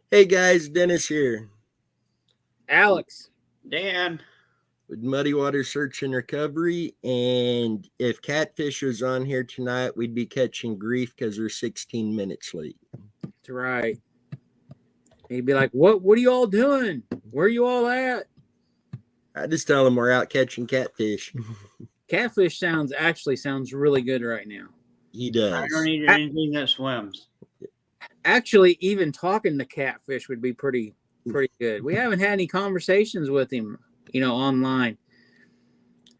Hey guys, Dennis here Alex. Dan. with Muddy Water Search and Recovery. And if Catfish was on here tonight, we'd be catching grief because we're 16 minutes late. That's right. He'd be like, What are you all doing? Where are you all at? I just tell them we're out catching catfish. Catfish sounds really good right now. He does. I don't eat anything that swims. Actually, even talking to Catfish would be pretty good. We haven't had any conversations with him, online.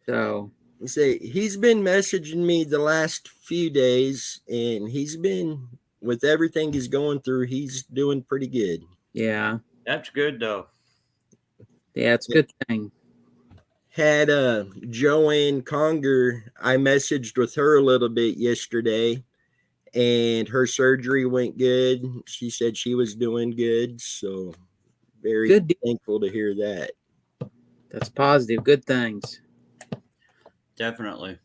So Say he's been messaging me the last few days, and he's been with everything he's going through. He's doing pretty good. yeah, That's good though. yeah, it's a good thing. Had Joanne Conger. I messaged with her a little bit yesterday, and her surgery went good. She said she was doing good, so very Good. thankful to hear that. That's positive. Good things. Definitely.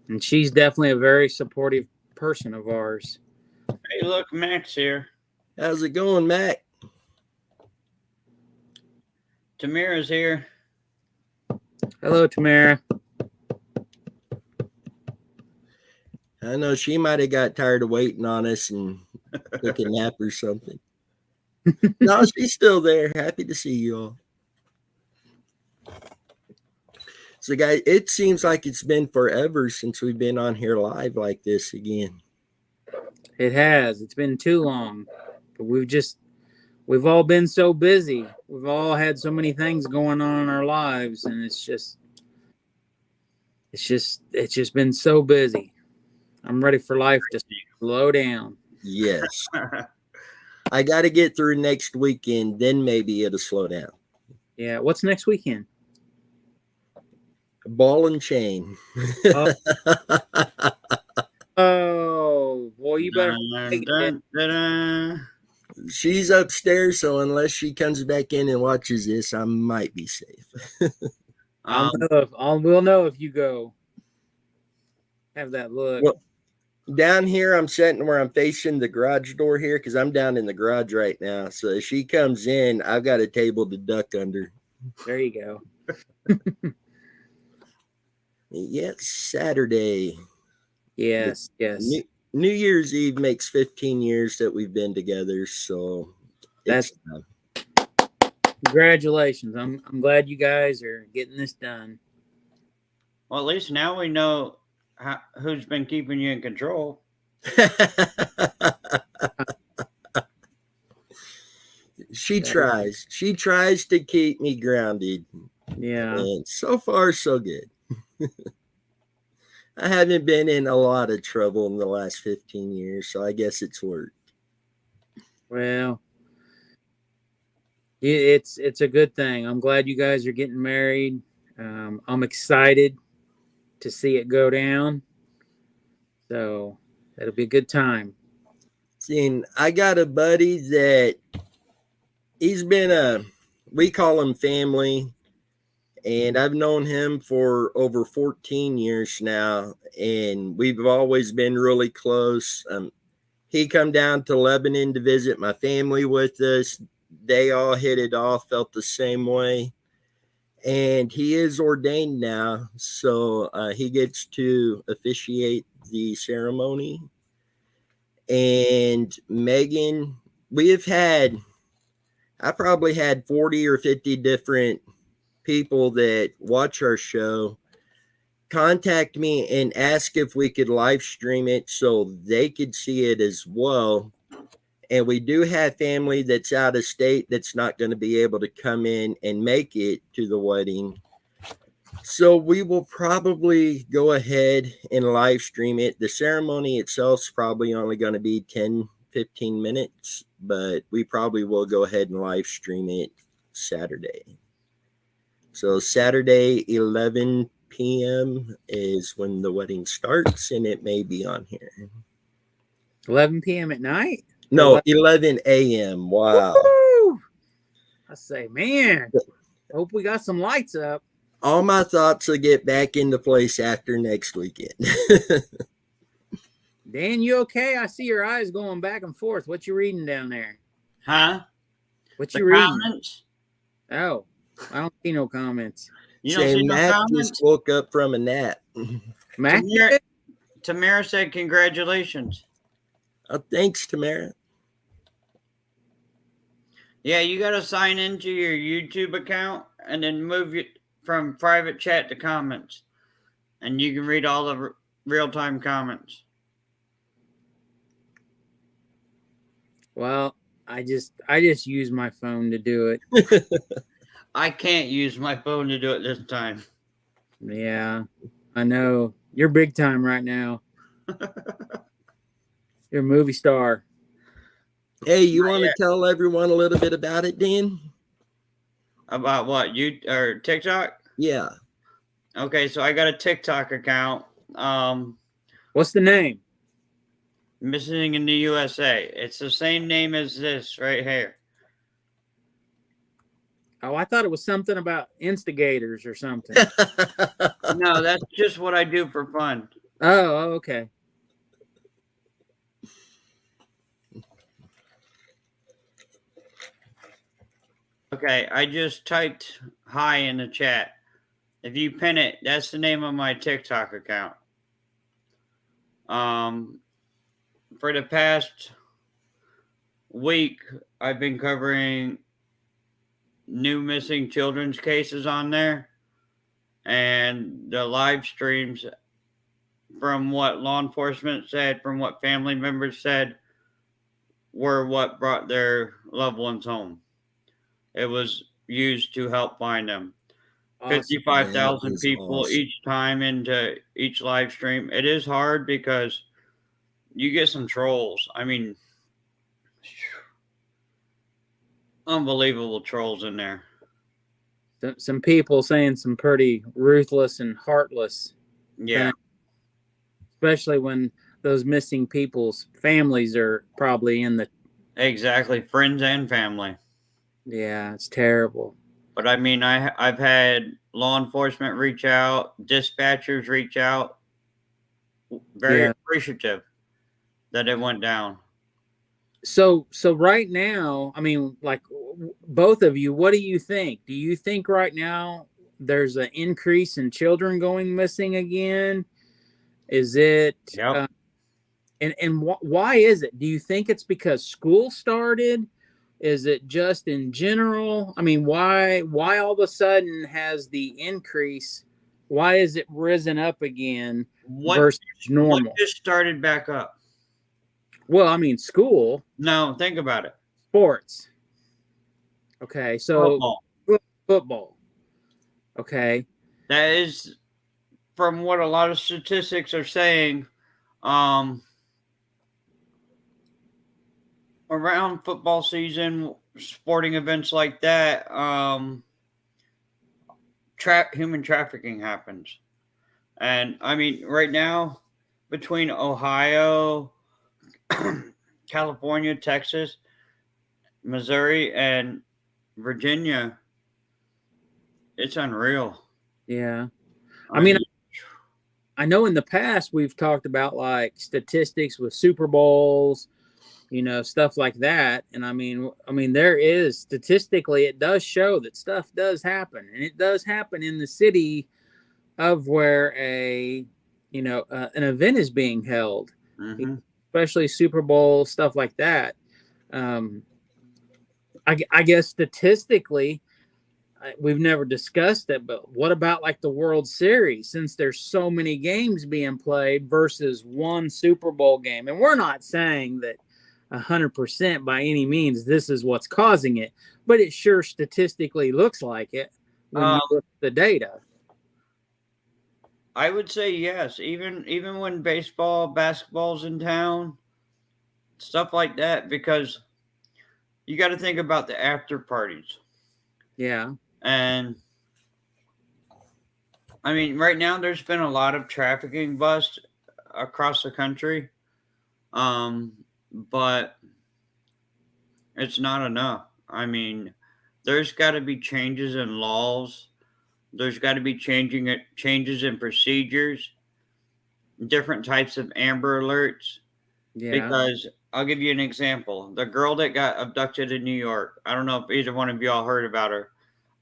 And she's definitely a very supportive person of ours. Hey, look, Max here. How's it going, Mac? Tamira's here. Hello, Tamara. I know she might have got tired of waiting on us and took a nap or something. No, she's still there. Happy to see you all. So, guys, it seems like it's been forever since we've been on here live like this again. It has. It's been too long. But we've all been so busy. We've all had so many things going on in our lives, and it's just been so busy. I'm ready for life to slow down. Yes. I got to get through next weekend, then maybe it'll slow down. Yeah. What's next weekend? Ball and chain. Oh, boy, you better. She's upstairs, so unless she comes back in and watches this, I might be safe. We'll know if you go. Have that look. Well, down here, I'm sitting where I'm facing the garage door here because I'm down in the garage right now. So if she comes in, I've got a table to duck under. There you go. Yes, Saturday. Yes. New Year's Eve makes 15 years that we've been together, so that's congratulations. I'm glad you guys are getting this done. Well, at least now we know who's been keeping you in control. She tries. She tries to keep me grounded. Yeah. And so far, so good. I haven't been in a lot of trouble in the last 15 years, so I guess it's worked. Well, it's a good thing. I'm glad you guys are getting married. I'm excited to see it go down. So it'll be a good time. See, I got a buddy that he's been we call him family. And I've known him for over 14 years now, and we've always been really close. He come down to Lebanon to visit my family with us. They all hit it off, felt the same way. And he is ordained now, so he gets to officiate the ceremony. And Megan, I probably had 40 or 50 different people that watch our show contact me and ask if we could live stream it so they could see it as well. And we do have family that's out of state that's not going to be able to come in and make it to the wedding. So we will probably go ahead and live stream it. The ceremony itself is probably only going to be 10-15 minutes, but we probably will go ahead and live stream it Saturday. So Saturday, 11 p.m. is when the wedding starts, and it may be on here. 11 p.m. at night? No, 11 a.m. Wow. Woo-hoo! I say, man, I hope we got some lights up. All my thoughts will get back into place after next weekend. Dan, you okay? I see your eyes going back and forth. What you reading down there? Huh? What The you reading? comments? Oh, I don't see no comments. You don't Say see no Matt comments? just woke up from a nap. Mac Tamara, did? Tamara said congratulations. Thanks, Tamara. Yeah, you got to sign into your YouTube account and then move it from private chat to comments. And you can read all the real-time comments. Well, I just use my phone to do it. I can't use my phone to do it this time. Yeah, I know. You're big time right now. You're a movie star. Hey, you want to tell everyone a little bit about it, Dan? About what? You or TikTok? Yeah. Okay, so I got a TikTok account. What's the name? Missing in the USA. It's the same name as this right here. Oh, I thought it was something about instigators or something. No, that's just what I do for fun. Oh, okay. Okay, I just typed hi in the chat. If you pin it, that's the name of my TikTok account. For the past week, I've been covering new missing children's cases on there, and the live streams, from what law enforcement said, from what family members said, were what brought their loved ones home. It was used to help find them. Awesome. 55,000 is people awesome. each time into each live stream. It is hard because you get some trolls. I mean, unbelievable trolls in there. Some people saying some pretty ruthless and heartless Yeah, things, especially when those missing people's families are probably in the. exactly. Friends and family. Yeah, it's terrible. But I mean, I've had law enforcement reach out, dispatchers reach out, very Yeah. appreciative that it went down. So right now, I mean, like both of you, what do you think? Do you think right now there's an increase in children going missing again? Is it? Yep. And why is it? Do you think it's because school started? Is it just in general? I mean, why all of a sudden has the increase? Why is it risen up again versus normal? What just started back up? Well, I mean, school. No, think about it. Sports. Okay, so football. Okay. That is, from what a lot of statistics are saying, around football season, sporting events like that, human trafficking happens. And I mean, right now, between Ohio, California, Texas, Missouri, and Virginia, it's unreal. Yeah. I mean, I know in the past we've talked about like statistics with Super Bowls, stuff like that. And I mean, there is statistically, it does show that stuff does happen, and it does happen in the city of where an event is being held, especially Super Bowl, stuff like that. I guess statistically, we've never discussed it, but what about like the World Series? Since there's so many games being played versus one Super Bowl game, and we're not saying that 100% by any means this is what's causing it, but it sure statistically looks like it when you look at the data. I would say yes. Even when baseball, basketball's in town, stuff like that, because you got to think about the after parties. Yeah. And I mean, right now there's been a lot of trafficking busts across the country. But it's not enough. I mean, there's got to be changes in laws. There's got to be changes in procedures, different types of Amber Alerts. Yeah. Because I'll give you an example. The girl that got abducted in New York. I don't know if either one of y'all heard about her.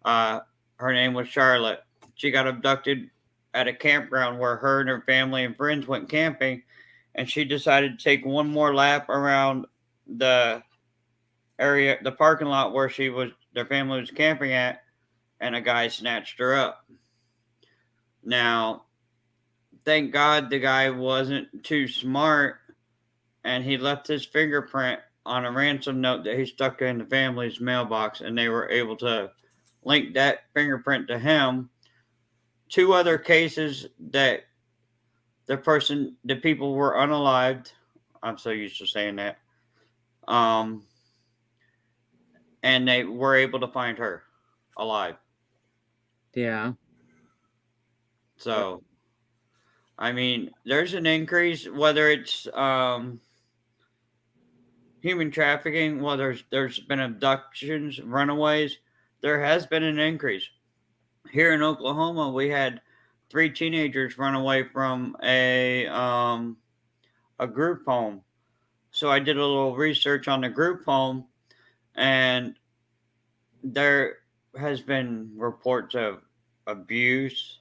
Her name was Charlotte. She got abducted at a campground where her and her family and friends went camping, and she decided to take one more lap around the area, the parking lot where their family was camping at, and a guy snatched her up. Now, thank God the guy wasn't too smart, and he left his fingerprint on a ransom note that he stuck in the family's mailbox, and they were able to link that fingerprint to him. 2 other cases that the people were unalived. I'm so used to saying that. And they were able to find her alive. Yeah. So, I mean, there's an increase, whether it's human trafficking, whether there's been abductions, runaways, there has been an increase. Here in Oklahoma, we had 3 teenagers run away from a group home. So I did a little research on the group home, and there has been reports of abuse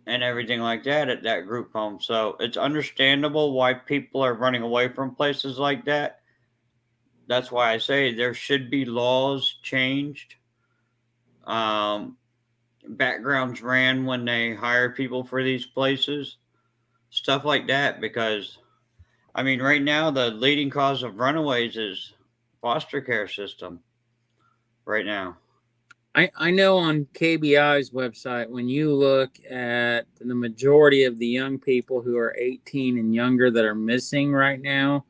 and everything like that at that group home. So it's understandable why people are running away from places like that. That's why I say there should be laws changed. Backgrounds ran when they hire people for these places, stuff like that. Because, I mean, right now the leading cause of runaways is foster care system. Right now, I know on KBI's website, when you look at the majority of the young people who are 18 and younger that are missing right now,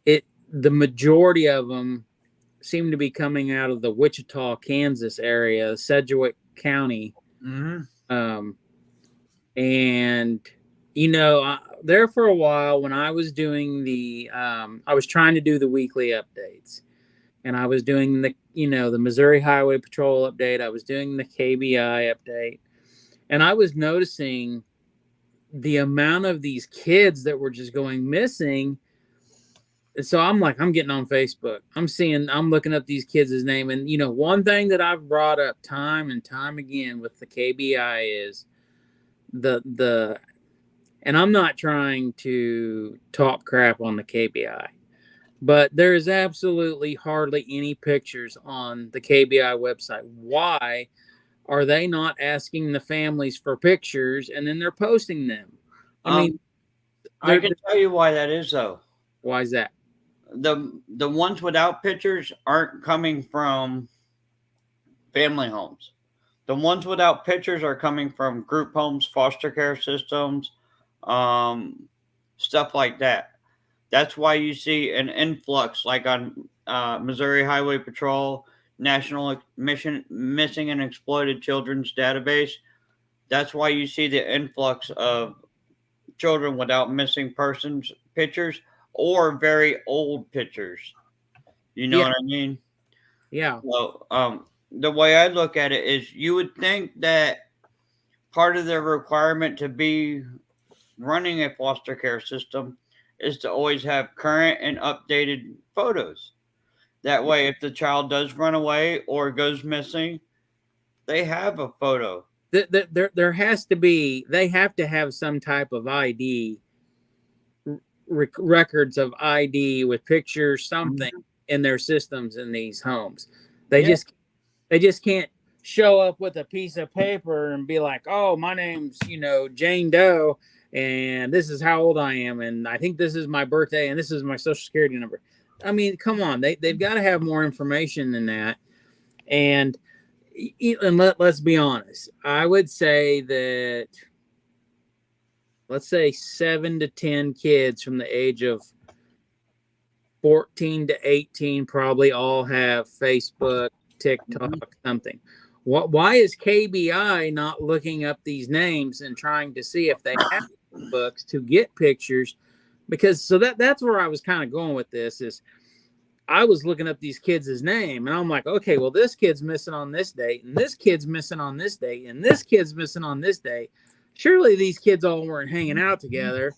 the majority of them seem to be coming out of the Wichita, Kansas area, Sedgwick County. mm-hmm. And, you know, there for a while when I was doing I was trying to do the weekly updates, and I was doing the Missouri Highway Patrol update. I was doing the KBI update, and I was noticing the amount of these kids that were just going missing. So I'm getting on Facebook. I'm looking up these kids' name. And, one thing that I've brought up time and time again with the KBI is and I'm not trying to talk crap on the KBI, but there is absolutely hardly any pictures on the KBI website. Why are they not asking the families for pictures and then they're posting them? I mean, I can tell you why that is, though. Why is that? The ones without pictures aren't coming from family homes. The ones without pictures are coming from group homes, foster care systems, stuff like that. That's why you see an influx, like on Missouri Highway Patrol, National Missing and Exploited Children's Database. That's why you see the influx of children without missing persons pictures or very old pictures. You know what I mean? Yeah. So, the way I look at it is you would think that part of the requirement to be running a foster care system is to always have current and updated photos. That way, if the child does run away or goes missing, they have a photo. There has to be, they have to have some type of ID, records of ID with pictures, something in their systems in these homes. They just can't show up with a piece of paper and be like, oh, my name's, Jane Doe, and this is how old I am, and I think this is my birthday, and this is my social security number. I mean, come on, they've got to have more information than that. And let's be honest. I would say that, let's say 7 to 10 kids from the age of 14 to 18 probably all have Facebook, TikTok, something. Why is KBI not looking up these names and trying to see if they have books to get pictures? Because that's where I was kind of going with this. Is I was looking up these kids' name, and I'm like, okay, well, this kid's missing on this date, and this kid's missing on this date, and this kid's missing on this date. Surely these kids all weren't hanging out together.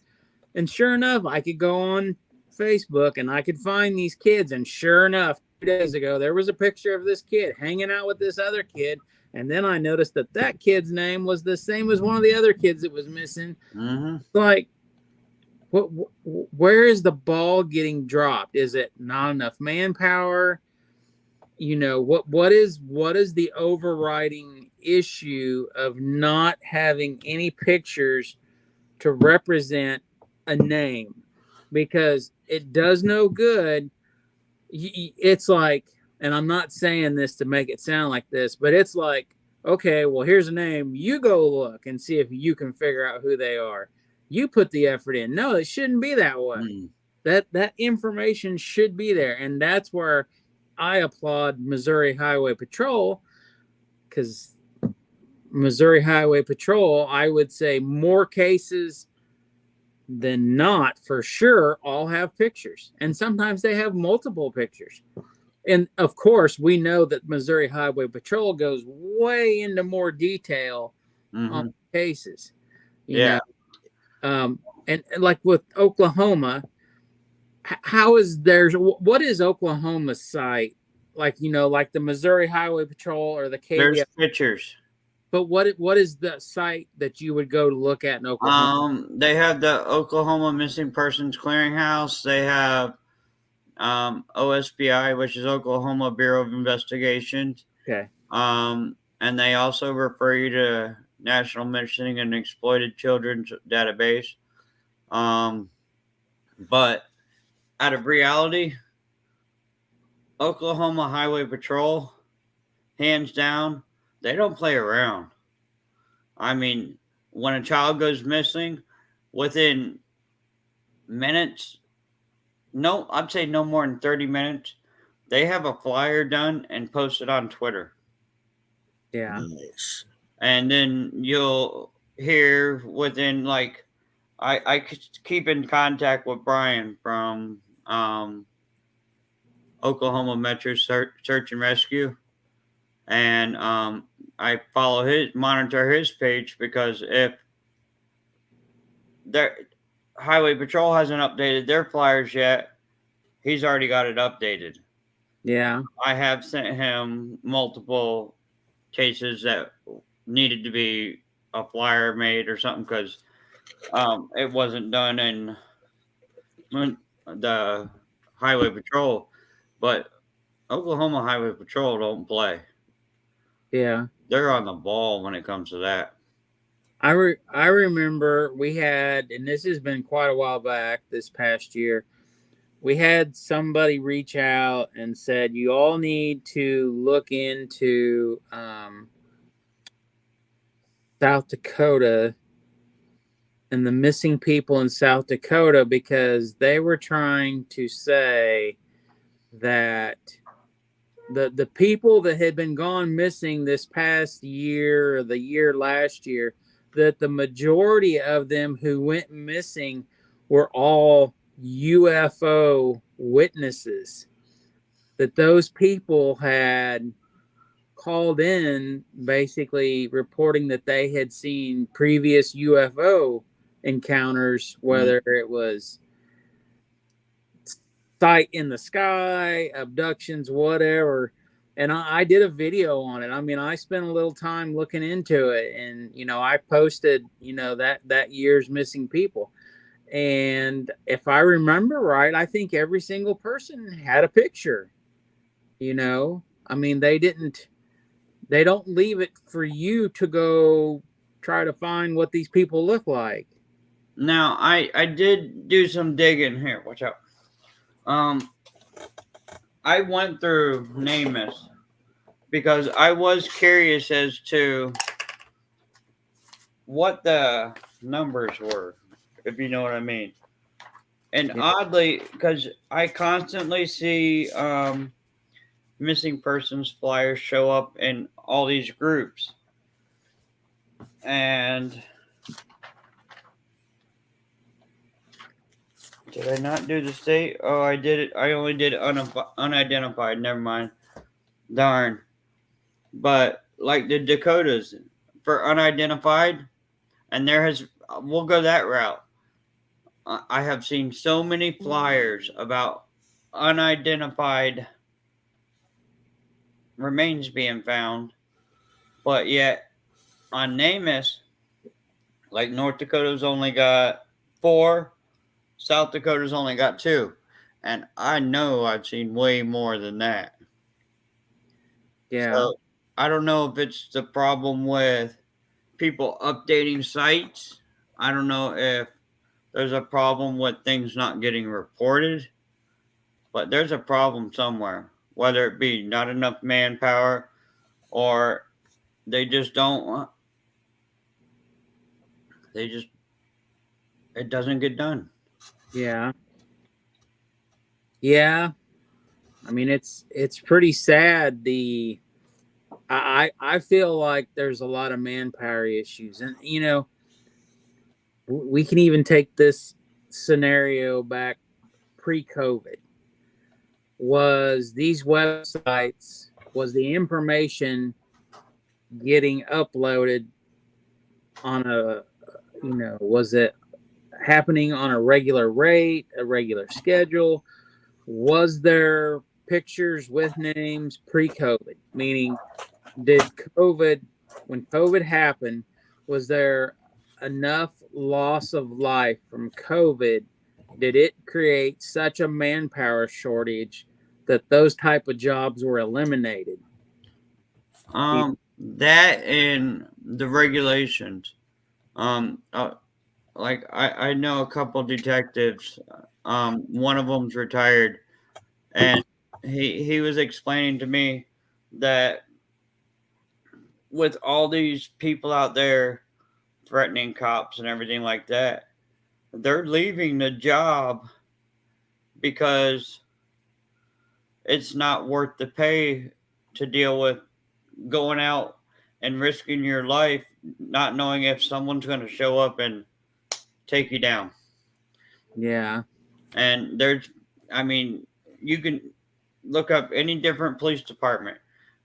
And sure enough, I could go on Facebook and I could find these kids. And sure enough, 2 days ago, there was a picture of this kid hanging out with this other kid. And then I noticed that that kid's name was the same as one of the other kids that was missing. Mm-hmm. Like, where is the ball getting dropped? Is it not enough manpower? You know, what is the overriding issue of not having any pictures to represent a name? Because it does no good. It's like, and I'm not saying this to make it sound like this, but it's like, okay, well, here's a name. You go look and see if you can figure out who they are. You put the effort in. No, it shouldn't be that way. That information should be there. And that's where I applaud Missouri Highway Patrol, because Missouri Highway Patrol, I would say more cases than not, for sure, all have pictures. And sometimes they have multiple pictures. And of course, we know that Missouri Highway Patrol goes way into more detail on cases. You know? And like with Oklahoma, how is theirs? What is Oklahoma's site? Like, you know, like the Missouri Highway Patrol or the KBF? There's pictures. But what is the site that you would go to look at in Oklahoma? They have the Oklahoma Missing Persons Clearinghouse. They have OSBI, which is Oklahoma Bureau of Investigations. Okay. And they also refer you to National Missing and Exploited Children's Database. But out of reality, Oklahoma Highway Patrol, hands down, they don't play around. I mean, when a child goes missing, within minutes, I'd say no more than 30 minutes, they have a flyer done and posted on Twitter. Yeah. Nice. And then you'll hear within, like, I keep in contact with Brian from Oklahoma Metro Search and Rescue. And I monitor his page, because if their Highway Patrol hasn't updated their flyers yet, he's already got it updated. Yeah. I have sent him multiple cases that needed to be a flyer made or something, because it wasn't done in the Highway Patrol. But Oklahoma Highway Patrol don't play. Yeah. They're on the ball when it comes to that. I remember we had, and this has been quite a while back, this past year, we had somebody reach out and said, you all need to look into South Dakota and the missing people in South Dakota, because they were trying to say that the people that had been gone missing this past year or the year last year, that the majority of them who went missing were all UFO witnesses. That those people had called in basically reporting that they had seen previous UFO encounters, whether it was sight in the sky, abductions, whatever. And I did a video on it. I mean, I spent a little time looking into it, and, you know, I posted, you know, that year's missing people. And if I remember right, I think every single person had a picture, you know. I mean, they don't leave it for you to go try to find what these people look like. Now, I did do some digging here. Watch out. I went through NamUs because I was curious as to what the numbers were, if you know what I mean. And oddly, because I constantly see missing persons flyers show up in all these groups. And did I not do the state? Oh, I did it. I only did unidentified. Never mind. Darn. But like the Dakotas for unidentified, and we'll go that route. I have seen so many flyers about unidentified remains being found, but yet on NamUs, like North Dakota's only got 4, South Dakota's only got 2. And I know I've seen way more than that. Yeah. So I don't know if it's the problem with people updating sites. I don't know if there's a problem with things not getting reported, but there's a problem somewhere, whether it be not enough manpower or they just don't, they just, it doesn't get done. Yeah. Yeah. I mean, it's pretty sad. I feel like there's a lot of manpower issues, and we can even take this scenario back pre-COVID. Was these websites, was the information getting uploaded on was it happening on a regular rate, a regular schedule? Was there pictures with names pre-COVID? Meaning, when COVID happened, was there enough loss of life from COVID? Did it create such a manpower shortage that those type of jobs were eliminated? That and the regulations. Like I know a couple detectives. One of them's retired, and he was explaining to me that with all these people out there threatening cops and everything like that, they're leaving the job because it's not worth the pay to deal with going out and risking your life, not knowing if someone's going to show up and take you down. Yeah. And I mean, you can look up any different police department.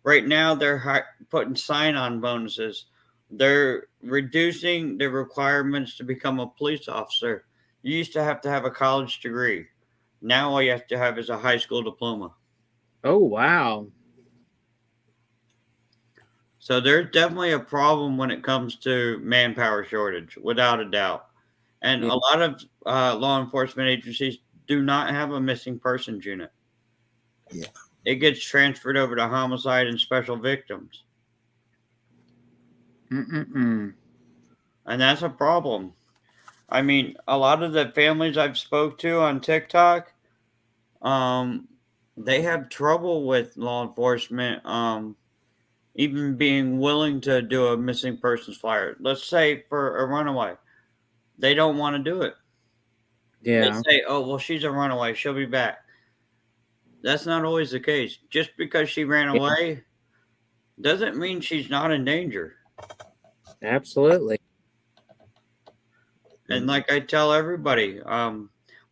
Right now, they're putting sign-on bonuses. They're reducing the requirements to become a police officer. You used to have a college degree. Now all you have to have is a high school diploma. Oh, wow. So there's definitely a problem when it comes to manpower shortage, without a doubt. And Yeah. a lot of law enforcement agencies do not have a missing persons unit. Yeah. It gets transferred over to homicide and special victims. Mm-mm-mm. And that's a problem. I mean, a lot of the families I've spoke to on TikTok, they have trouble with law enforcement, even being willing to do a missing persons flyer. Let's say for a runaway, they don't want to do it. Yeah. They say, "Oh, well, she's a runaway; she'll be back." That's not always the case. Just because she ran away doesn't mean she's not in danger. Absolutely. And like I tell everybody,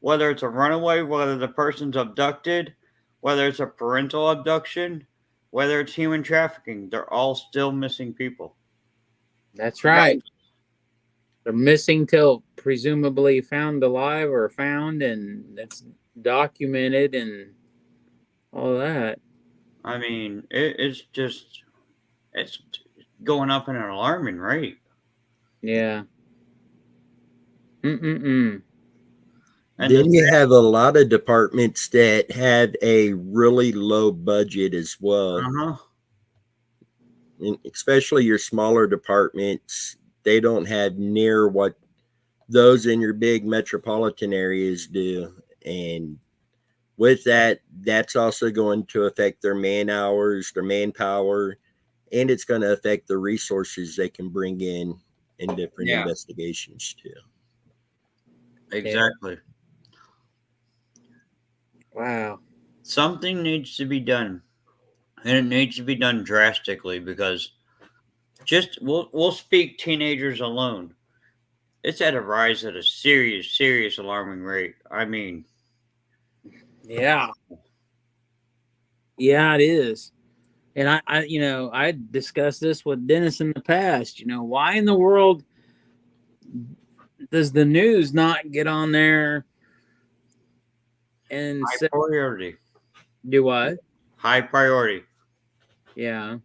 whether it's a runaway, whether the person's abducted, whether it's a parental abduction, whether it's human trafficking, they're all still missing people. That's right. They're missing till presumably found alive or found, and it's documented and all that. I mean, it's going up at an alarming rate. Yeah. Mm-mm-mm. And then you have a lot of departments that have a really low budget as well. And especially your smaller departments, they don't have near what those in your big metropolitan areas do. And with that, that's also going to affect their man hours, their manpower, and it's going to affect the resources they can bring in different investigations too. Exactly. Wow. Something needs to be done, and it needs to be done drastically because we'll speak teenagers alone. It's at a rise at a serious alarming rate. I mean, yeah, it is. And I discussed this with Dennis in the past. Why in the world does the news not get on there and High say, priority. do what? High priority. Yeah.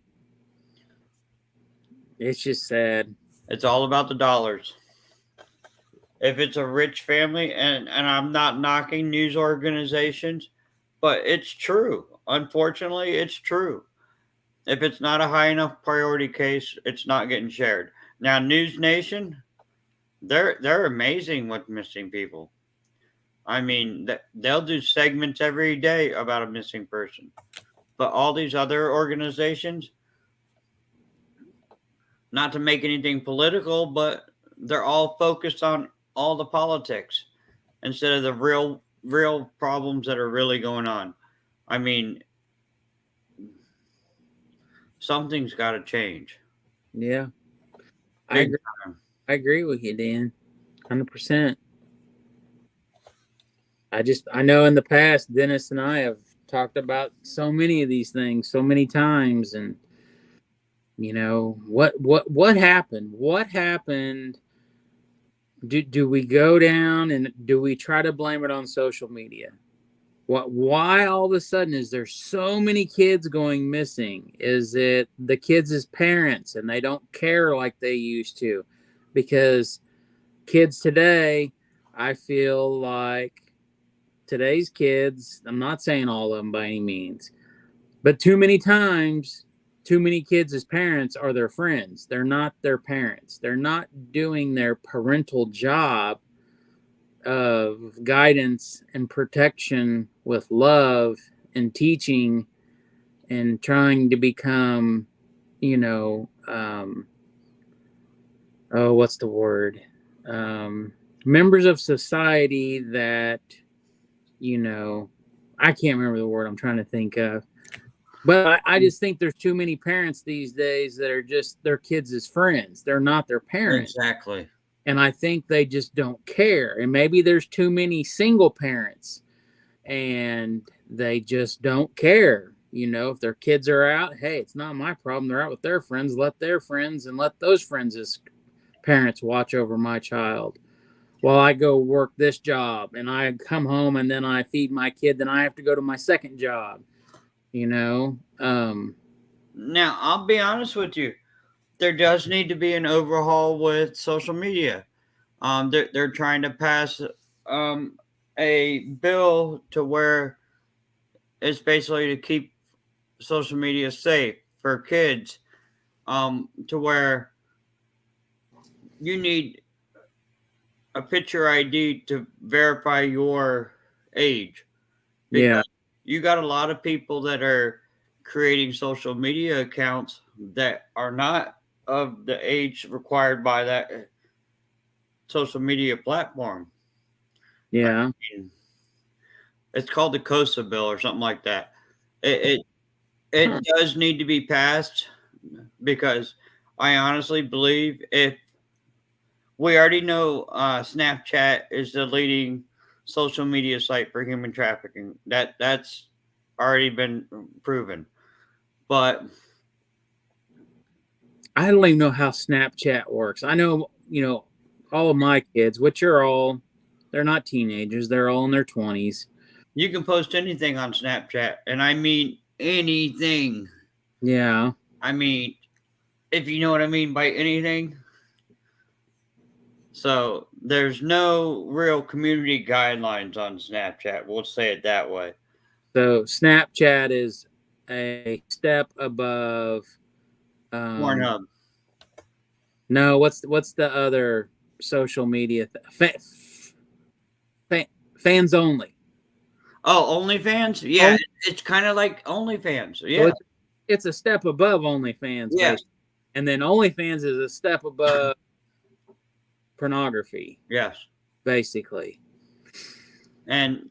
It's just sad. It's all about the dollars. If it's a rich family, and I'm not knocking news organizations, but it's true. Unfortunately, it's true. If it's not a high enough priority case, it's not getting shared. Now, News Nation, they're amazing with missing people. I mean, they'll do segments every day about a missing person. But all these other organizations, not to make anything political, but they're all focused on all the politics instead of the real problems that are really going on. I mean, something's got to change. Yeah. Big I agree with you, Dan. 100%. I know in the past, Dennis and I have talked about so many of these things so many times, and what happened? What happened? Do we go down and do we try to blame it on social media? Why all of a sudden is there so many kids going missing? Is it the kids' parents and they don't care like they used to? Because kids today, I feel like today's kids, I'm not saying all of them by any means, but too many times, too many kids as parents are their friends. They're not their parents. They're not doing their parental job of guidance and protection with love and teaching and trying to become, what's the word? Members of society that, I can't remember the word I'm trying to think of. But I just think there's too many parents these days that are just their kids as friends. They're not their parents. Exactly. And I think they just don't care. And maybe there's too many single parents and they just don't care. If their kids are out, hey, it's not my problem. They're out with their friends. Let their friends and let those friends as parents watch over my child while I go work this job and I come home and then I feed my kid. Then I have to go to my second job. Now, I'll be honest with you. There does need to be an overhaul with social media. They're trying to pass a bill to where it's basically to keep social media safe for kids, to where you need a picture ID to verify your age. Yeah. You got a lot of people that are creating social media accounts that are not of the age required by that social media platform. Yeah. I mean, it's called the COSA bill or something like that. It does need to be passed because I honestly believe if we already know Snapchat is the leading social media site for human trafficking. That's already been proven. But I don't even know how Snapchat works. I know, all of my kids, which are all, they're not teenagers. They're all in their 20s. you can post anything on Snapchat, and I mean anything. Yeah. I mean, if you know what I mean by anything. So there's no real community guidelines on Snapchat. We'll say it that way. So Snapchat is a step above. Pornhub. No, what's the other social media? Fans only. Oh, OnlyFans? Yeah, it's kind of like OnlyFans. Yeah. So it's a step above OnlyFans. Yeah. Basically. And then OnlyFans is a step above pornography. Yes. Basically. And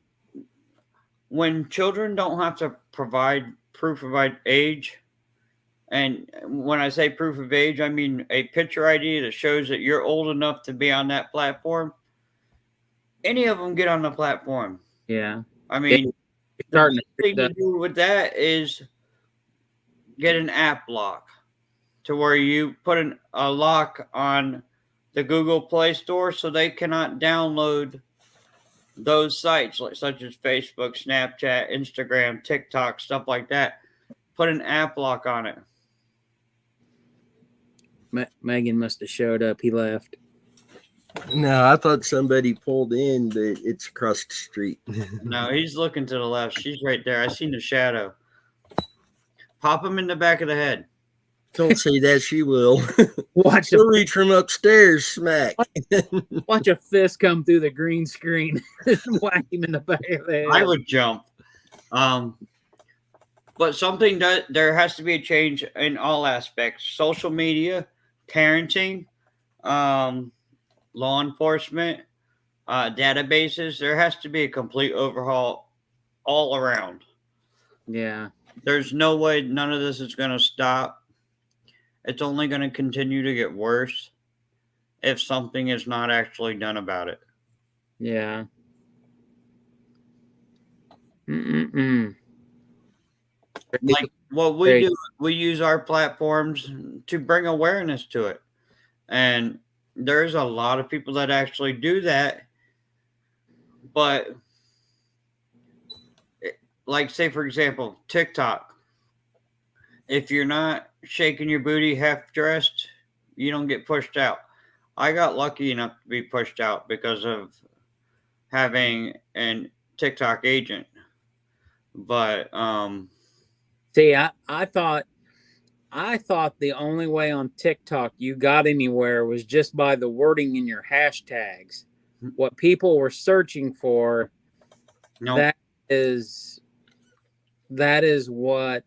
when children don't have to provide proof of age, and when I say proof of age, I mean a picture ID that shows that you're old enough to be on that platform, any of them get on the platform. Yeah. I mean, the best thing to do with that is get an app lock to where you put a lock on the Google Play Store, so they cannot download those sites such as Facebook, Snapchat, Instagram, TikTok, stuff like that. Put an app lock on it. Megan must have showed up. He left. No, I thought somebody pulled in, but it's across the street. No, he's looking to the left. She's right there. I seen the shadow. Pop him in the back of the head. Don't say that, she will. Watch She'll reach from upstairs, smack. Watch a fist come through the green screen and whack him in the back of the head. I would jump. But there has to be a change in all aspects: social media, parenting, law enforcement, databases. There has to be a complete overhaul all around. Yeah. There's no way none of this is going to stop. It's only going to continue to get worse if something is not actually done about it. Yeah. Like what we do, we use our platforms to bring awareness to it. And there's a lot of people that actually do that. But, like, say, for example, TikTok. If you're not shaking your booty half dressed, you don't get pushed out. I got lucky enough to be pushed out because of having an TikTok agent. But see, I thought the only way on TikTok you got anywhere was just by the wording in your hashtags. What people were searching for, that is what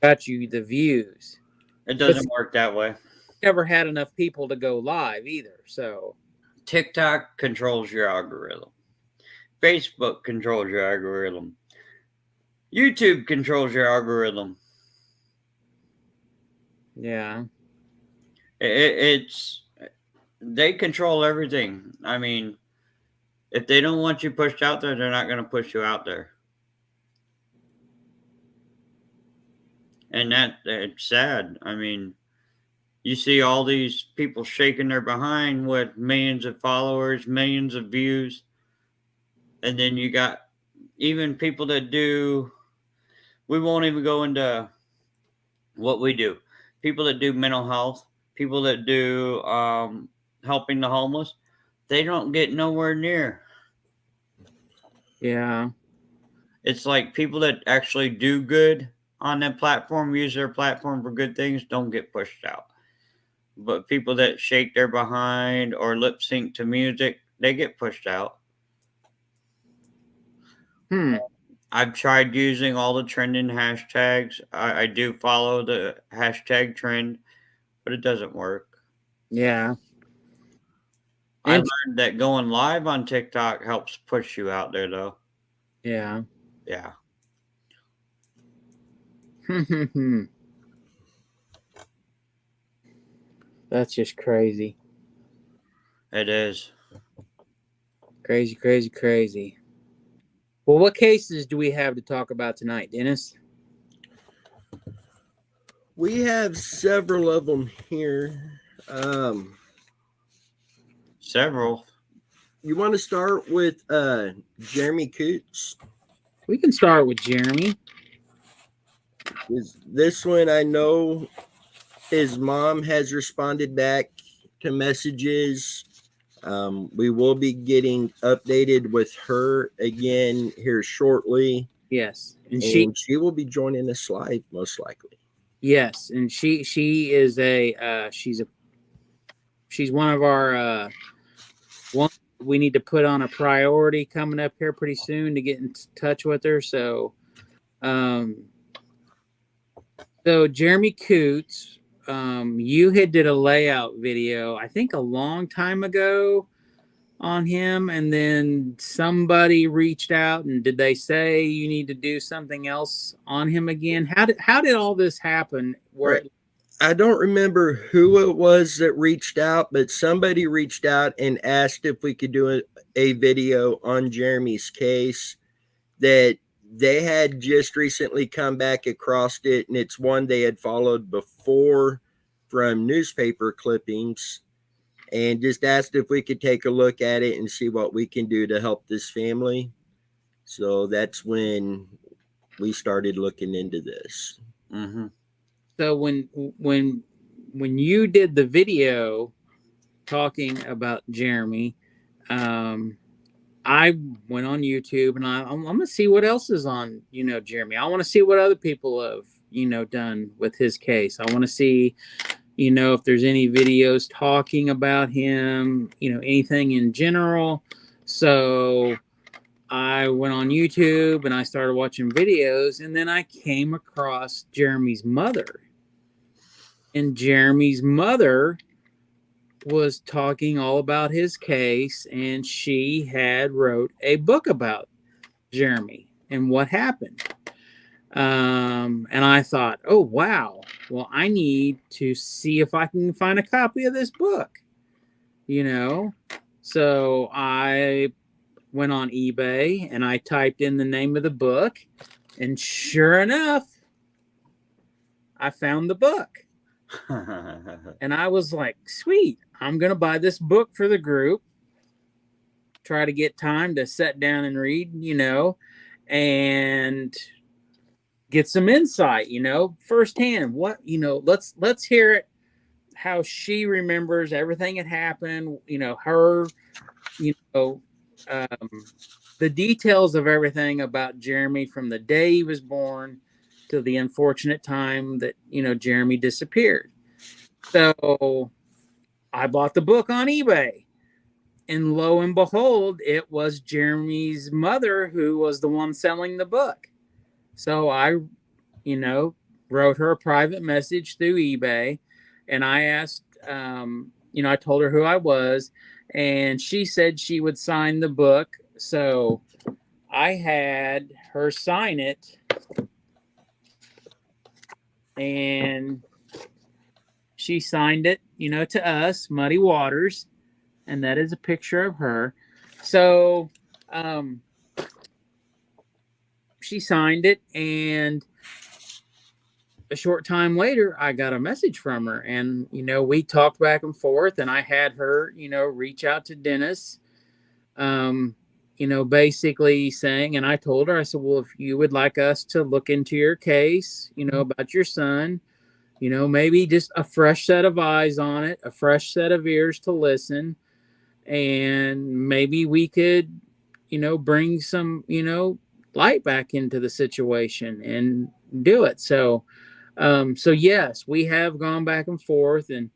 got you the views. It doesn't work that way. Never had enough people to go live either. So TikTok controls your algorithm. Facebook controls your algorithm. YouTube controls your algorithm. Yeah. They control everything. I mean, if they don't want you pushed out there, they're not going to push you out there. And it's sad. I mean, you see all these people shaking their behind with millions of followers, millions of views. And then you got even people that do, we won't even go into what we do. People that do mental health, people that do helping the homeless, they don't get nowhere near. Yeah. It's like people that actually do good on that platform, use their platform for good things, don't get pushed out. But people that shake their behind or lip sync to music, they get pushed out. I've tried using all the trending hashtags. I do follow the hashtag trend, but it doesn't work. Yeah. I learned that going live on TikTok helps push you out there, though. Yeah. Yeah. That's just crazy. It is. Crazy, crazy, crazy. Well, what cases do we have to talk about tonight, Dennis? We have several of them here. Several. You want to start with Jeremy Coots? We can start with Jeremy. This one, I know his mom has responded back to messages. We will be getting updated with her again here shortly. Yes, and she will be joining us live most likely. Yes, and she is she's one of our one we need to put on a priority coming up here pretty soon to get in touch with her. So, so Jeremy Coots. You had did a layout video, I think a long time ago on him, and then somebody reached out and did they say you need to do something else on him again? How did all this happen? I don't remember who it was that reached out, but somebody reached out and asked if we could do a video on Jeremy's case that they had just recently come back across it, and it's one they had followed before. from newspaper clippings and just asked if we could take a look at it and see what we can do to help this family. So that's when we started looking into this. Mm-hmm. So when you did the video talking about Jeremy, I went on YouTube and I'm gonna see what else is on, Jeremy. I want to see what other people have, done with his case. I want to see, if there's any videos talking about him, anything in general. So I went on YouTube and I started watching videos, and then I came across Jeremy's mother. And Jeremy's mother was talking all about his case, and she had wrote a book about Jeremy and what happened. And I thought, oh wow, well, I need to see if I can find a copy of this book, so I went on eBay and I typed in the name of the book, and sure enough, I found the book. And I was like, sweet, I'm going to buy this book for the group, try to get time to sit down and read, and get some insight, firsthand. What, let's hear it, how she remembers everything that happened, her, the details of everything about Jeremy from the day he was born to the unfortunate time that, Jeremy disappeared. So I bought the book on eBay, and lo and behold, it was Jeremy's mother who was the one selling the book. So I, wrote her a private message through eBay, and I asked, I told her who I was, and she said she would sign the book. So I had her sign it, and she signed it, to us, Muddy Waters, and that is a picture of her. So she signed it, and a short time later, I got a message from her, and, we talked back and forth, and I had her, reach out to Dennis, basically saying, and I told her, I said, well, if you would like us to look into your case, about your son, maybe just a fresh set of eyes on it, a fresh set of ears to listen, and maybe we could, bring some, light back into the situation and do it. So yes, we have gone back and forth, and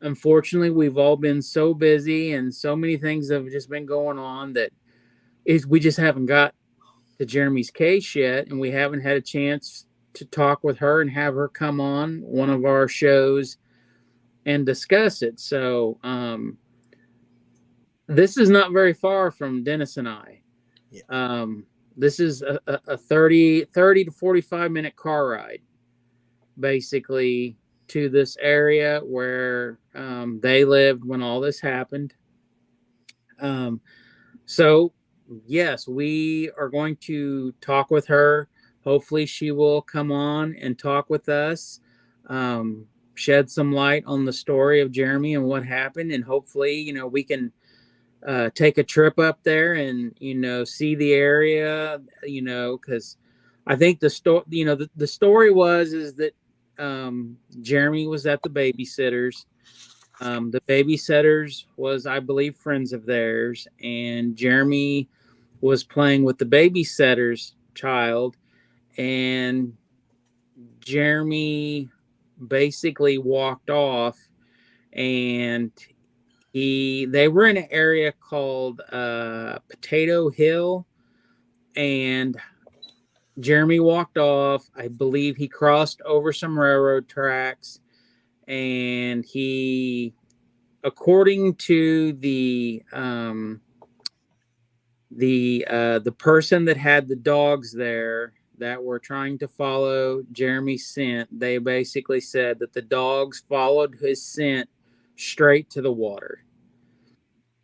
unfortunately we've all been so busy and so many things have just been going on that we just haven't got to Jeremy's case yet, and we haven't had a chance to talk with her and have her come on one of our shows and discuss it. So this is not very far from Dennis and I. Yeah. This is a 30 to 45 minute car ride, basically, to this area where they lived when all this happened. So yes, we are going to talk with her. Hopefully she will come on and talk with us, shed some light on the story of Jeremy and what happened, and hopefully, we can take a trip up there and, see the area, because I think the story, the story is that Jeremy was at the babysitters. The babysitters was, I believe, friends of theirs, and Jeremy was playing with the babysitter's child, and Jeremy basically walked off, and they were in an area called Potato Hill, and Jeremy walked off. I believe he crossed over some railroad tracks, and he, according to the person that had the dogs there that were trying to follow Jeremy's scent, they basically said that the dogs followed his scent straight to the water.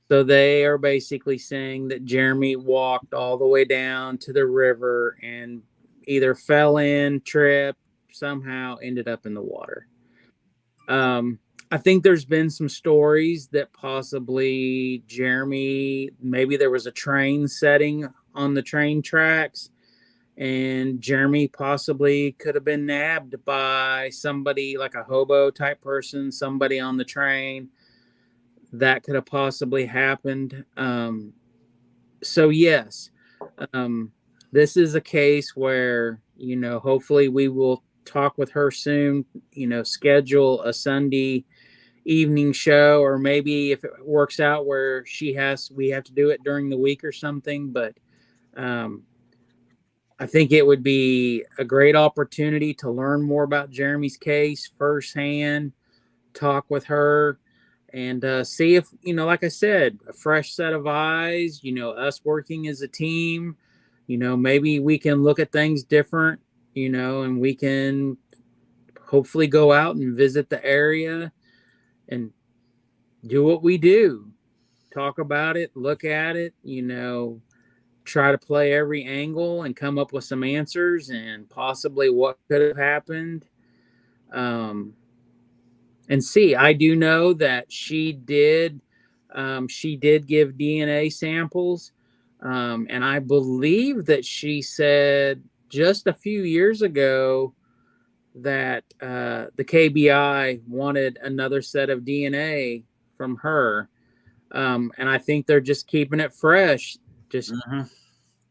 So they are basically saying that Jeremy walked all the way down to the river and either fell in, tripped, somehow ended up in the water. I think there's been some stories that possibly Jeremy, maybe there was a train setting on the train tracks, and Jeremy possibly could have been nabbed by somebody like a hobo type person, somebody on the train. That could have possibly happened. So yes, this is a case where, hopefully we will talk with her soon, schedule a Sunday evening show, or maybe if it works out where we have to do it during the week or something. But I think it would be a great opportunity to learn more about Jeremy's case firsthand, talk with her, and see if, like I said, a fresh set of eyes, us working as a team, maybe we can look at things different, and we can hopefully go out and visit the area and do what we do, talk about it, look at it, try to play every angle and come up with some answers and possibly what could have happened. And see, I do know that she did give DNA samples. And I believe that she said just a few years ago that the KBI wanted another set of DNA from her. And I think they're just keeping it fresh, just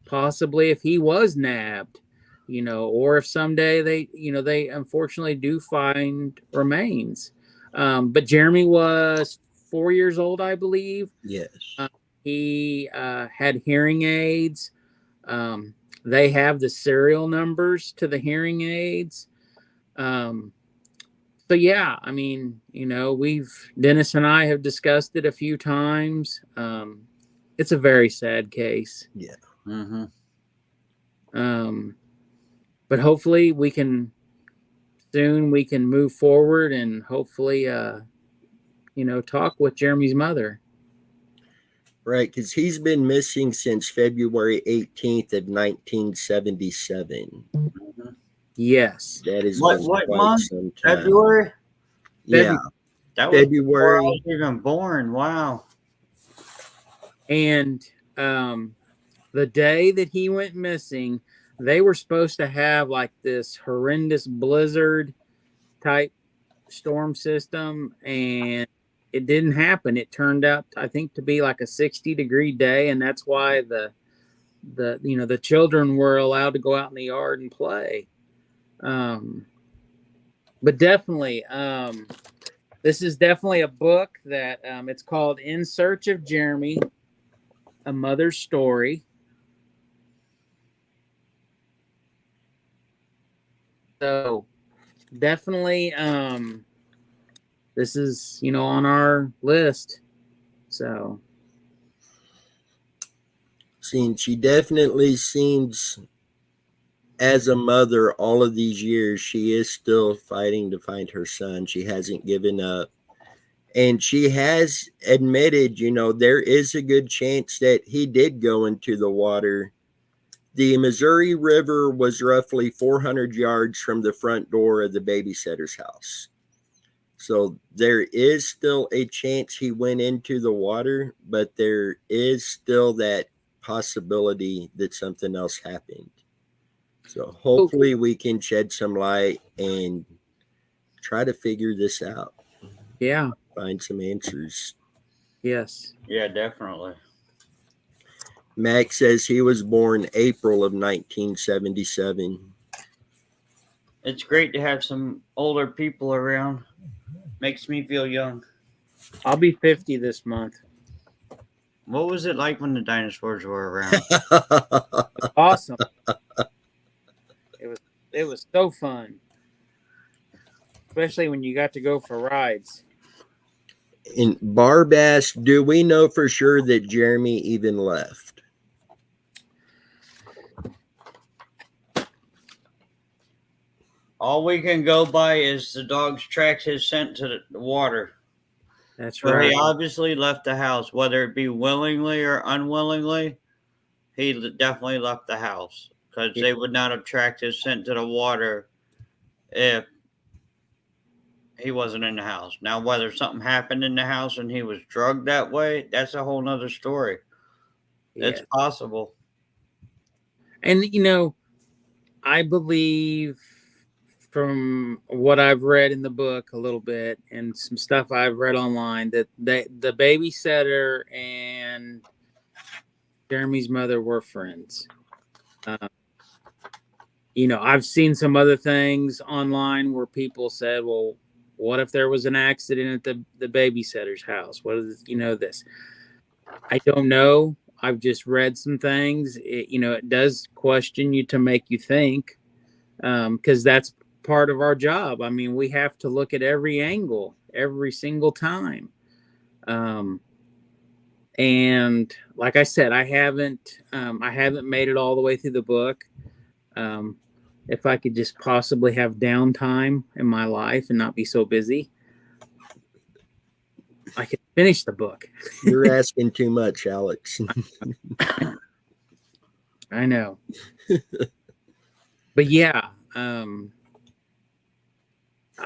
possibly if he was nabbed, or if someday they unfortunately do find remains. But Jeremy was 4 years old, I believe. Yes. He had hearing aids. They have the serial numbers to the hearing aids. So yeah, I mean, Dennis and I have discussed it a few times. It's a very sad case. Yeah. But hopefully we can move forward and hopefully, talk with Jeremy's mother. Right, because he's been missing since February 18th of 1977. Yes. That is what month? some time. February? Yeah. That was February. before I was even born. Wow. And the day that he went missing, they were supposed to have like this horrendous blizzard type storm system, and it didn't happen. It turned out, I think, to be like a 60-degree day, and that's why the children were allowed to go out in the yard and play. But definitely, this is definitely a book that it's called In Search of Jeremy, A Mother's Story. So definitely, this is, on our list. So. She definitely seems, as a mother, all of these years, she is still fighting to find her son. She hasn't given up. And she has admitted, there is a good chance that he did go into the water. The Missouri River was roughly 400 yards from the front door of the babysitter's house. So there is still a chance he went into the water, but there is still that possibility that something else happened. So hopefully we can shed some light and try to figure this out. Yeah. Find some answers. Yes. Yeah, definitely. Max says he was born April of 1977. It's great to have some older people around. Makes me feel young. I'll be 50 this month. What was it like when the dinosaurs were around? Awesome. It was so fun. Especially when you got to go for rides. And Barb asked, do we know for sure that Jeremy even left? All we can go by is the dog's tracks his scent to the water. That's But right. he obviously left the house, whether it be willingly or unwillingly. He definitely left the house because they would not have tracked his scent to the water if he wasn't in the house. Now, whether something happened in the house and he was drugged that way, that's a whole nother story. It's Yeah. possible. And, I believe from what I've read in the book a little bit and some stuff I've read online that the babysitter and Jeremy's mother were friends. I've seen some other things online where people said, well, what if there was an accident at the babysitter's house? What is, this? I don't know. I've just read some things. It does question you to make you think, because that's part of our job. I mean, we have to look at every angle every single time. And like I said, I haven't made it all the way through the book. If I could just possibly have downtime in my life and not be so busy, I could finish the book. You're asking too much, Alex. I know. But yeah, I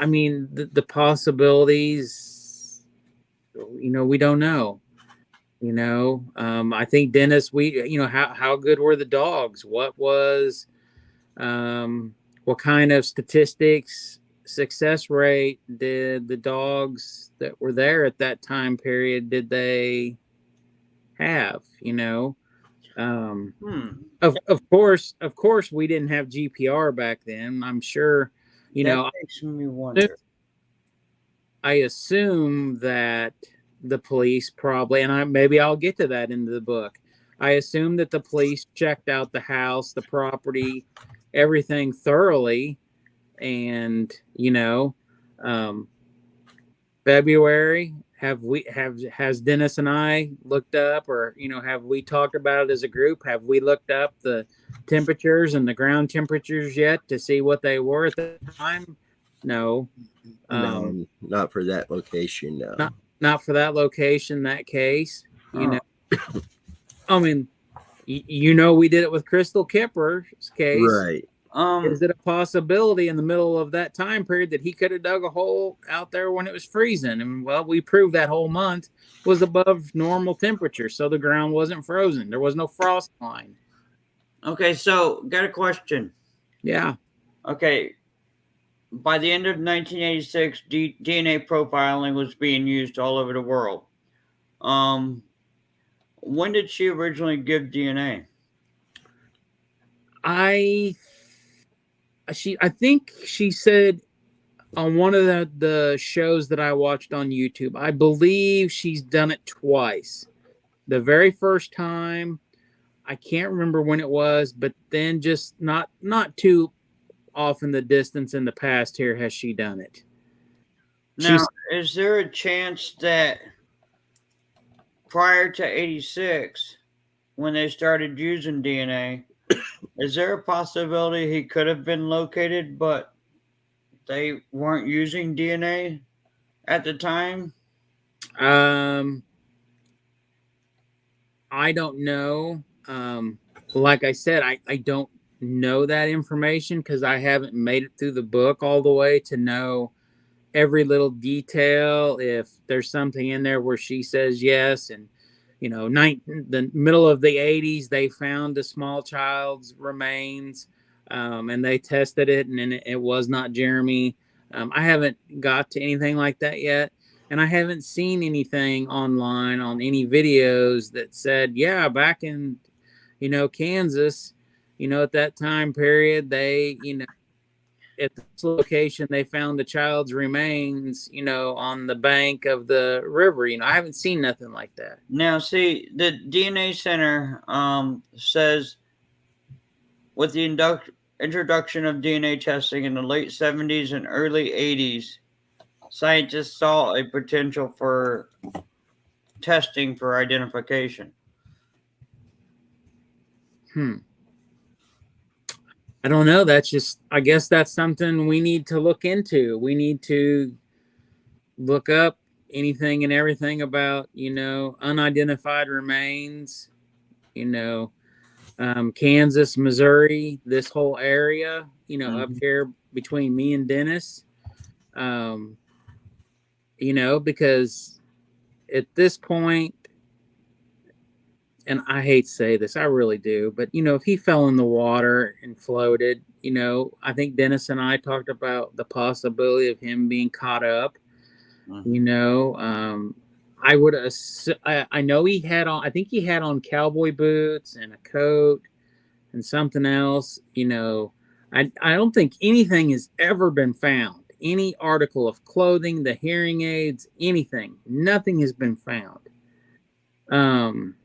mean, the possibilities, we don't know. I think Dennis, how good were the dogs? What was, what kind of statistics, success rate did the dogs that were there at that time period, did they have, Of course, we didn't have GPR back then. I'm sure, That makes me wonder. I assume that the police probably, and maybe I'll get to that in the book. I assume that the police checked out the house, the property, everything thoroughly, and February. Has Dennis and I looked up, or have we talked about it as a group? Have we looked up the temperatures and the ground temperatures yet to see what they were at the time? No. No, not for that location. No. Not for that location, that case. I mean, we did it with Crystal Kipper's case. Right. Is it a possibility in the middle of that time period that he could have dug a hole out there when it was freezing? And well, we proved that whole month was above normal temperature, so the ground wasn't frozen. There was no frost line. Okay, so got a question. Yeah. Okay. By the end of 1986, DNA profiling was being used all over the world. When did she originally give DNA? I think she said on one of the shows that I watched on YouTube, I believe she's done it twice. The very first time, I can't remember when it was, but then just not too off in the distance in the past here has she done it. Now, is there a chance that prior to 86, when they started using DNA, is there a possibility he could have been located, but they weren't using DNA at the time? I don't know. Like I said, I don't know that information because I haven't made it through the book all the way to know every little detail. If there's something in there where she says yes, and the middle of the 80s, they found a small child's remains, and they tested it, and it was not Jeremy. I haven't got to anything like that yet, and I haven't seen anything online on any videos that said, yeah, back in, Kansas, at that time period, they, at this location, they found the child's remains, on the bank of the river. I haven't seen nothing like that. Now, see, the DNA Center says with the introduction of DNA testing in the late 70s and early 80s, scientists saw a potential for testing for identification. I don't know. I guess that's something we need to look into. We need to look up anything and everything about, unidentified remains, Kansas, Missouri, this whole area, up here between me and Dennis. because at this point, and I hate to say this, I really do, but if he fell in the water and floated, I think Dennis and I talked about the possibility of him being caught up. I would I know he had on, I think he had on cowboy boots and a coat and something else. I don't think anything has ever been found. Any article of clothing, the hearing aids, anything, nothing has been found. And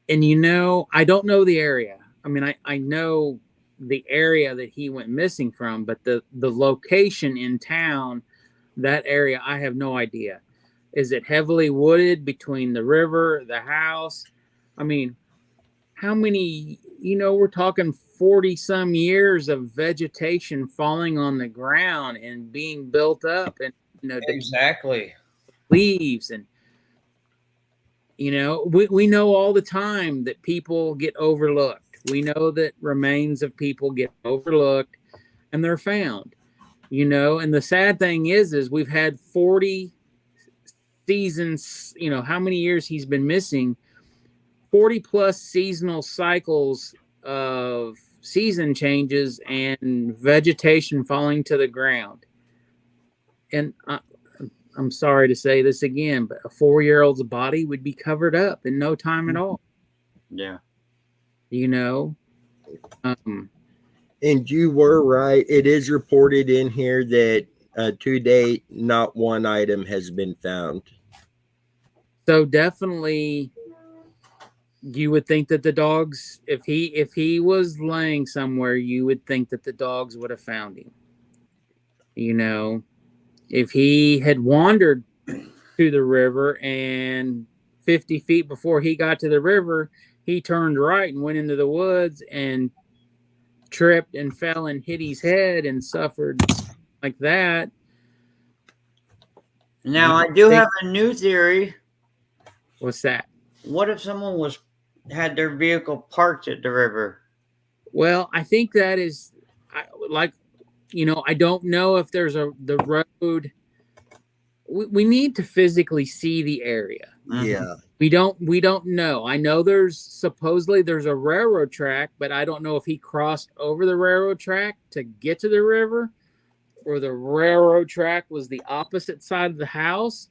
I don't know the area. I mean, I know the area that he went missing from, but the location in town, that area, I have no idea. Is it heavily wooded between the river, the house? I mean, how many, we're talking 40 some years of vegetation falling on the ground and being built up, and, exactly, leaves. And, we know all the time that people get overlooked. We know that remains of people get overlooked and they're found, and the sad thing is we've had 40 seasons, how many years he's been missing, 40 plus seasonal cycles of season changes and vegetation falling to the ground. And I'm sorry to say this again, but a 4-year-old's body would be covered up in no time at all. Yeah. And you were right. It is reported in here that to date, not one item has been found. So definitely, you would think that the dogs, if he was laying somewhere, you would think that the dogs would have found him. If he had wandered to the river and 50 feet before he got to the river, he turned right and went into the woods and tripped and fell and hit his head and suffered like that. Now, I do have a new theory. What's that? What if someone had their vehicle parked at the river? Well, I think that is, I don't know if there's the road. We need to physically see the area. Yeah. We don't know. I know supposedly there's a railroad track, but I don't know if he crossed over the railroad track to get to the river, or the railroad track was the opposite side of the house.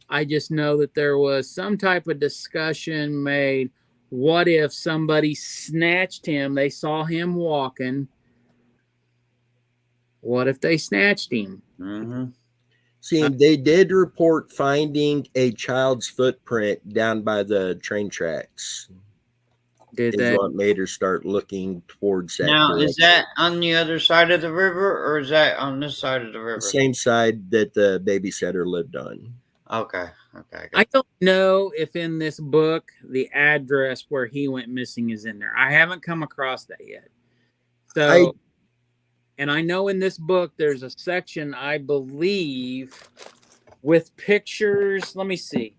I just know that there was some type of discussion made. What if somebody snatched him? They saw him walking. What if they snatched him? Mm-hmm. See, they did report finding a child's footprint down by the train tracks. Did is they? What made her start looking towards that Now, direction. Is that on the other side of the river, or is that on this side of the river? The same side that the babysitter lived on. Okay. I don't know if in this book the address where he went missing is in there. I haven't come across that yet. So, and I know in this book there's a section, I believe, with pictures. Let me see.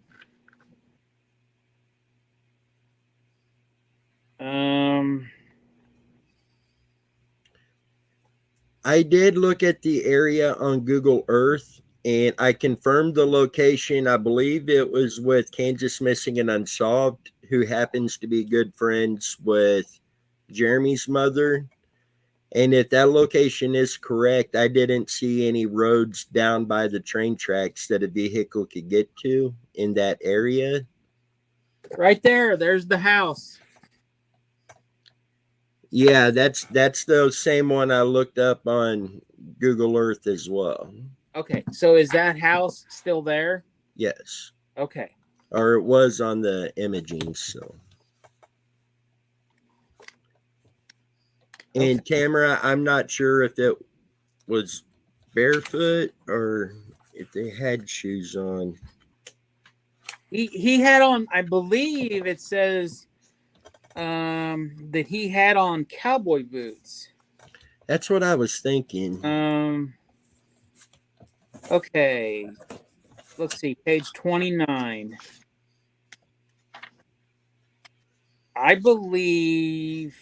I did look at the area on Google Earth, and I confirmed the location. I believe it was with Kansas Missing and Unsolved, who happens to be good friends with Jeremy's mother. And if that location is correct, I didn't see any roads down by the train tracks that a vehicle could get to in that area. Right there. There's the house. Yeah, that's the same one I looked up on Google Earth as well. Okay, so is that house still there? Yes. Okay. Or it was on the imaging, so. And Tamara, I'm not sure if it was barefoot or if they had shoes on. He had on, I believe it says that he had on cowboy boots. That's what I was thinking. Okay. Let's see, page 29. I believe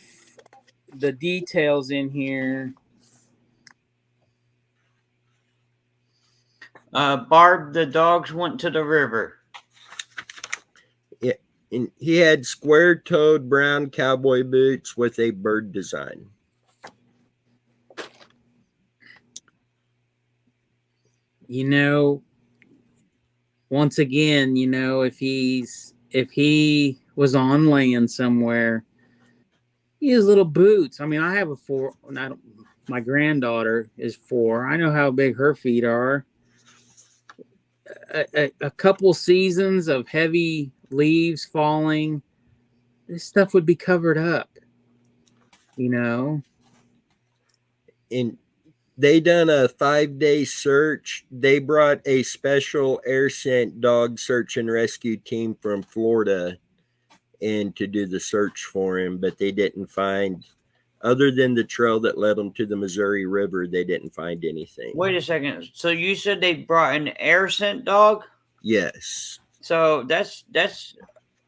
the details in here. Barb, the dogs went to the river. Yeah, and he had square-toed brown cowboy boots with a bird design. You know, once again, you know, if he was on land somewhere, he has little boots. I mean, I have a 4. My granddaughter is 4. I know how big her feet are. A couple seasons of heavy leaves falling, this stuff would be covered up. You know. And they done a 5-day search. They brought a special air scent dog search and rescue team from Florida in to do the search for him, but they didn't find, other than the trail that led them to the Missouri River, they didn't find anything. Wait a second. So you said they brought an air scent dog? Yes. So that's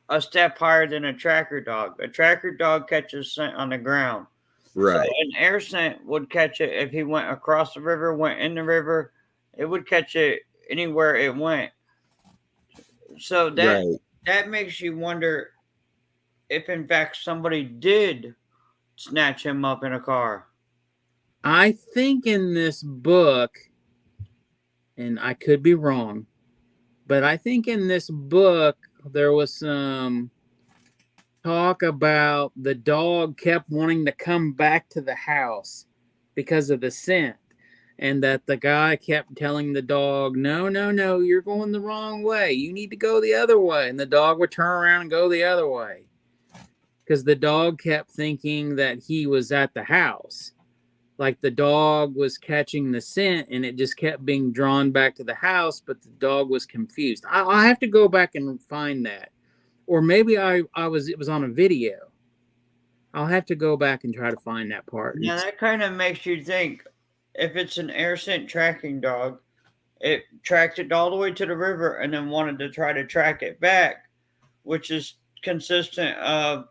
a step higher than a tracker dog. A tracker dog catches scent on the ground. Right. So an air scent would catch it if he went across the river, went in the river. It would catch it anywhere it went. So that makes you wonder if, in fact, somebody did snatch him up in a car. I think in this book, and I could be wrong, but I think in this book there was some talk about the dog kept wanting to come back to the house because of the scent, and that the guy kept telling the dog, no, you're going the wrong way, you need to go the other way, and the dog would turn around and go the other way because the dog kept thinking that he was at the house, like the dog was catching the scent and it just kept being drawn back to the house, but the dog was confused. I have to go back and find that. Or maybe it was on a video. I'll have to go back and try to find that part. Now that kind of makes you think, if it's an air scent tracking dog, it tracked it all the way to the river and then wanted to try to track it back, which is consistent of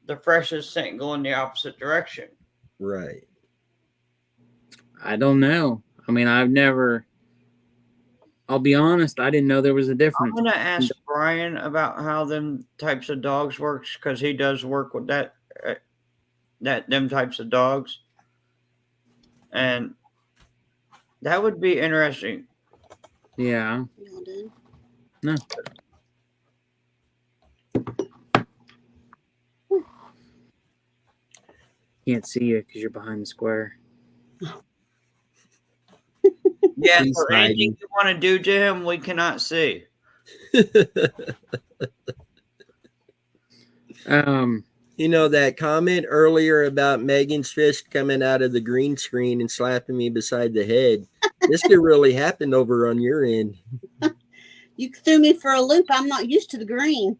the freshest scent going the opposite direction. Right. I don't know. I mean, I'll be honest, I didn't know there was a difference. I'm going to ask Brian about how them types of dogs works, because he does work with them types of dogs. And that would be interesting. Yeah. No. Can't see you because you're behind the square. Yeah, so anything you want to do to him, we cannot see. You know, that comment earlier about Megan's fist coming out of the green screen and slapping me beside the head, this could really happen over on your end. You threw me for a loop. I'm not used to the green.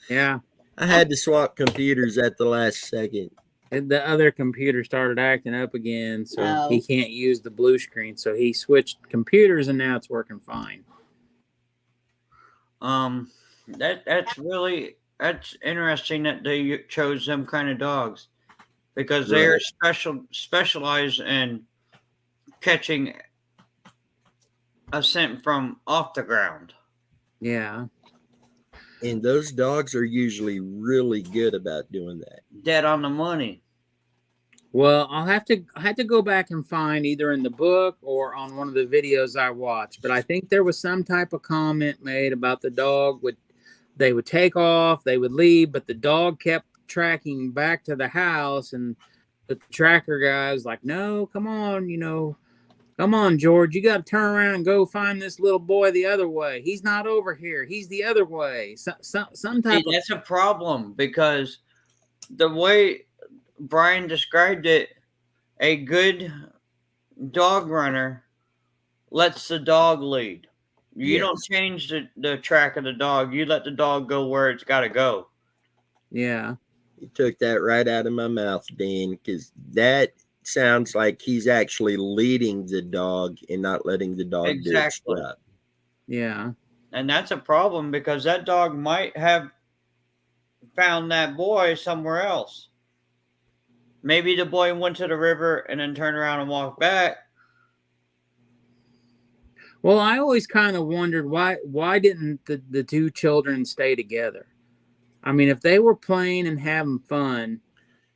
Yeah. I had to swap computers at the last second. And the other computer started acting up again, so he can't use the blue screen. So he switched computers, and now it's working fine. That's interesting that they chose them kind of dogs, because they're specialized in catching a scent from off the ground. Yeah. And those dogs are usually really good about doing that. Dead on the money. Well, I had to go back and find either in the book or on one of the videos I watched, but I think there was some type of comment made about the dog they would take off, they would leave, but the dog kept tracking back to the house, and the tracker guy was like, no, come on, George, you got to turn around and go find this little boy the other way. He's not over here. He's the other way. That's a problem, because the way Brian described it, a good dog runner lets the dog lead. You don't change the track of the dog. You let the dog go where it's got to go. Yeah. You took that right out of my mouth, Dan, because that sounds like he's actually leading the dog and not letting the dog do its job. Yeah. And that's a problem, because that dog might have found that boy somewhere else. Maybe the boy went to the river and then turned around and walked back. Well, I always kind of wondered why didn't the two children stay together? I mean, if they were playing and having fun,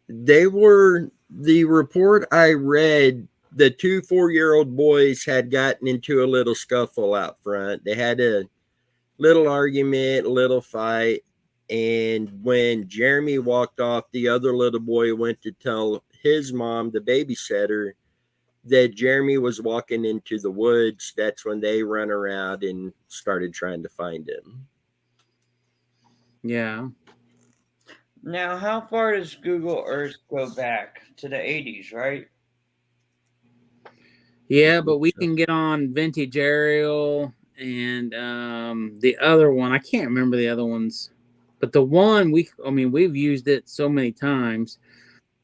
They were, the report I read, the two 4-year-old boys had gotten into a little scuffle out front. They had a little argument, a little fight. And when Jeremy walked off, the other little boy went to tell his mom, the babysitter, that Jeremy was walking into the woods. That's when they run around and started trying to find him. yeah. Now, how far does Google Earth go back to the 80s, right? Yeah, but we can get on Vintage Aerial and the other one. I can't remember the other ones, but the one we've used it so many times.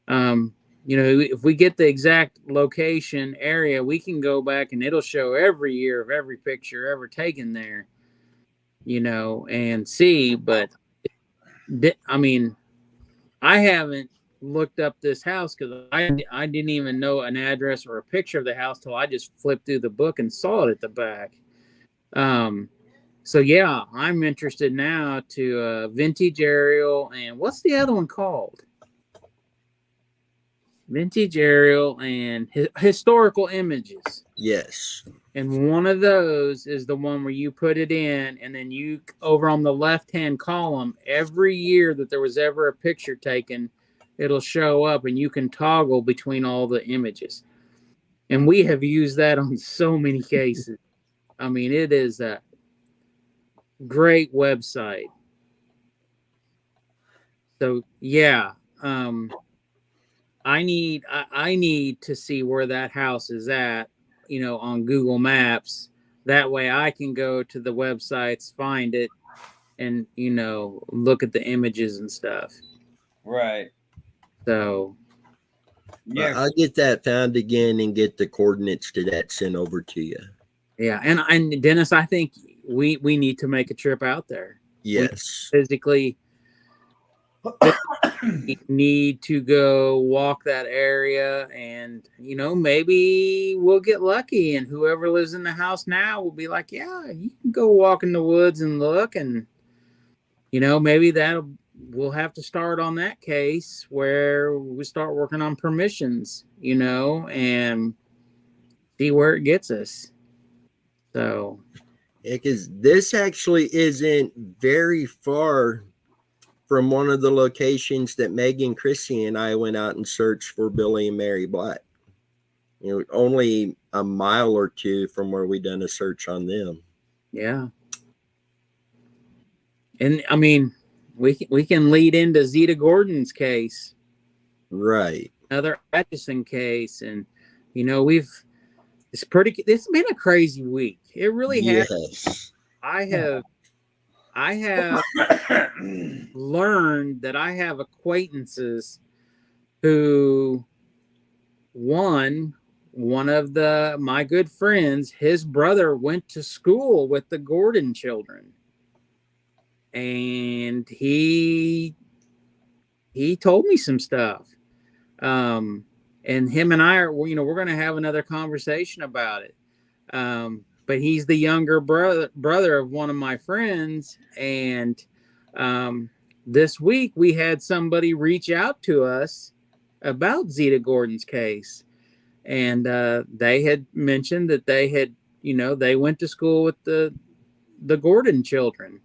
If we get the exact location area, we can go back and it'll show every year of every picture ever taken there, and see. But I haven't looked up this house because I didn't even know an address or a picture of the house till I just flipped through the book and saw it at the back. So yeah, I'm interested now to Vintage Aerial and what's the other one called? Vintage Aerial and Historical Images. Yes. And one of those is the one where you put it in, and then you, over on the left-hand column, every year that there was ever a picture taken, it'll show up, and you can toggle between all the images. And we have used that on so many cases. I mean, it is a great website. So, yeah, I need to see where that house is at, on Google Maps. That way I can go to the websites, find it, and, look at the images and stuff. Right. So, Yeah. I'll get that found again and get the coordinates to that sent over to you. yeah. And Dennis, I think we need to make a trip out there. Yes. We physically need to go walk that area, and maybe we'll get lucky and whoever lives in the house now will be like, yeah, you can go walk in the woods and look, and maybe we'll have to start on that case where we start working on permissions, and see where it gets us. So because this actually isn't very far from one of the locations that Megan, Chrissy, and I went out and searched for Billy and Mary Black. Only a mile or two from where we done a search on them. yeah. And I mean, we can lead into Zeta Gordon's case, right? Another Atchison case, and it's been a crazy week. It really has. Yes. I have learned that I have acquaintances who one of my good friends, his brother went to school with the Gordon children. And he told me some stuff. And him and I are, we're going to have another conversation about it. But he's the younger brother of one of my friends. And this week we had somebody reach out to us about Zeta Gordon's case. And they had mentioned that they had, they went to school with the Gordon children.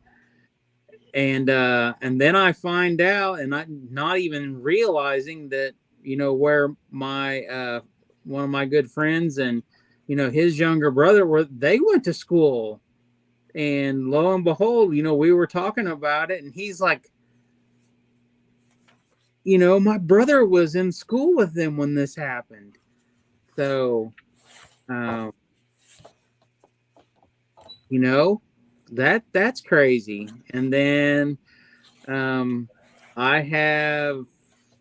And then I find out, and I'm not even realizing that, where my one of my good friends and his younger brother they went to school, and lo and behold, we were talking about it, and he's like, my brother was in school with them when this happened. So, that's crazy. And then I have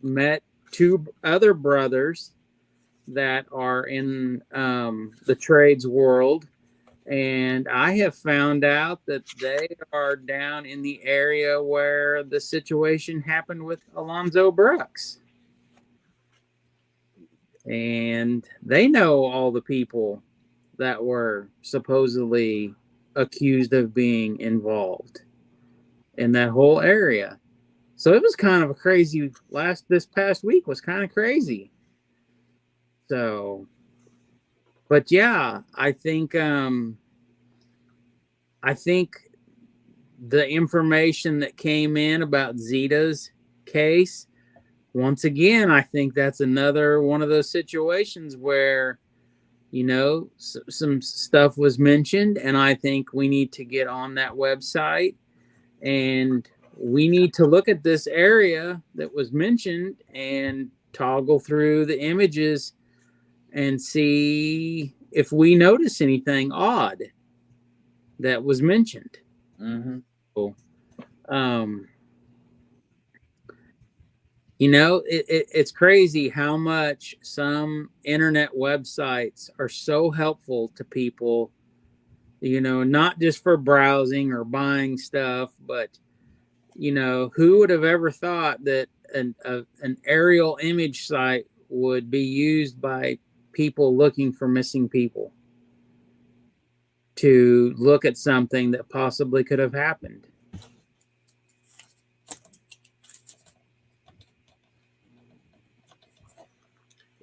met two other brothers that are in the trades world, and I have found out that they are down in the area where the situation happened with Alonzo Brooks, and they know all the people that were supposedly accused of being involved in that whole area. So it was kind of a crazy this past week was kind of crazy. So, but yeah, I think the information that came in about Zeta's case, once again, I think that's another one of those situations where, some stuff was mentioned, and I think we need to get on that website and we need to look at this area that was mentioned and toggle through the images and see if we notice anything odd that was mentioned. Mm-hmm. So, it's crazy how much some internet websites are so helpful to people, not just for browsing or buying stuff, but, who would have ever thought that an aerial image site would be used by people looking for missing people to look at something that possibly could have happened?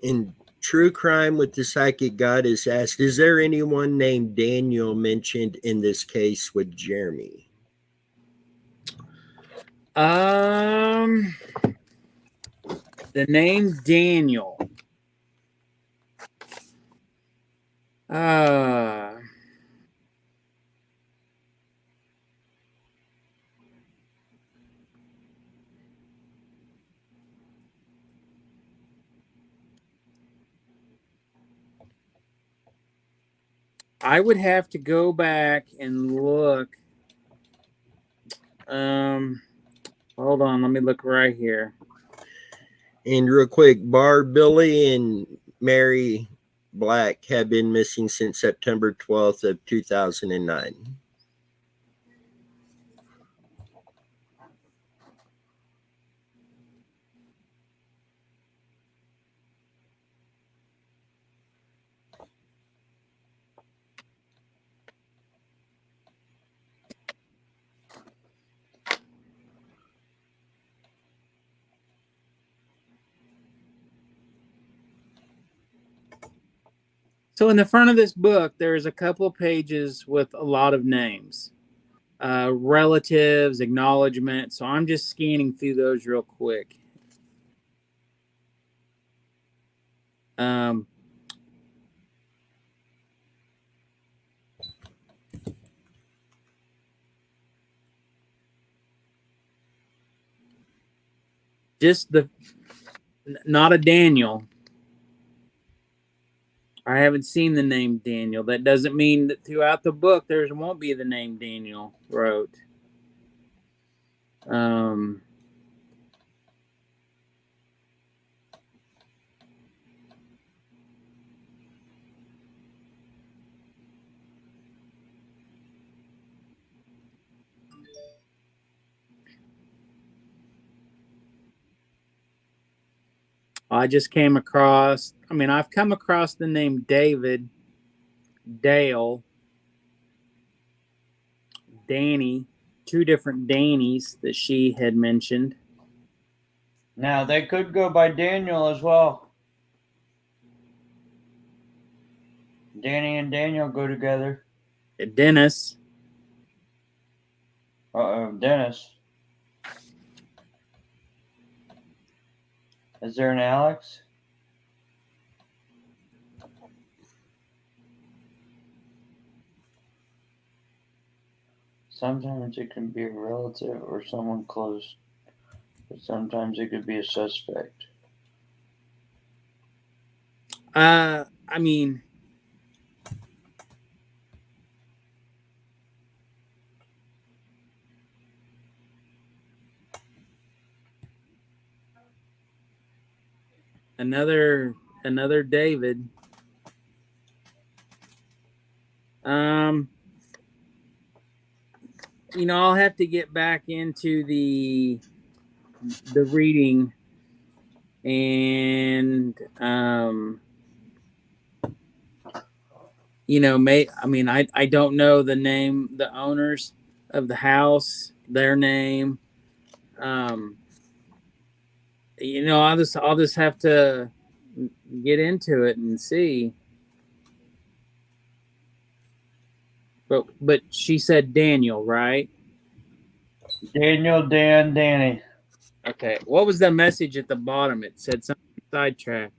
In True Crime with the Psychic Goddess asked, is there anyone named Daniel mentioned in this case with Jeremy? The name Daniel. I would have to go back and look. Hold on, let me look right here. And real quick, Barb, Billy, and Mary Black have been missing since September 12th of 2009. So in the front of this book, there's a couple of pages with a lot of names, relatives, acknowledgement. So I'm just scanning through those real quick. Just not a Daniel. I haven't seen the name Daniel. That doesn't mean that throughout the book there won't be the name Daniel wrote. I've come across the name David, Dale, Danny, two different Dannies that she had mentioned. Now, they could go by Daniel as well. Danny and Daniel go together. Dennis. Dennis. Is there an Alex? Sometimes it can be a relative or someone close, but sometimes it could be a suspect. I mean, another David. I'll have to get back into the reading and I don't know the name, the owners of the house, their name. I'll just have to get into it and see. But she said Daniel, right? Daniel, Dan, Danny. Okay. What was the message at the bottom? It said something sidetracked.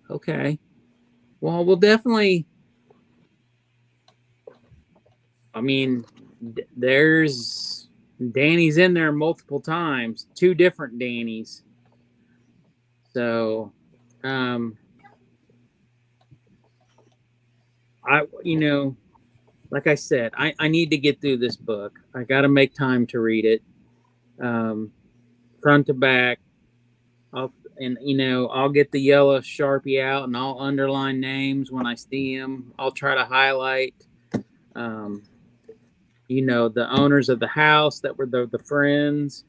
Okay. Well, we'll definitely. There's Danny's in there multiple times, 2 different Dannys. So, like I said, I need to get through this book. I got to make time to read it, front to back. I'll get the yellow Sharpie out and I'll underline names when I see them. I'll try to highlight, the owners of the house that were the friends.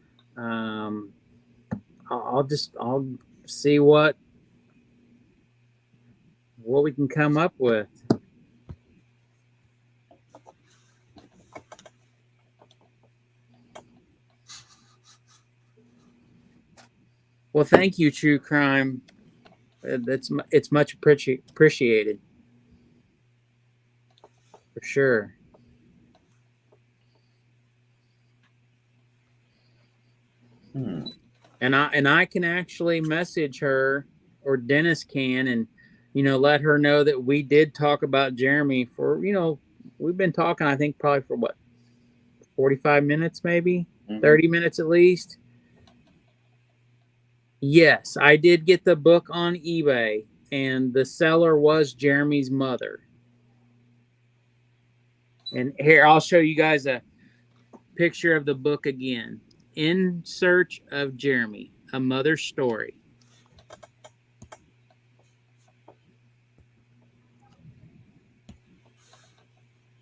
I'll see what we can come up with. Well, thank you, True Crime. It's much appreciated, for sure. And I can actually message her, or Dennis can, and let her know that we did talk about Jeremy for we've been talking, I think, probably for 45 minutes, maybe 30 minutes at least. Yes, I did get the book on eBay, and the seller was Jeremy's mother. And here, I'll show you guys a picture of the book again. In Search of Jeremy, A Mother's Story.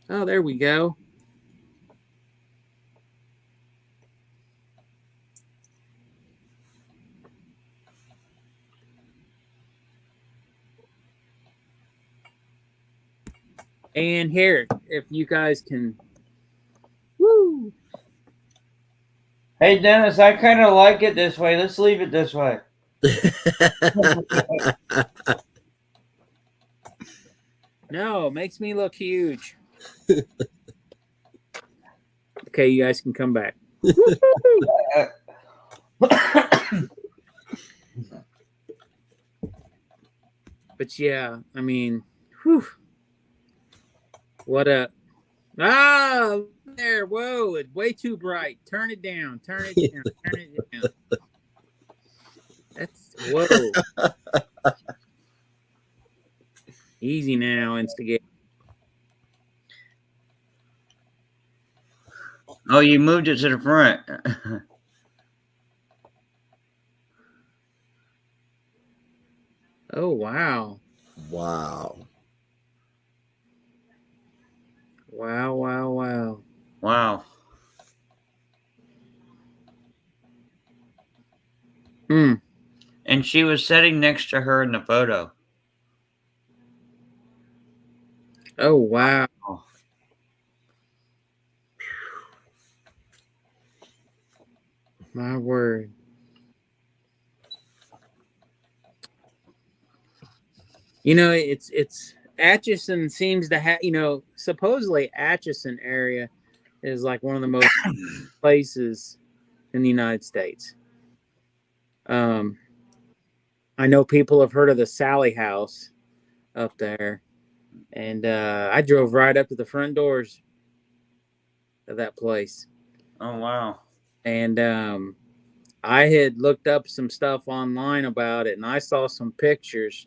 Oh, there we go. And here, if you guys can. Woo! Hey, Dennis, I kind of like it this way. Let's leave it this way. No, it makes me look huge. Okay, you guys can come back. But yeah, whew. What a there, whoa, it's way too bright. Turn it down, turn it down, turn it down. That's whoa. Easy now, Instigate. Oh, you moved it to the front. Oh, wow. Wow. Wow, wow, wow. Wow. And she was sitting next to her in the photo. Oh, wow. My word. It's Atchison seems to have, supposedly Atchison area is like one of the most places in the United States. I know people have heard of the Sally House up there, and I drove right up to the front doors of that place. Oh, wow. And I had looked up some stuff online about it, and I saw some pictures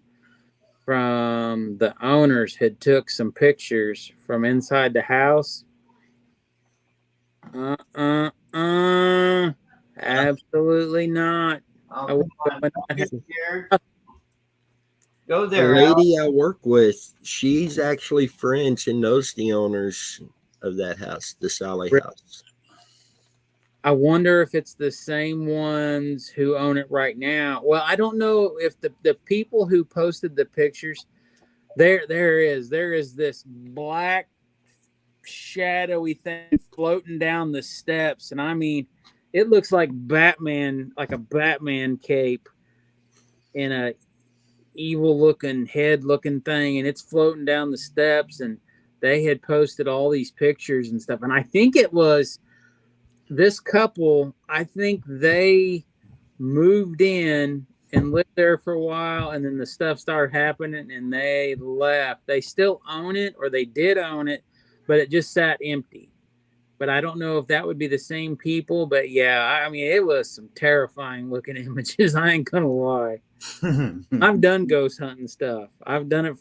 from the owners had took some pictures from inside the house. Absolutely not. Oh, go The there. lady I work with, she's actually friends and knows the owners of that house, the Sally House. I wonder if it's the same ones who own it right now. Well, I don't know if the people who posted the pictures, there is this black shadowy thing floating down the steps, and I mean, it looks like Batman, like a Batman cape in a evil looking head looking thing, and it's floating down the steps. And they had posted all these pictures and stuff, and I think it was this couple. I think they moved in and lived there for a while, and then the stuff started happening and they left. They still own it, or they did own it, but it just sat empty. But I don't know if that would be the same people. But yeah, I mean, it was some terrifying looking images. I ain't gonna lie. I've done ghost hunting stuff. I've done it,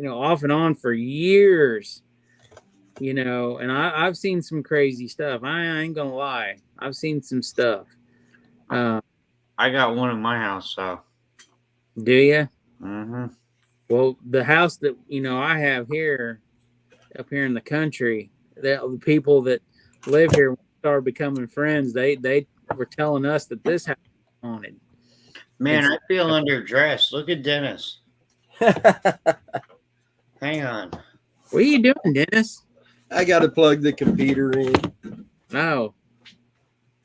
off and on for years. And I've seen some crazy stuff. I ain't gonna lie. I've seen some stuff. I got one in my house, so. Do you? Mm-hmm. Well, the house that I have here, up here in the country, the people that live here started becoming friends. They were telling us that this house is haunted. Man, I feel underdressed. Look at Dennis. Hang on. What are you doing, Dennis? I got to plug the computer in. Oh.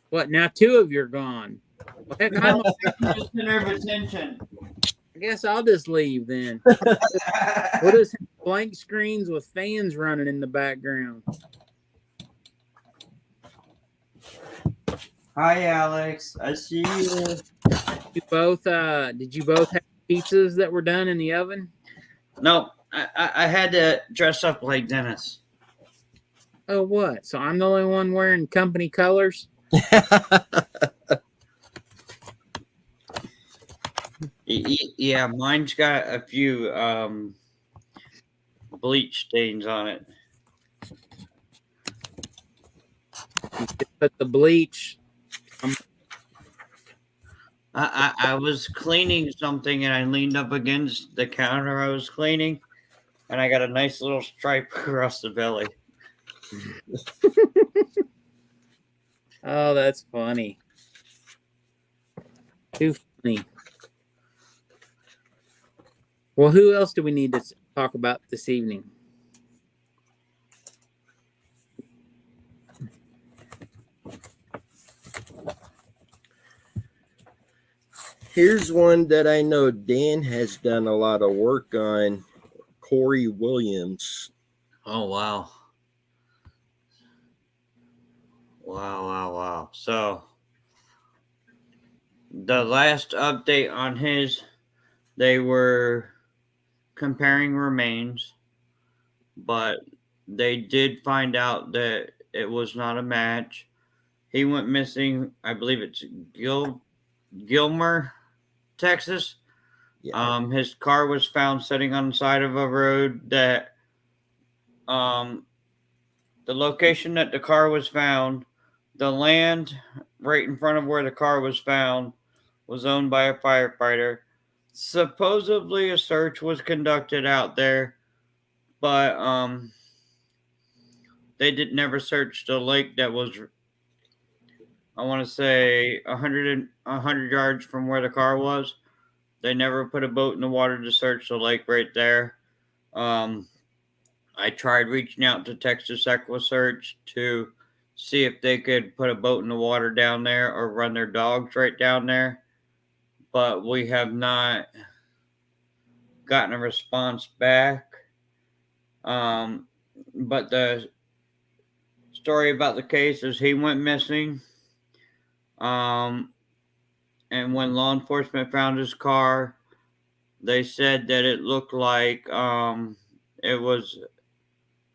What? Now 2 of you are gone. Well, heck, I'm Just nerve attention. I guess I'll just leave then. What is blank screens with fans running in the background? Hi, Alex. I see you. You both did you both have pizzas that were done in the oven? No, I had to dress up like Dennis. Oh, what? So I'm the only one wearing company colors? Yeah, mine's got a few bleach stains on it. You put the bleach. I was cleaning something and I leaned up against the counter I was cleaning, and I got a nice little stripe across the belly. Oh, that's funny. Too funny. Well, who else do we need to talk about this evening? Here's one that I know Dan has done a lot of work on. Corey Williams. Oh, wow. Wow. So, the last update on his, they were comparing remains, but they did find out that it was not a match. He went missing, I believe it's Gilmer, Texas. Yeah. His car was found sitting on the side of a road that the location that the car was found, the land right in front of where the car was found was owned by a firefighter. Supposedly a search was conducted out there, but they never search the lake that was, I want to say, 100 yards from where the car was. They never put a boat in the water to search the lake right there. I tried reaching out to Texas EquaSearch to see if they could put a boat in the water down there or run their dogs right down there, but we have not gotten a response back. But the story about the case is he went missing. And when law enforcement found his car, they said that it looked like it was,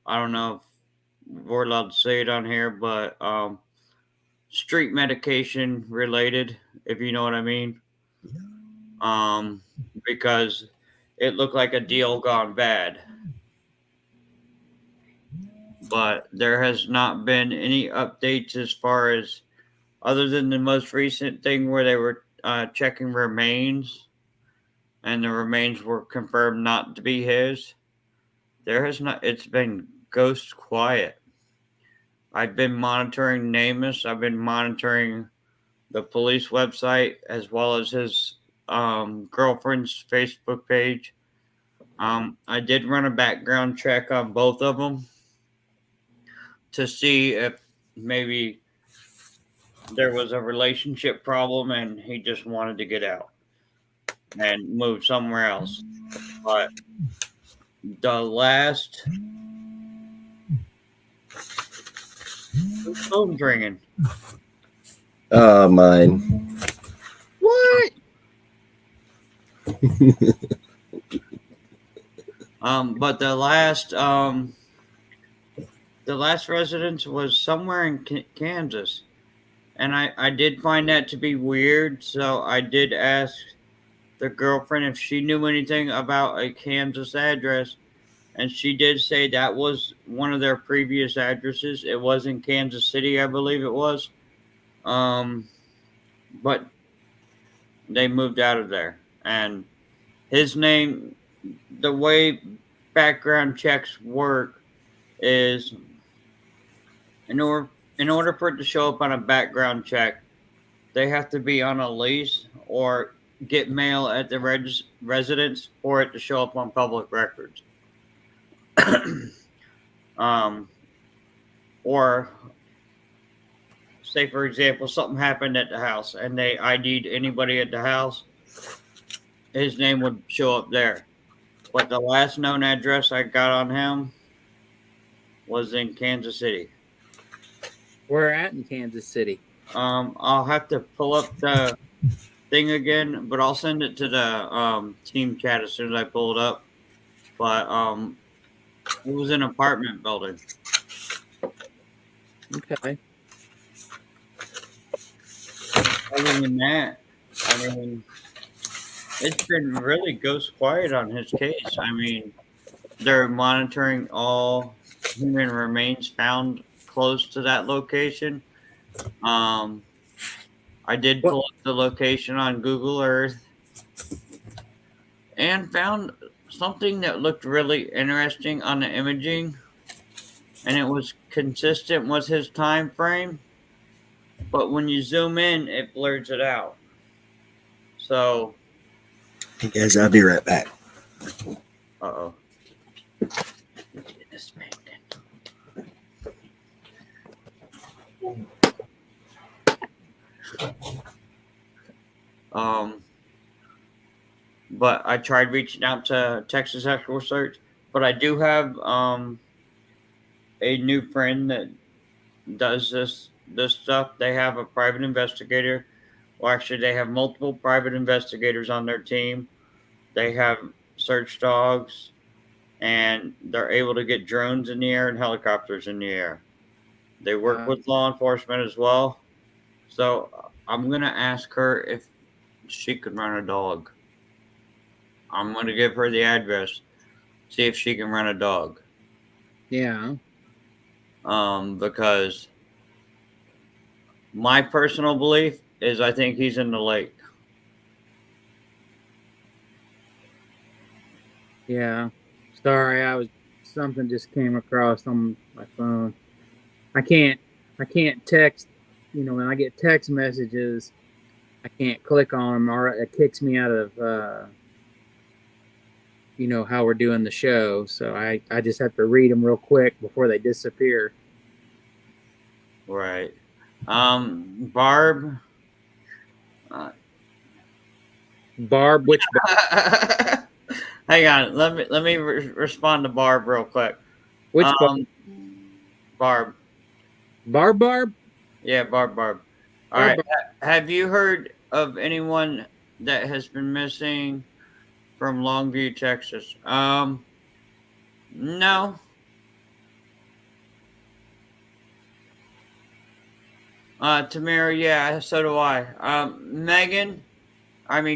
I don't know if we're allowed to say it on here, but street medication related, if you know what I mean. Because it looked like a deal gone bad. But there has not been any updates as far as, other than the most recent thing where they were checking remains and the remains were confirmed not to be his. There has not, it's been ghost quiet. I've been monitoring Namus. I've been monitoring the police website as well as his girlfriend's Facebook page. I did run a background check on both of them to see if maybe there was a relationship problem and he just wanted to get out and move somewhere else. But the last phone's ringing. Mine. What? But the last residence was somewhere in Kansas, and I did find that to be weird. So I did ask the girlfriend if she knew anything about a Kansas address, and she did say that was one of their previous addresses. It was in Kansas City, I believe it was. But they moved out of there, and his name, the way background checks work is in order for it to show up on a background check, they have to be on a lease or get mail at the residence for it to show up on public records. Or say, for example, something happened at the house and they ID'd anybody at the house, his name would show up there. But the last known address I got on him was in Kansas City. Where at in Kansas City? I'll have to pull up the thing again, but I'll send it to the team chat as soon as I pull it up. But it was an apartment building. Okay. Other than that, I mean, it's been really ghost quiet on his case. I mean, they're monitoring all human remains found close to that location. I did pull up the location on Google Earth and found something that looked really interesting on the imaging, and it was consistent with his time frame. But when you zoom in, it blurs it out. So, Hey guys, I'll be right back. uh-oh. But I tried reaching out to Texas Actual Search, but I do have a new friend that does this stuff. They have a private investigator. Well, actually, they have multiple private investigators on their team. They have search dogs, and they're able to get drones in the air and helicopters in the air. They work with law enforcement as well. So I'm going to ask her if she could run a dog. I'm going to give her the address, see if she can run a dog. Yeah. Because my personal belief is I think he's in the lake. Yeah. Sorry, something just came across on my phone. I can't text, when I get text messages, I can't click on them or it kicks me out of how we're doing the show. So I just have to read them real quick before they disappear. Right. Barb. Barb, which Barb? Hang on. Let me respond to Barb real quick. Which Barb? Barb. Barb? Yeah, Barb. All right. Have you heard of anyone that has been missing from Longview, Texas? No. Tamara, yeah, so do I.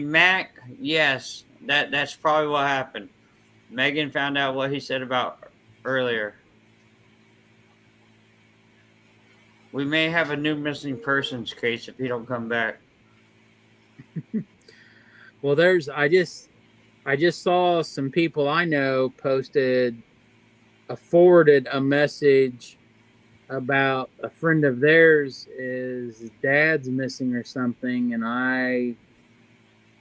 Mac, yes, that's probably what happened. Megan found out what he said about earlier. We may have a new missing persons case if he don't come back. Well, I just saw some people I know forwarded a message about a friend of theirs is dad's missing or something, and I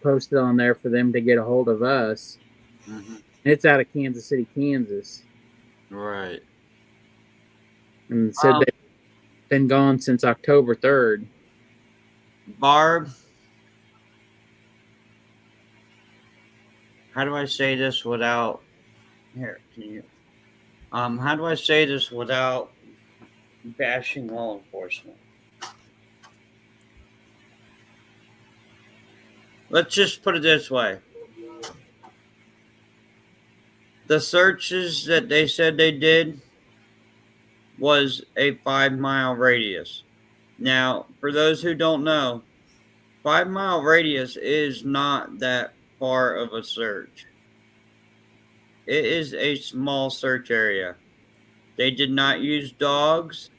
posted on there for them to get a hold of us. Mhm. It's out of Kansas City, Kansas, Right. and said they've been gone since October 3rd. Barb, how do I say this without here? Can you? How do I say this without bashing law enforcement? Let's just put it this way. The searches that they said they did was a 5 mile radius. Now, for those who don't know, 5 mile radius is not that far of a search. It is a small search area. They did not use dogs.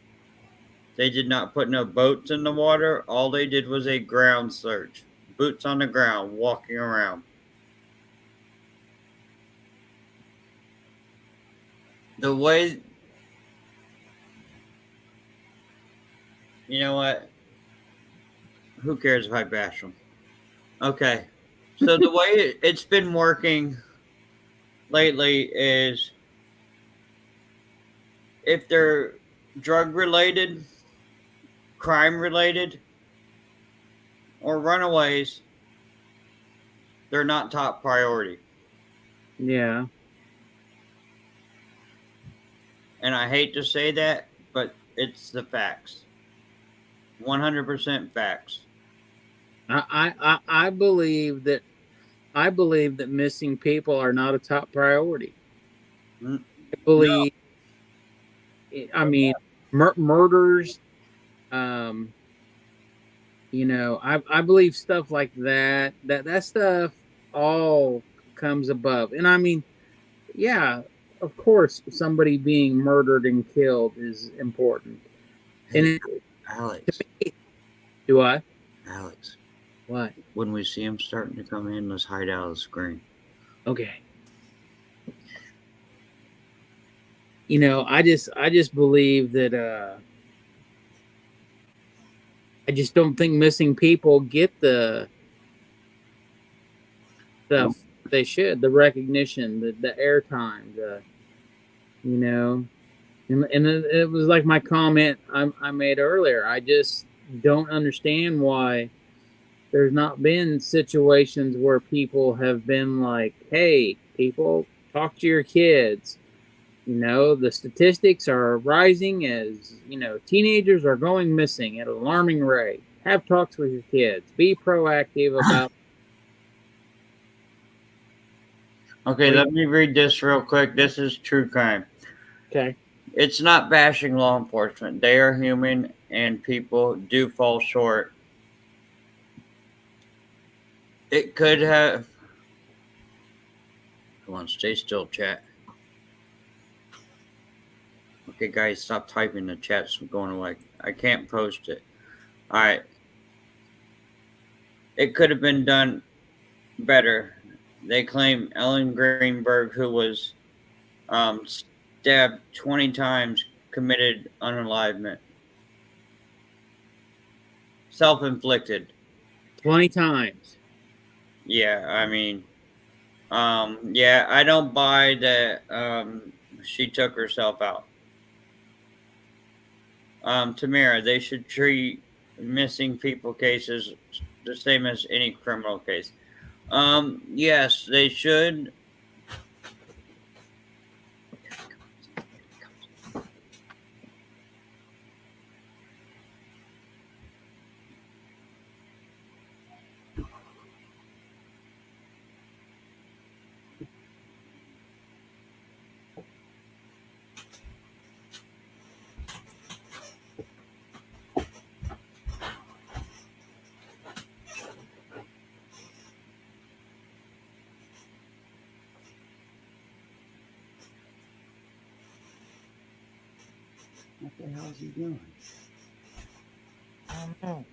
They did not put no boats in the water. All they did was a ground search. Boots on the ground, walking around. The way, you know what? Who cares if I bash them? Okay. So the way it's been working lately is if they're drug related, crime related, or runaways, they're not top priority. Yeah. And I hate to say that, but it's the facts. 100% facts. I believe that missing people are not a top priority. Mm, I believe, I mean, murders, um, I believe stuff like that stuff all comes above. And I mean, yeah, of course, somebody being murdered and killed is important. And Hey, Alex, do I? Alex, What? when we see them starting to come in, let's hide out of the screen. Okay. I just believe that I just don't think missing people get the stuff they should, the recognition, the airtime, you know, and it was like my comment I made earlier. I just don't understand why there's not been situations where people have been like, hey, people, talk to your kids. The statistics are rising as, teenagers are going missing at an alarming rate. Have talks with your kids. Be proactive about. Okay, let me read this real quick. This is true crime. Okay. It's not bashing law enforcement. They are human and people do fall short. It could have. Come on, stay still, chat. Okay, guys, stop typing. The chat's going away. I can't post it. All right. It could have been done better. They claim Ellen Greenberg, who was stabbed 20 times, committed unalivement. Self-inflicted. 20 times. Yeah, I mean, yeah, I don't buy that she took herself out. Tamara, they should treat missing people cases the same as any criminal case. Yes, they should. What the hell is he doing? I don't know.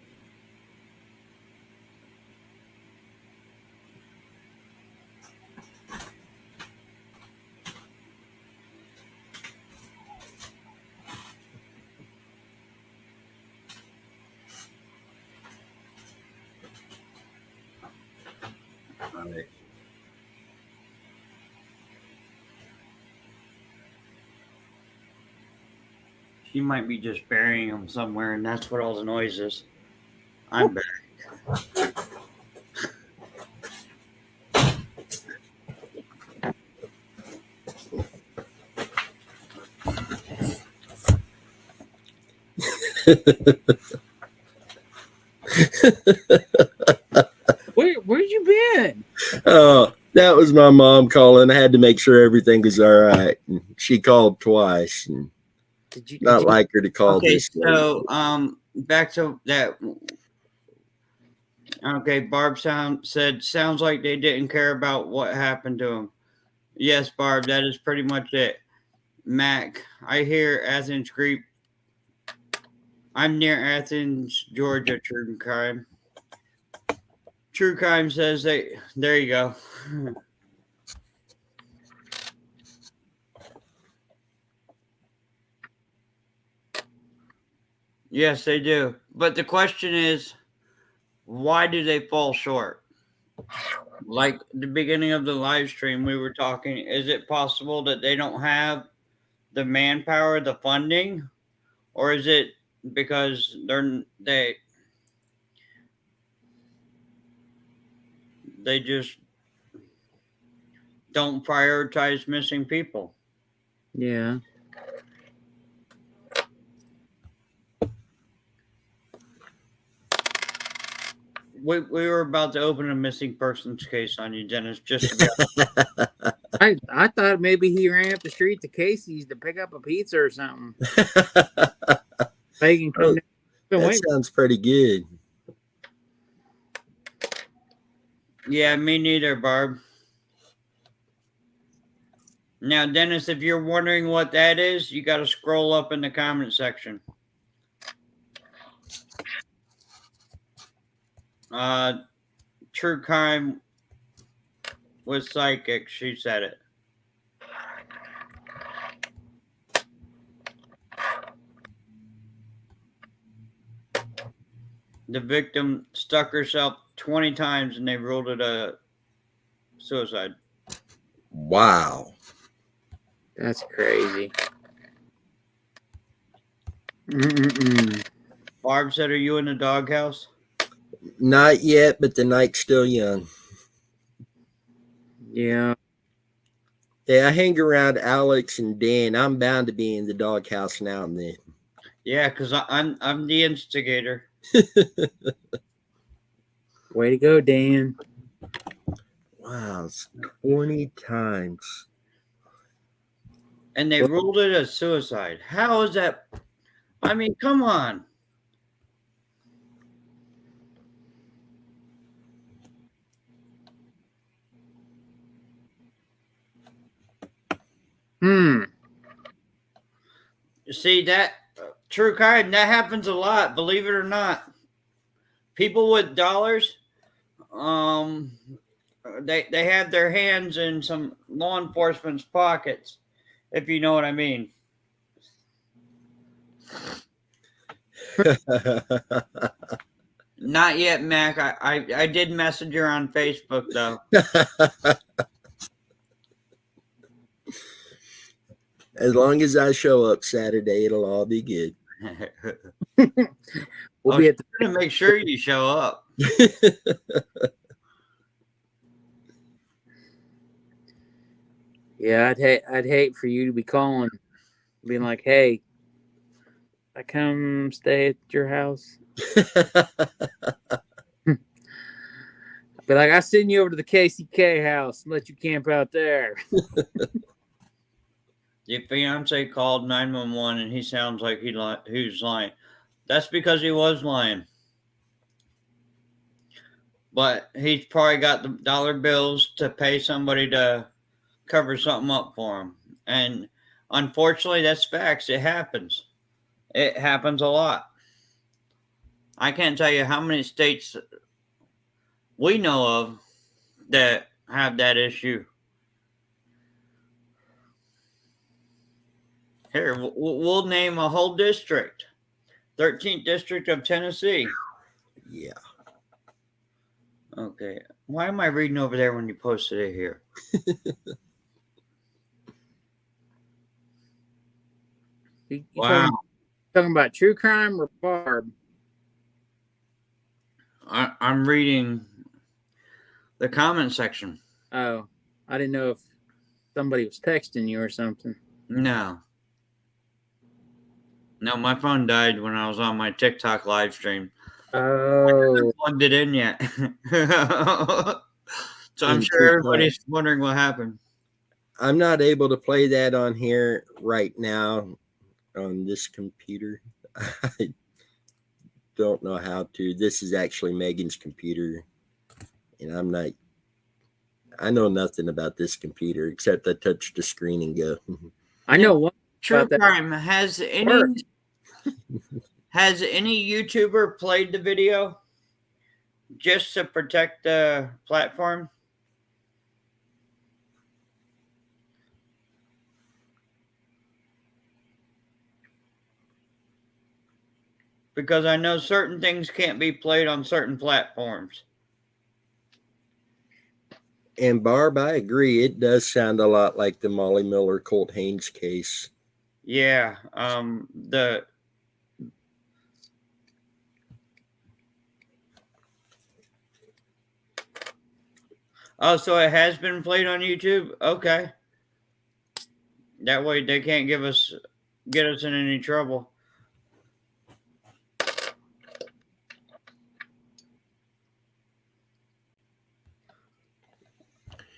Right. She might be just burying them somewhere, and that's what all the noise is. I'm back. Where'd you been? Oh, that was my mom calling. I had to make sure everything was all right. And she called twice. And Did you? not like her to call Okay, this late. so back to that. Okay, Barb said sounds like they didn't care about what happened to him. Yes, Barb, that is pretty much it. Mac, I hear Athens Creek. I'm near Athens, Georgia. True crime. True crime says they. There you go. Yes, they do. But the question is, why do they fall short? Like the beginning of the live stream, we were talking. Is it possible that they don't have the manpower, the funding, or is it because they just don't prioritize missing people? Yeah. We were about to open a missing persons case on you, Dennis. Just to be I thought maybe he ran up the street to Casey's to pick up a pizza or something. They can come down. Been That waiting. sounds pretty good. Yeah, me neither, Barb. Now, Dennis, if you're wondering what that is, you got to scroll up in the comment section. True crime with psychic. She said it. The victim stuck herself 20 times and they ruled it a suicide. Wow. That's crazy. Mm-mm-mm. Barb said, are you in the doghouse? Not yet, but the night's still young. Yeah. Yeah, I hang around Alex and Dan. I'm bound to be in the doghouse now and then. Yeah, because I'm the instigator. Way to go, Dan. Wow, it's 20 times. And they ruled it a suicide. How is that? I mean, come on. See that true crime, that happens a lot, believe it or not. People with dollars, they have their hands in some law enforcement's pockets, if you know what I mean. Not yet, Mac. I did message her on Facebook though. As long as I show up Saturday, it'll all be good. We'll be at the to make sure you show up. Yeah, I'd hate for you to be calling, being like, "Hey, I come stay at your house." Be like, I send you over to the KCK house and let you camp out there. Your fiance called 911 and he sounds like he's lying. That's because he was lying. But he's probably got the dollar bills to pay somebody to cover something up for him. And unfortunately, that's facts. It happens. It happens a lot. I can't tell you how many states we know of that have that issue. Here, we'll name a whole district. 13th District of Tennessee. Yeah. Okay. Why am I reading over there when you posted it here? You Wow. talking about true crime or Barb? I'm reading the comment section. Oh, I didn't know if somebody was texting you or something. No. No, my phone died when I was on my TikTok live stream. Oh, I haven't plugged it in yet. So I'm In sure TikTok. everybody's wondering what happened. I'm not able to play that on here right now on this computer. I don't know how to. This is actually Megan's computer, and I know nothing about this computer except I touch the screen and go. I know one True about that. crime. Has any YouTuber played the video just to protect the platform? Because I know certain things can't be played on certain platforms. And Barb, I agree. It does sound a lot like the Molly Miller Colt Haynes case. Yeah. Oh, so it has been played on YouTube? Okay. That way they can't get us in any trouble.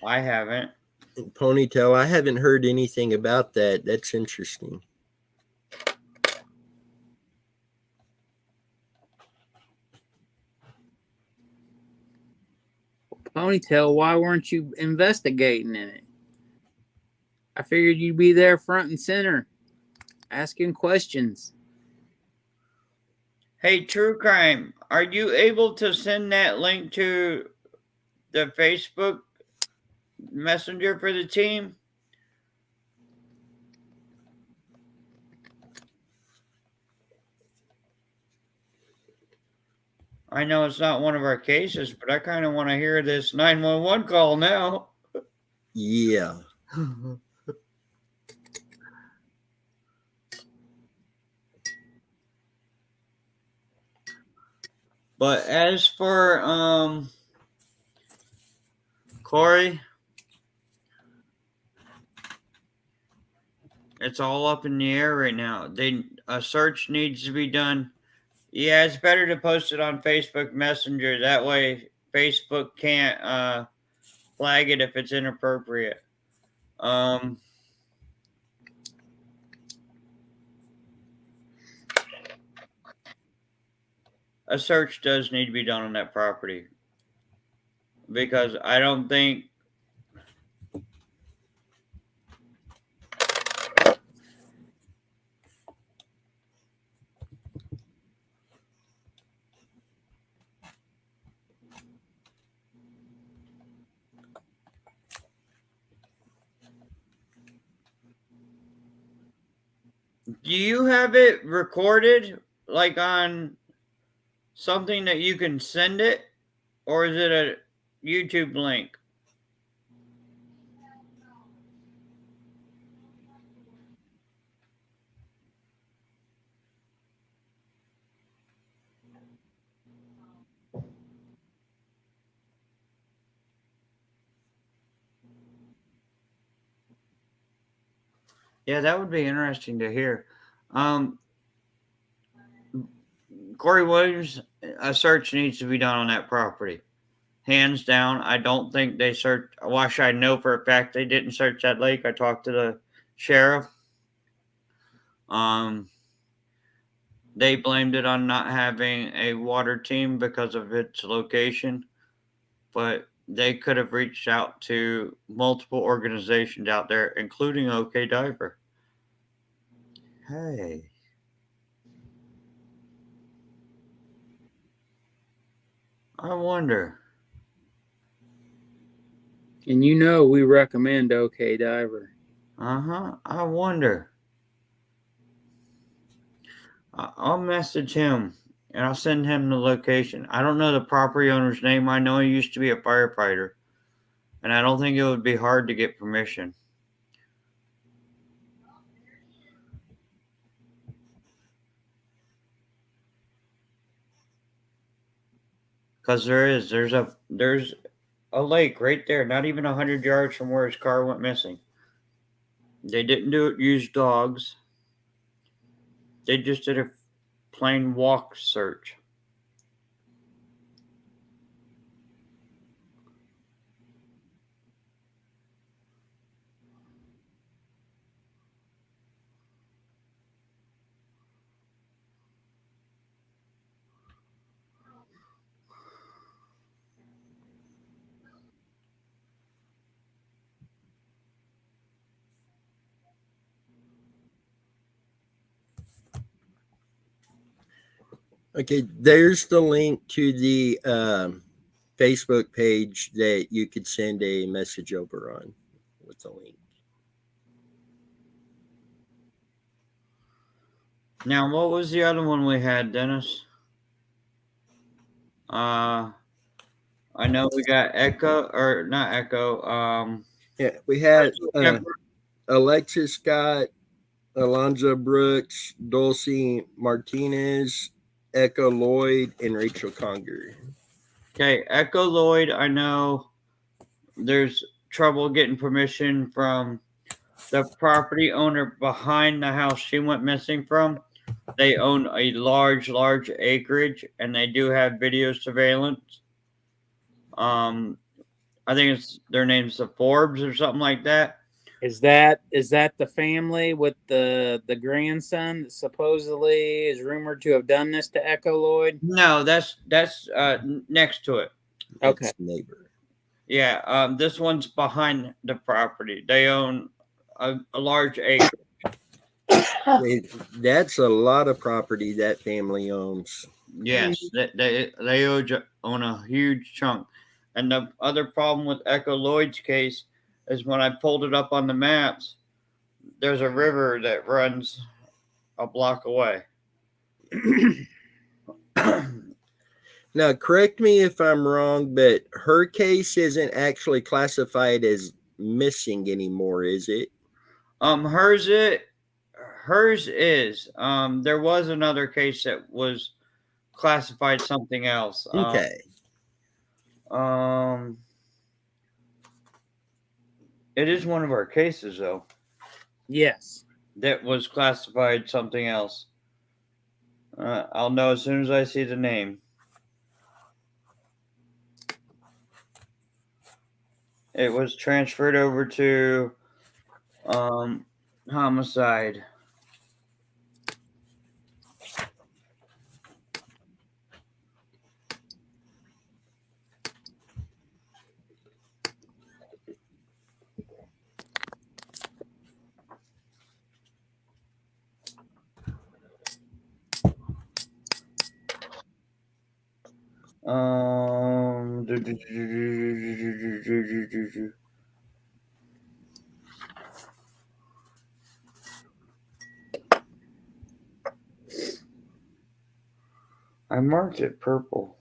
I haven't. Ponytail, I haven't heard anything about that. That's interesting. Ponytail, why weren't you investigating in it? I figured you'd be there front and center, asking questions. Hey, True Crime, are you able to send that link to the Facebook Messenger for the team? I know it's not one of our cases, but I kind of want to hear this 911 call now. Yeah. But as for Corey, it's all up in the air right now. A search needs to be done. Yeah, it's better to post it on Facebook Messenger. That way Facebook can't flag it if it's inappropriate. A search does need to be done on that property, because I don't think Do you have it recorded like on something that you can send it, or is it a YouTube link? Yeah, that would be interesting to hear. Corey Williams, a search needs to be done on that property. Hands down, I don't think they searched. Well, I know for a fact they didn't search that lake. I talked to the sheriff. They blamed it on not having a water team because of its location, but they could have reached out to multiple organizations out there, including OK Diver. Hey. I wonder. And you know we recommend OK Diver. I wonder. I'll message him and I'll send him the location. I don't know the property owner's name. I know he used to be a firefighter, and I don't think it would be hard to get permission. Because there's a lake right there, not even 100 yards from where his car went missing. They didn't use dogs. They just did a plain walk search. Okay, there's the link to the Facebook page that you could send a message over on with the link. Now, what was the other one we had, Dennis? I know we got Echo, or not Echo. Yeah, we had Alexis Scott, Alonzo Brooks, Dulcie Martinez, Echo Lloyd, and Rachel Conger. Okay, Echo Lloyd, I know there's trouble getting permission from the property owner behind the house she went missing from. They own a large acreage, and they do have video surveillance. I think their name's the Forbes or something like that. Is that the family with the grandson that supposedly is rumored to have done this to Echo Lloyd? No, that's next to it. Okay. That's neighbor. Yeah, this one's behind the property. They own a large acre. That's a lot of property that family owns. Yes, they own a huge chunk. And the other problem with Echo Lloyd's case is when I pulled it up on the maps, there's a river that runs a block away. Now, correct me if I'm wrong, but her case isn't actually classified as missing anymore, is it? Hers is. There was another case that was classified something else. Okay. It is one of our cases, though. Yes. That was classified something else. I'll know as soon as I see the name. It was transferred over to homicide. I marked it purple.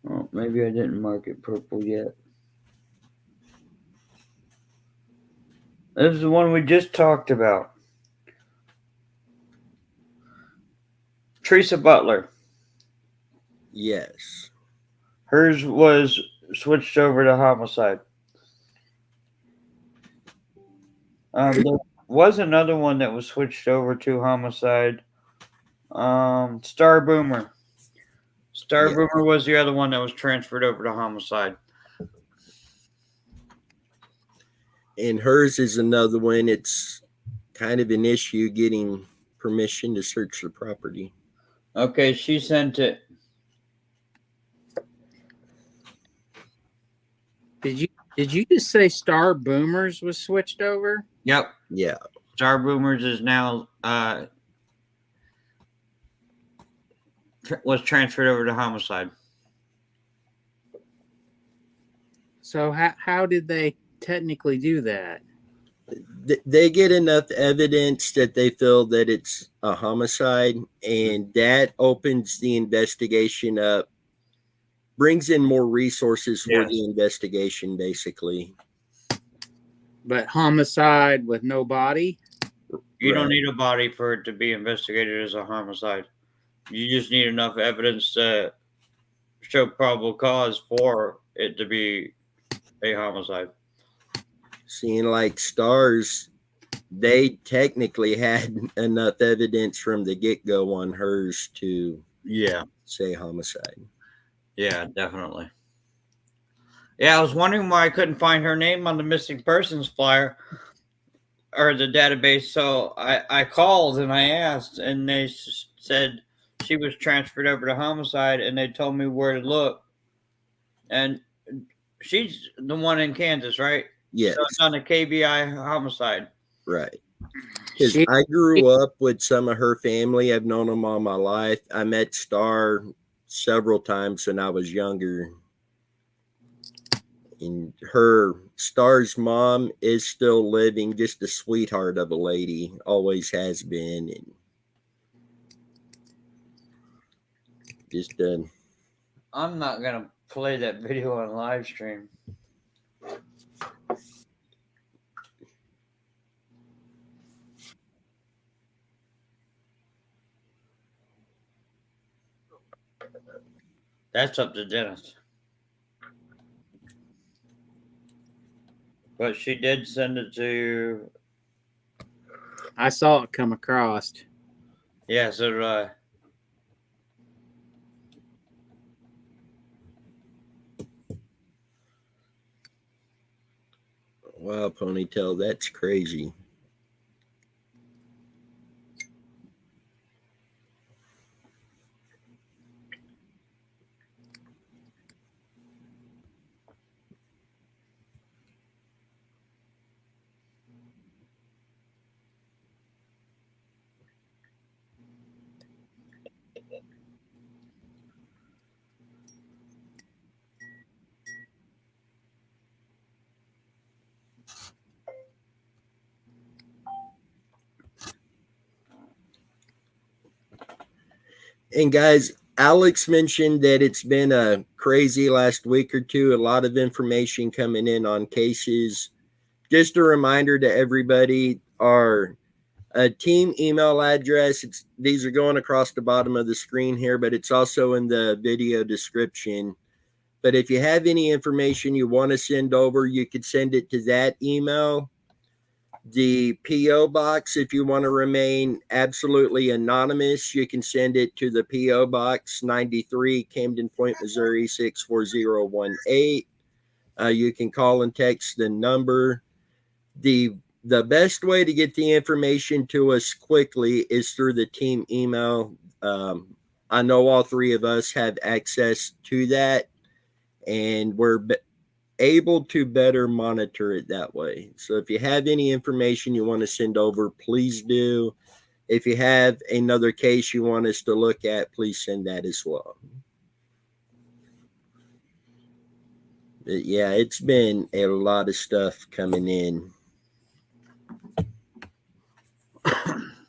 Oh, maybe I didn't mark it purple yet. This is the one we just talked about. Teresa Butler. Yes. Hers was switched over to homicide. There was another one that was switched over to homicide. Star Boomer. Boomer was the other one that was transferred over to homicide. And hers is another one. It's kind of an issue getting permission to search the property. Okay, she sent it. Did you just say Star Boomers was switched over? Yep. Yeah. Star Boomers is now was transferred over to homicide. So how did they technically do that? They get enough evidence that they feel that it's a homicide, and that opens the investigation up, brings in more resources for the investigation, basically. But homicide with no body? You don't Right. need a body for it to be investigated as a homicide. You just need enough evidence to show probable cause for it to be a homicide. Seeing like Stars, they technically had enough evidence from the get-go on hers to say homicide. Yeah, definitely. Yeah, I was wondering why I couldn't find her name on the missing persons flyer or the database. So I called and I asked, and they said she was transferred over to homicide, and they told me where to look. And she's the one in Kansas, right? Yes. So it's on the KBI homicide. Right. Because I grew up with some of her family. I've known them all my life. I met Star several times when I was younger. And her, Star's mom, is still living, just a sweetheart of a lady, always has been. And just I'm not going to play that video on live stream. That's up to Dennis. But she did send it to. I saw it come across. Yeah, so did I. Wow, Ponytail, that's crazy. And guys, Alex mentioned that it's been a crazy last week or two, a lot of information coming in on cases. Just a reminder to everybody, our team email address, these are going across the bottom of the screen here, but it's also in the video description. But if you have any information you want to send over, you could send it to that email. The P.O. box, if you want to remain absolutely anonymous, you can send it to the P.O. Box 93, Camden Point, Missouri 64018. You can call and text the number. The best way to get the information to us quickly is through the team email. I know all three of us have access to that, and we're able to better monitor it that way. So if you have any information you want to send over, please do. If you have another case you want us to look at, please send that as well. But yeah, it's been a lot of stuff coming in.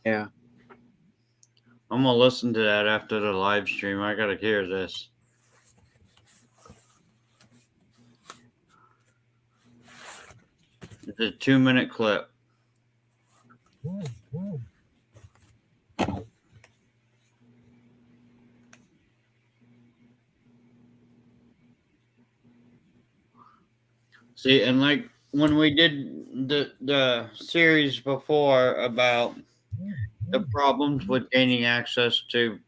Yeah. I'm going to listen to that after the live stream. I got to hear this. It's a 2-minute clip. See, and like when we did the series before about the problems with gaining access to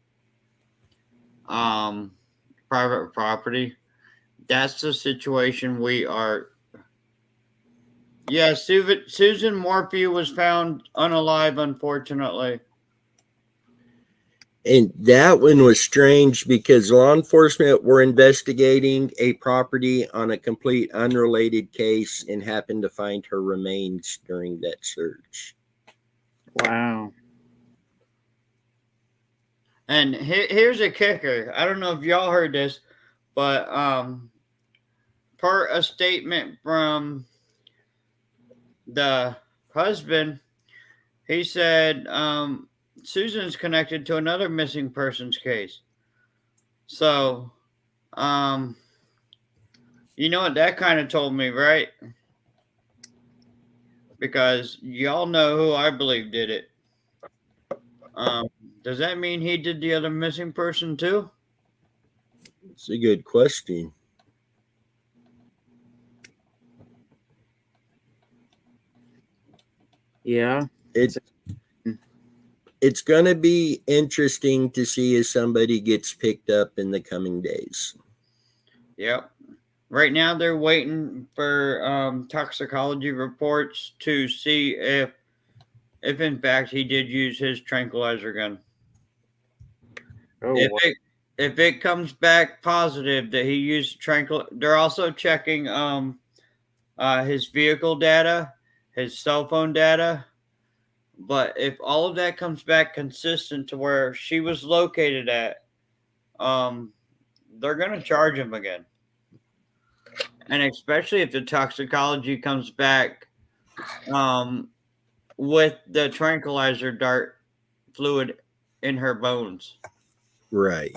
private property, that's the situation we are. Yeah, Susan Morphew was found unalive, unfortunately. And that one was strange because law enforcement were investigating a property on a complete unrelated case and happened to find her remains during that search. Wow. And here's a kicker. I don't know if y'all heard this, but per a statement from the husband, he said Susan's connected to another missing persons case. So, you know what that kind of told me, right? Because y'all know who I believe did it. Does that mean he did the other missing person too? It's a good question. Yeah. It's going to be interesting to see if somebody gets picked up in the coming days. Yep. Right now, they're waiting for toxicology reports to see if in fact he did use his tranquilizer gun. Oh, If it comes back positive that he used they're also checking his vehicle data, his cell phone data. But if all of that comes back consistent to where she was located at, they're going to charge him again. And especially if the toxicology comes back with the tranquilizer dart fluid in her bones. Right.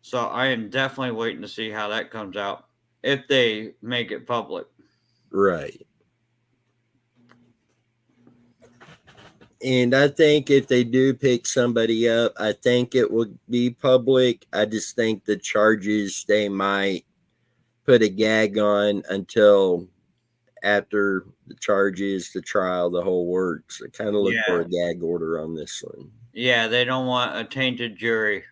So I am definitely waiting to see how that comes out if they make it public. Right. And I think if they do pick somebody up, I think it will be public. I just think the charges, they might put a gag on until after the charges, the trial, the whole works. I kind of look for a gag order on this one. Yeah, they don't want a tainted jury.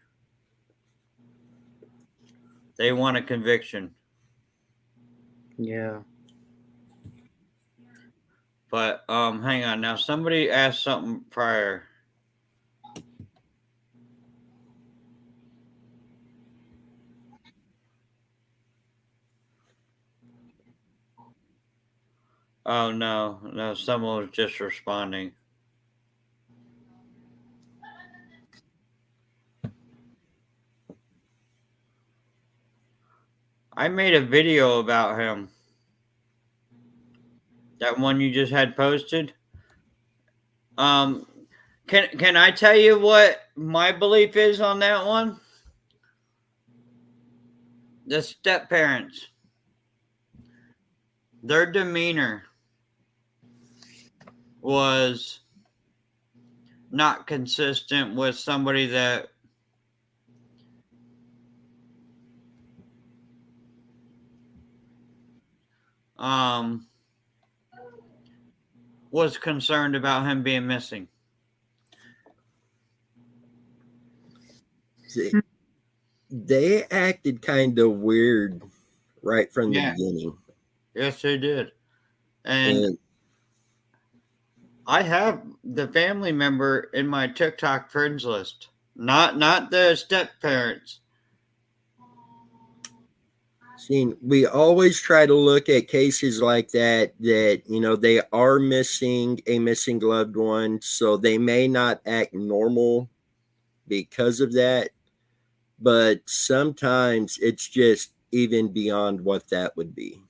They want a conviction. Yeah. But hang on. Now somebody asked something prior. Oh no, someone was just responding. I made a video about him. That one you just had posted. Can I tell you what my belief is on that one? The step parents, their demeanor was not consistent with somebody that was concerned about him being missing. They acted kind of weird right from the beginning. Yes, they did. And I have the family member in my TikTok friends list. Not the step parents. See, we always try to look at cases like that, you know, they are missing a missing loved one, so they may not act normal because of that, but sometimes it's just even beyond what that would be.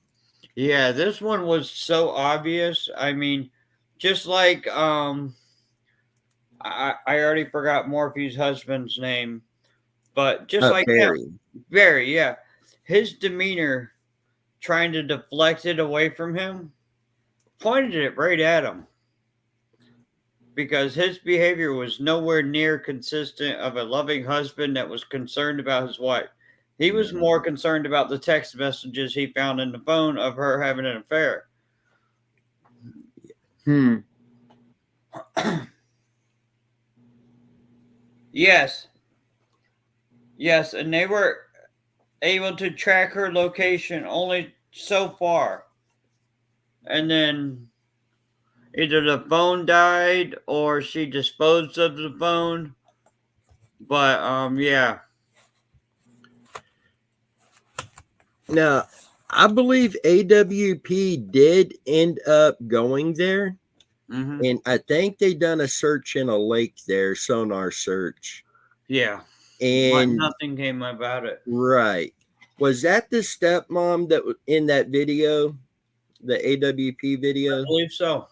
Yeah, this one was so obvious. I mean, just like I already forgot Morphe's husband's name, but just like Barry. him, Barry, yeah, his demeanor trying to deflect it away from him, pointed it right at him. Because his behavior was nowhere near consistent of a loving husband that was concerned about his wife. He was more concerned about the text messages he found in the phone of her having an affair. Yes. Yes, and they were able to track her location only so far. And then either the phone died or she disposed of the phone. But yeah. Now, I believe AWP did end up going there, Mm-hmm. And I think they done a search in a lake there, sonar search. Yeah. But And nothing came about it. right. Was that the stepmom that was in that video, the AWP I video? believe so.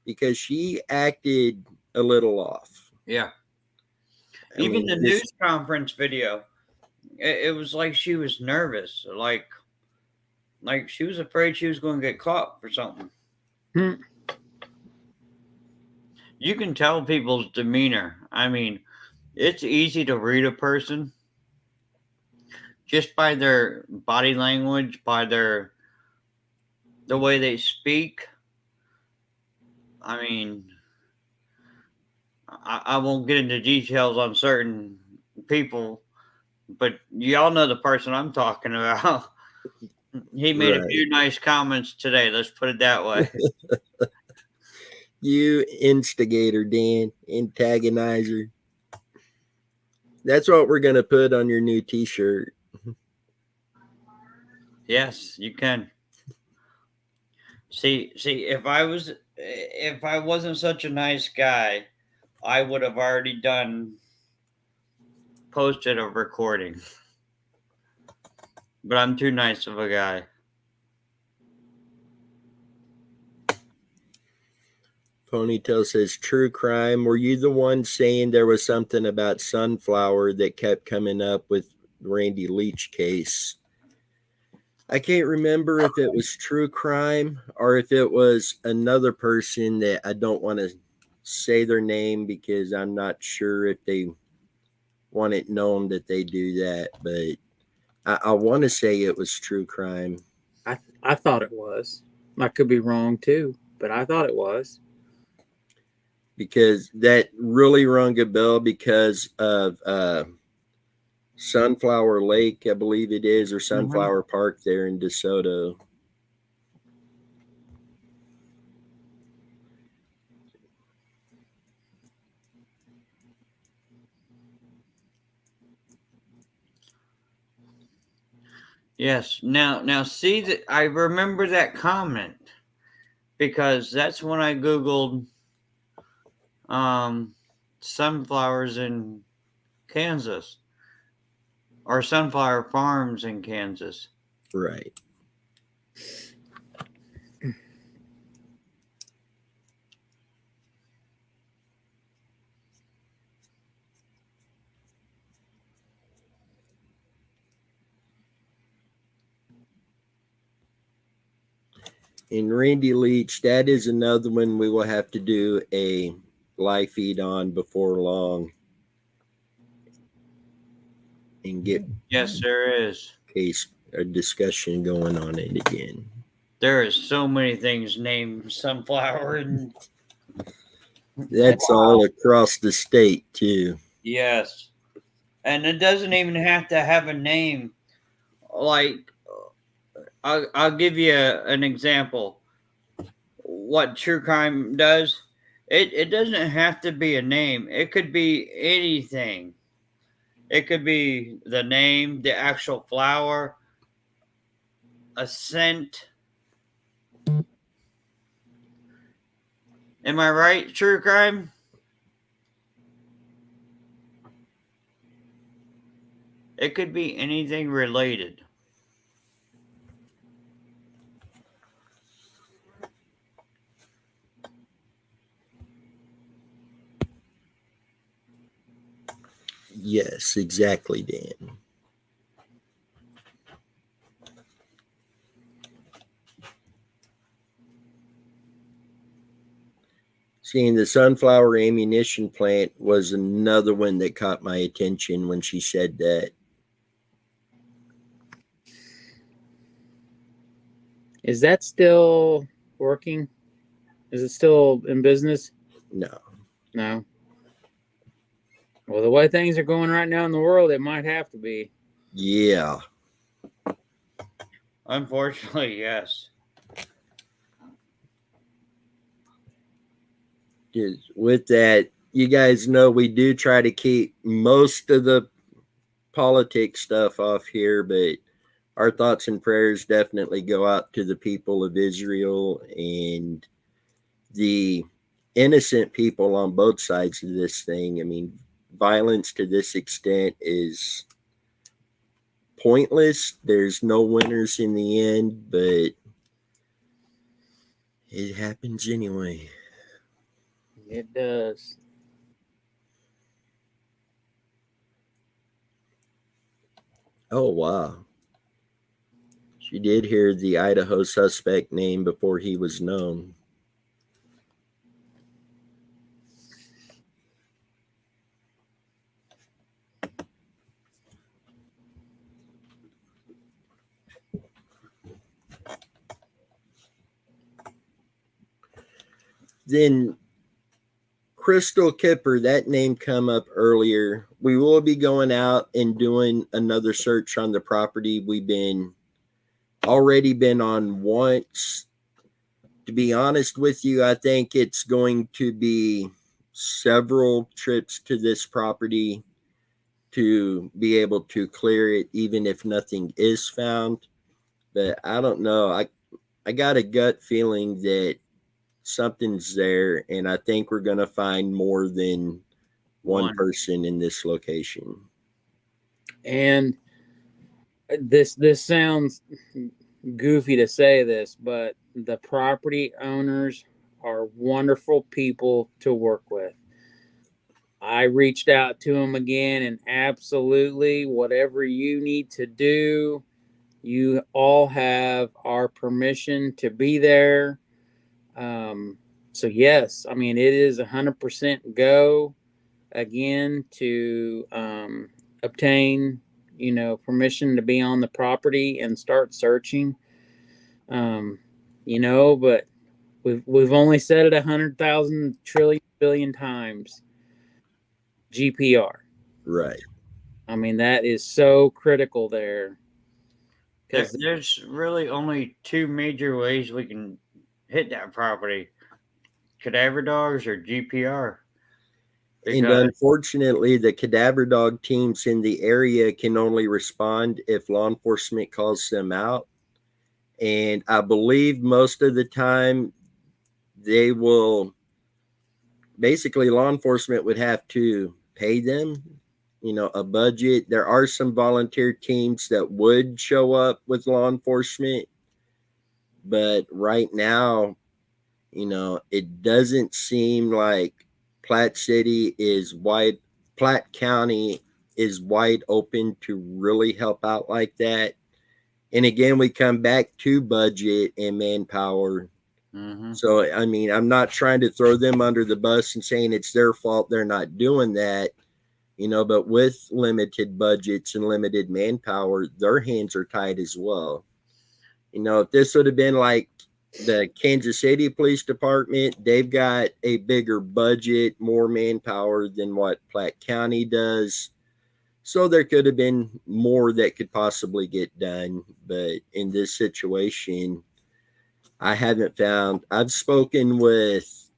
Because she acted a little off. Yeah. I Even mean, the this- news conference video, it was like she was nervous, like she was afraid she was going to get caught for something. Hmm. You can tell people's demeanor. I mean, it's easy to read a person just by their body language, by the way they speak. I mean, I won't get into details on certain people, but y'all know the person I'm talking about. He made a few nice comments today. Let's put it that way. You instigator, Dan, antagonizer. That's what we're gonna put on your new T-shirt. Yes, you can. See, if I wasn't such a nice guy, I would have already posted a recording. But I'm too nice of a guy. Ponytail says, "True crime. Were you the one saying there was something about sunflower that kept coming up with Randy Leach case?" I can't remember if it was true crime or if it was another person that I don't want to say their name because I'm not sure if they want it known that they do that. But I want to say it was true crime. I thought it was. I could be wrong too, but I thought it was. Because that really rung a bell because of Sunflower Lake, I believe it is, or Sunflower Park there in DeSoto. Yes. Now, see that I remember that comment because that's when I googled sunflowers in Kansas or sunflower farms in Kansas. Right. And Randy Leach, that is another one we will have to do a live feed on before long and get Yes, there is. a discussion going on it again. There is so many things named sunflower and That's all across the state too. yes. And it doesn't even have to have a name. Like I'll give you an example. What true crime does? It doesn't have to be a name. It could be anything. It could be the name, the actual flower, a scent. Am I right? True crime? It could be anything related. Yes, exactly, Dan. Seeing the sunflower ammunition plant was another one that caught my attention when she said that. Is that still working? Is it still in business? No. No. Well, the way things are going right now in the world, it might have to be. Yeah. Unfortunately, yes. With that, you guys know we do try to keep most of the politics stuff off here, but our thoughts and prayers definitely go out to the people of Israel and the innocent people on both sides of this thing. I mean, violence to this extent is pointless. There's no winners in the end, but it happens anyway. It does. Oh, wow. She did hear the Idaho suspect name before he was known. Then Crystal Kipper, that name come up earlier. We will be going out and doing another search on the property. We've already been on once. To be honest with you, I think it's going to be several trips to this property to be able to clear it, even if nothing is found. But I don't know. I got a gut feeling that something's there, and I think we're going to find more than one person in this location. And this sounds goofy to say this, but the property owners are wonderful people to work with. I reached out to them again, and absolutely whatever you need to do, you all have our permission to be there. So yes, I mean, it is 100% go again to obtain, permission to be on the property and start searching. But we've only said it 100,000 trillion billion times. GPR. Right. I mean, that is so critical there. Because There's really only two major ways we can hit that property: cadaver dogs or GPR. And unfortunately, the cadaver dog teams in the area can only respond if law enforcement calls them out. And I believe most of the time they will basically, law enforcement would have to pay them, a budget. There are some volunteer teams that would show up with law enforcement, but right now, it doesn't seem like Platte County is wide open to really help out like that. And again, we come back to budget and manpower. Mm-hmm. So, I mean, I'm not trying to throw them under the bus and saying it's their fault they're not doing that, but with limited budgets and limited manpower, their hands are tied as well. If this would have been like the Kansas City Police Department, they've got a bigger budget, more manpower than what Platte County does. So there could have been more that could possibly get done. But in this situation, I've spoken with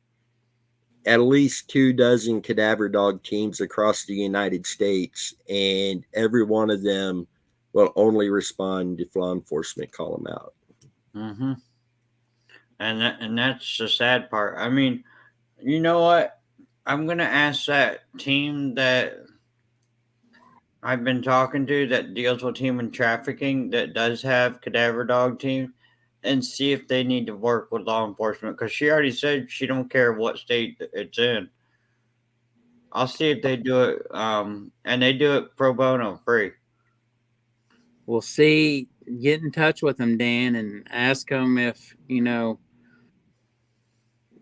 at least 24 cadaver dog teams across the United States, and every one of them will only respond if law enforcement call them out. Mm-hmm. And that's the sad part. I mean, you know what? I'm gonna ask that team that I've been talking to that deals with human trafficking that does have cadaver dog team, and see if they need to work with law enforcement, because she already said she don't care what state it's in. I'll see if they do it, and they do it pro bono, free. We'll see. Get in touch with them, Dan, and ask them if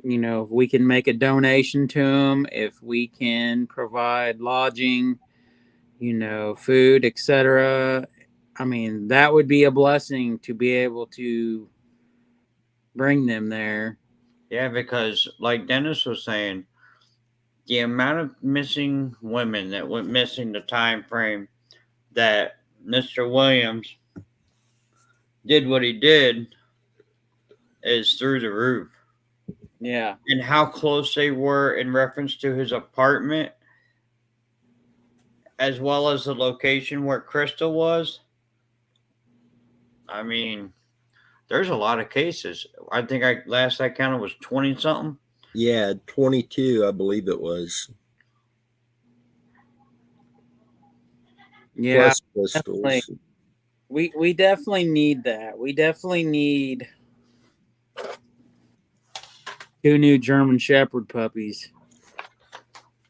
if we can make a donation to them, if we can provide lodging, food, etc. I mean, that would be a blessing to be able to bring them there. Yeah, because like Dennis was saying, the amount of missing women that went missing, the time frame that Mr. Williams did what he did is through the roof. Yeah. And how close they were in reference to his apartment, as well as the location where Crystal was. I mean, there's a lot of cases. I think last I counted was 20 something. Yeah, 22, I believe it was. Yeah, Plus definitely. pistols. We definitely need that. We definitely need 2 new German Shepherd puppies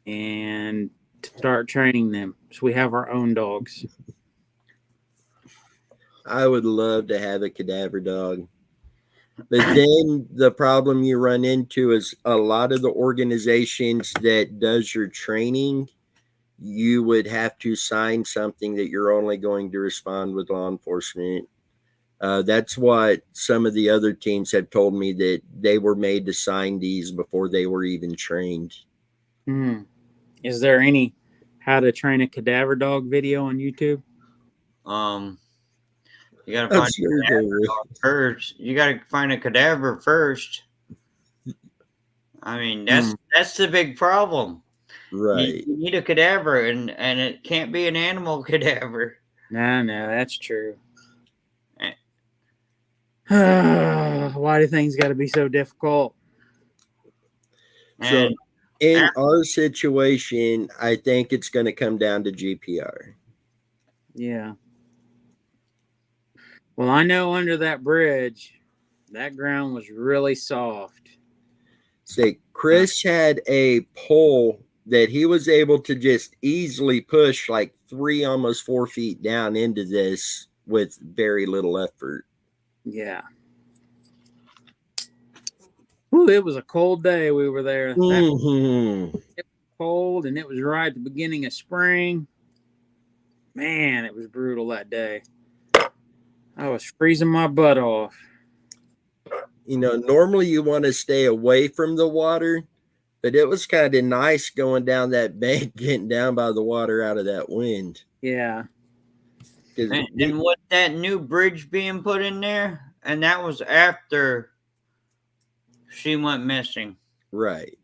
and start training them so we have our own dogs. I would love to have a cadaver dog. But then the problem you run into is a lot of the organizations that does your training, you would have to sign something that you're only going to respond with law enforcement. That's what some of the other teams have told me, that they were made to sign these before they were even trained. Is there any how to train a cadaver dog video on YouTube? You gotta I'm find sure a there cadaver is. dog first. You gotta find a cadaver first. I mean, that's the big problem. Right. You need a cadaver, and it can't be an animal cadaver. No, that's true. Eh. Why do things got to be so difficult? So And in after, our situation, I think it's going to come down to GPR. Yeah. Well, I know under that bridge, that ground was really soft. Say, Chris had a pole that he was able to just easily push like 3, almost 4 feet down into this with very little effort. Yeah. Ooh, it was a cold day. We were there. It was cold, and it was right at the beginning of spring. Man, it was brutal that day. I was freezing my butt off. You know, normally you want to stay away from the water, but it was kind of nice going down that bank, getting down by the water out of that wind. Yeah. and with that new bridge being put in there, and that was after she went missing. Right.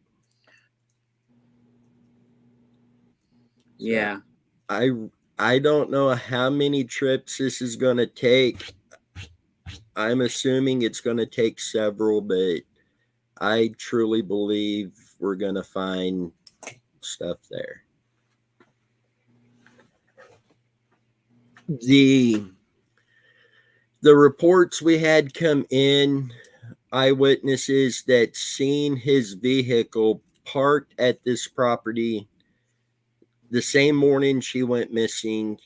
Yeah. So I don't know how many trips this is going to take. I'm assuming it's going to take several, but I truly believe we're going to find stuff there. The reports we had come in, eyewitnesses that seen his vehicle parked at this property the same morning she went missing,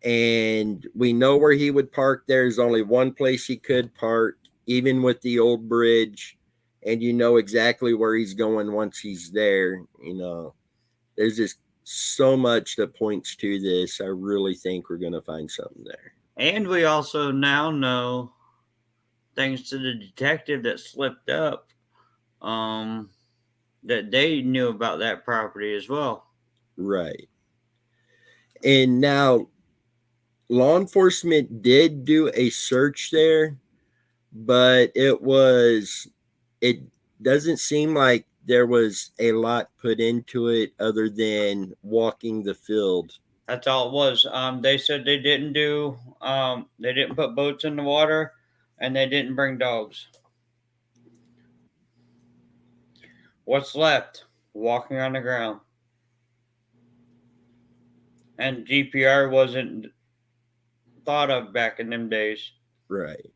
and we know where he would park. There's only one place he could park, even with the old bridge, and you know exactly where he's going once he's there. You know, there's just so much that points to this. I really think we're going to find something there. And we also now know, thanks to the detective that slipped up, that they knew about that property as well. Right. And now law enforcement did do a search there, but it doesn't seem like there was a lot put into it other than walking the field. That's all it was. They said they didn't put boats in the water, and they didn't bring dogs. What's left? Walking on the ground. And GPR wasn't thought of back in them days. Right.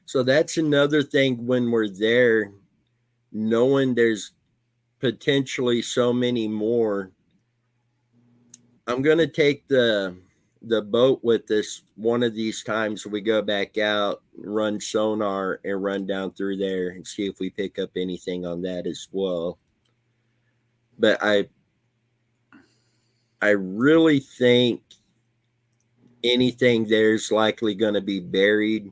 So that's another thing when we're there, knowing there's potentially so many more. I'm going to take the boat with us one of these times we go back out, run sonar, and run down through there and see if we pick up anything on that as well. But I really think anything there's likely going to be buried.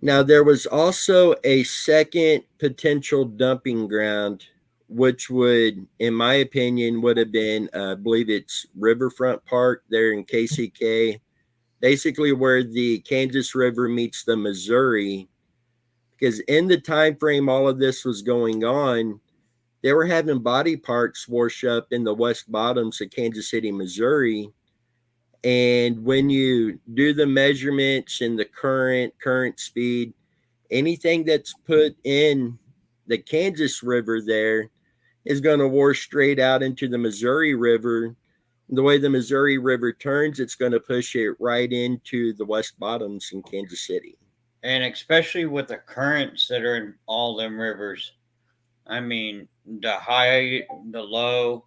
Now, there was also a second potential dumping ground, which would, in my opinion, would have been, I believe it's Riverfront Park there in KCK, basically where the Kansas River meets the Missouri. Because in the time frame all of this was going on, they were having body parts wash up in the west bottoms of Kansas City, Missouri. And when you do the measurements and the current speed, anything that's put in the Kansas River there is going to wash straight out into the Missouri River. The way the Missouri River turns, it's going to push it right into the West Bottoms in Kansas City. And especially with the currents that are in all them rivers. I mean, the high, the low,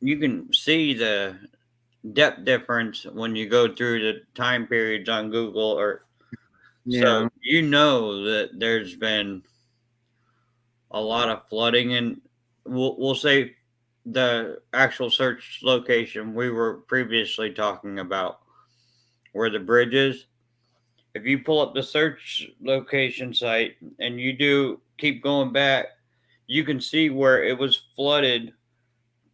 you can see the depth difference when you go through the time periods on Google, or so you know that there's been a lot of flooding, and we'll say the actual search location we were previously talking about, where the bridge is. If you pull up the search location site and you do keep going back, you can see where it was flooded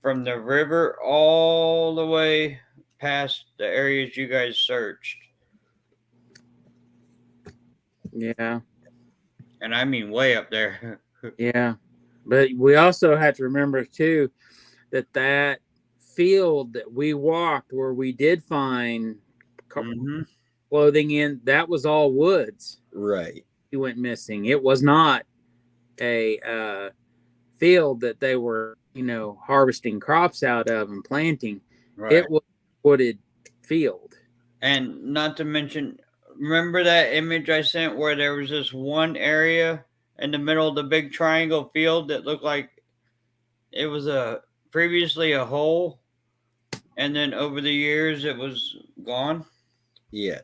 from the river all the way past the areas you guys searched. Yeah. And I mean way up there. Yeah. But we also have to remember too that field that we walked where we did find clothing in, that was all woods. Right. He went missing. It was not a field that they were, harvesting crops out of and planting. Right. It was a wooded field. And not to mention, remember that image I sent where there was this one area in the middle of the big triangle field that looked like it was previously a hole, and then over the years it was gone? Yes.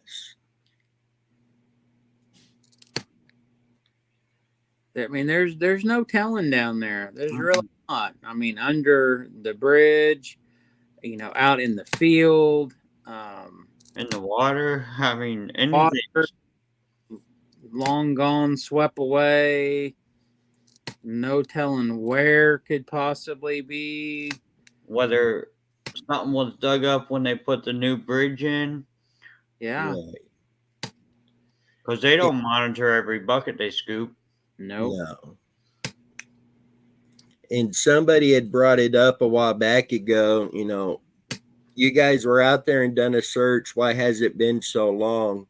I mean, there's no telling down there. There's really not. I mean, under the bridge, out in the field, in the water. I mean, anything. Water, long gone, swept away. No telling where could possibly be. Whether something was dug up when they put the new bridge in. Yeah. Because they don't monitor every bucket they scoop. Nope. No. And somebody had brought it up a while back ago, you guys were out there and done a search. Why has it been so long?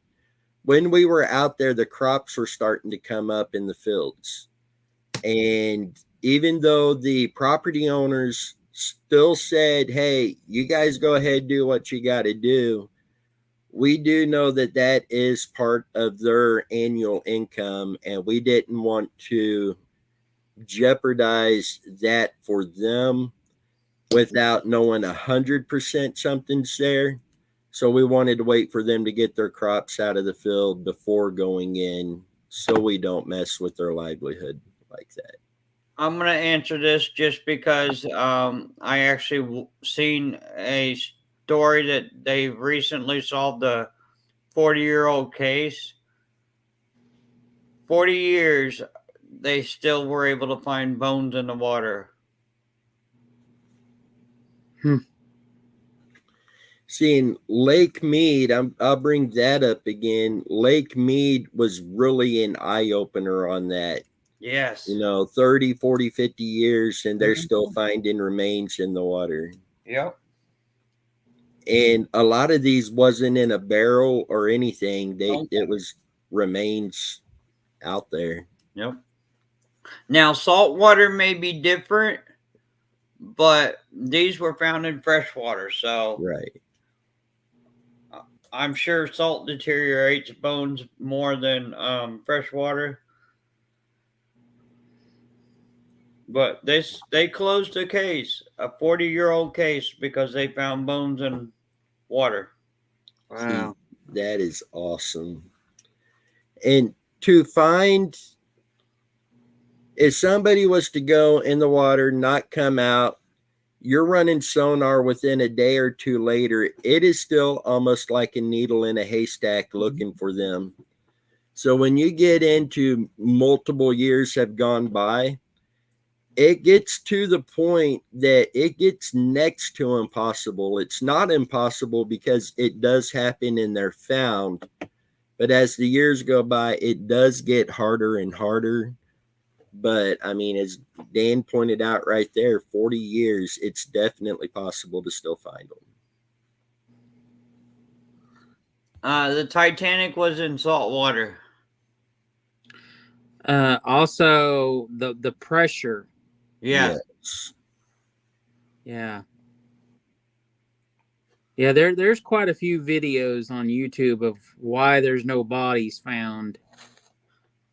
When we were out there, the crops were starting to come up in the fields. And even though the property owners still said, hey, you guys go ahead, do what you got to do, we do know that is part of their annual income, and we didn't want to jeopardize that for them without knowing 100% something's there. So we wanted to wait for them to get their crops out of the field before going in, so we don't mess with their livelihood like that. I'm going to answer this just because I actually seen a story that they recently solved a 40-year-old case. 40 years, they still were able to find bones in the water. Seeing Lake Mead, I'll bring that up again. Lake Mead was really an eye-opener on that. Yes. 30, 40, 50 years, and they're still finding remains in the water. Yep. And a lot of these wasn't in a barrel or anything. It was remains out there. Yep. Now, salt water may be different, but these were found in fresh water, so right. I'm sure salt deteriorates bones more than fresh water. But they closed the case, a 40-year-old case, because they found bones in water. Wow. That is awesome. And to find, if somebody was to go in the water, not come out, you're running sonar within a day or two later, it is still almost like a needle in a haystack looking for them. So when you get into multiple years have gone by, it gets to the point that it gets next to impossible. It's not impossible because it does happen and they're found. But as the years go by, it does get harder and harder. But I mean, as Dan pointed out right there, 40 years, it's definitely possible to still find them. The Titanic was in salt water. Also the pressure. Yeah. Yes. Yeah. Yeah, there's quite a few videos on YouTube of why there's no bodies found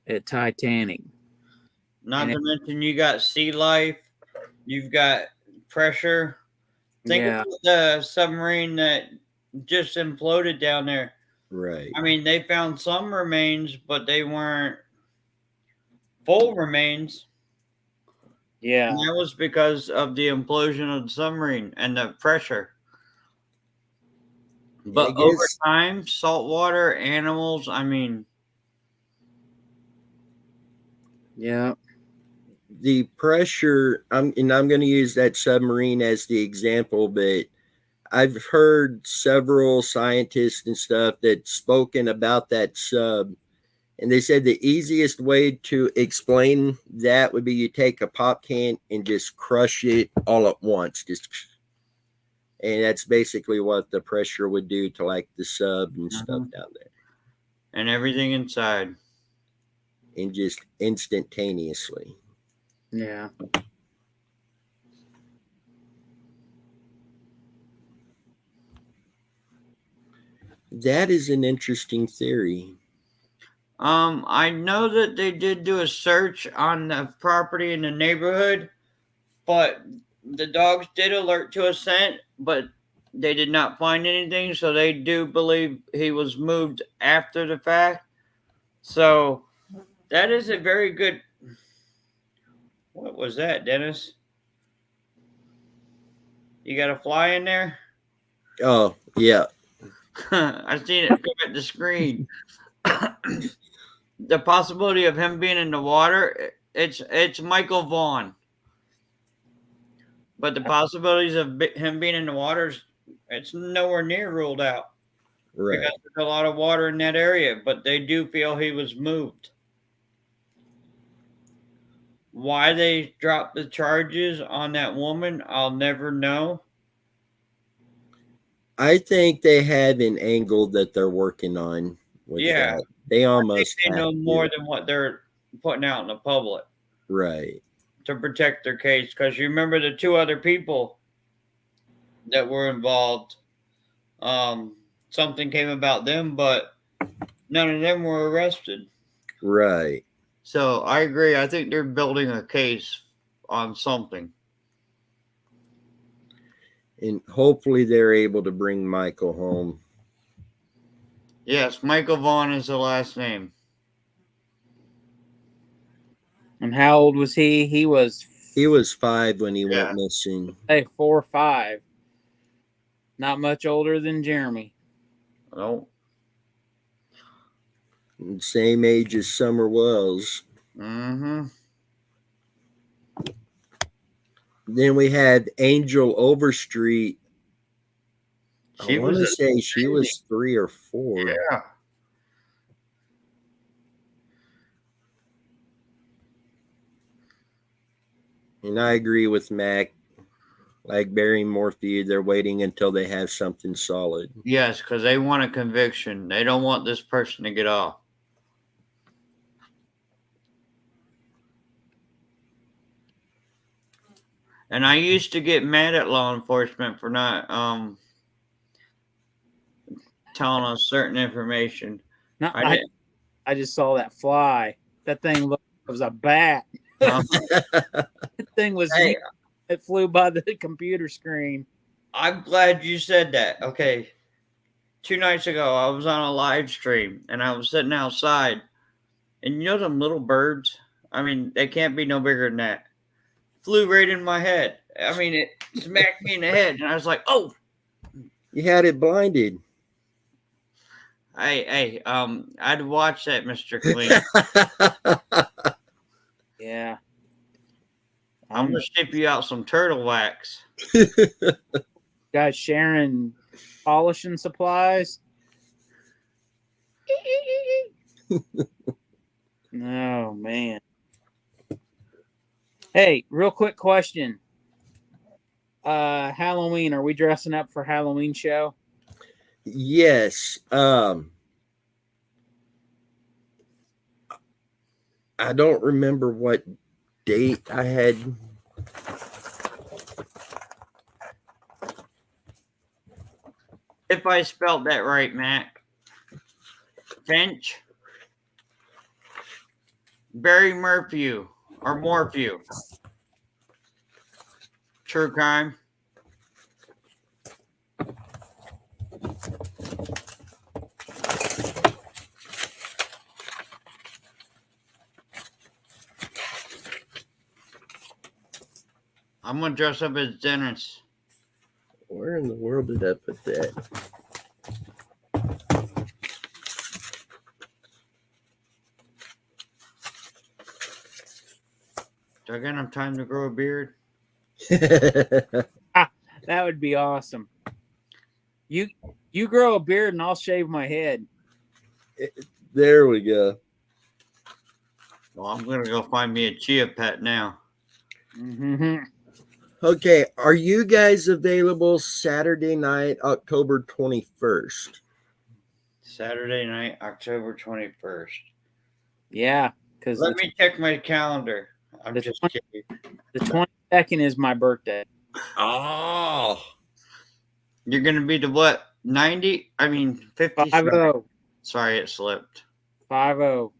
at Titanic. Not And to mention you got sea life, you've got pressure. Think yeah, about the submarine that just imploded down there. Right. I mean, they found some remains, but they weren't full remains. yeah, And that was because of the implosion of the submarine and the pressure. Yeah, I But over guess time, saltwater animals, I mean, yeah, the pressure. I'm going to use that submarine as the example, but I've heard several scientists and stuff that spoken about that sub, and they said the easiest way to explain that would be you take a pop can and just crush it all at once, and that's basically what the pressure would do to like the sub and stuff down there, and everything inside. and just instantaneously. yeah. That is an interesting theory. I know that they did do a search on the property in the neighborhood, but the dogs did alert to a scent, but they did not find anything, so they do believe he was moved after the fact. So that is a very good. What was that, Dennis? You got a fly in there? Oh, yeah. I seen it come at the screen. The possibility of him being in the water, it's Michael Vaughn. But the possibilities of him being in the water, it's nowhere near ruled out. Right. Because there's a lot of water in that area, but they do feel he was moved. Why they dropped the charges on that woman, I'll never know. I think they have an angle that they're working on with Yeah. that. They I think almost they have know to. more than what they're putting out in the public Right. to protect their case. Because you remember the two other people that were involved. Something came about them, but none of them were arrested. Right. So I agree. I think they're building a case on something. And hopefully they're able to bring Michael home. Yes, Michael Vaughn is the last name. And how old was he? He was 5 when he Yeah. went missing. hey 4 or 5. Not much older than Jeremy. Oh. Same age as Summer Wells. Mm-hmm. Then we had Angel Overstreet. She I want to was say she was 3 or 4. yeah. And I agree with Mac. Like Barry Morphy, they're waiting until they have something solid. Yes, because they want a conviction. They don't want this person to get off. And I used to get mad at law enforcement for not telling us certain information. No, I didn't. I just saw that fly. That thing looked it was a bat. That thing was Hey, it flew by the computer screen. I'm glad you said that. Okay. 2 nights ago, I was on a live stream and I was sitting outside. And you know them little birds? I mean, they can't be no bigger than that. Flew right in my head. I mean, it smacked me in the head. And I was like, oh, You had it blinded. hey, I'd watch that, Mr. Clean. Yeah. I'm going to ship you out some turtle wax. Guys sharing polishing supplies. Oh man. Hey, real quick question. Halloween, are we dressing up for Halloween show? Yes. I I don't remember what date I had. If I spelled that right, Mac. Finch. Barry Murphy or Morphew. True crime. I'm gonna dress up as Dennis. Where in the world did I put that? Do I get enough time to grow a beard? That would be awesome. You grow a beard and I'll shave my head. There we go. Well, I'm gonna go find me a chia pet now. Mm-hmm. Okay, are you guys available Saturday night, October 21st? Saturday night, October 21st. Yeah, because Let me check my calendar. I'm the just 20 kidding. the 22nd is my birthday. Oh, You're gonna be the what? 90? I mean 50. 50. Sorry, it slipped. 50.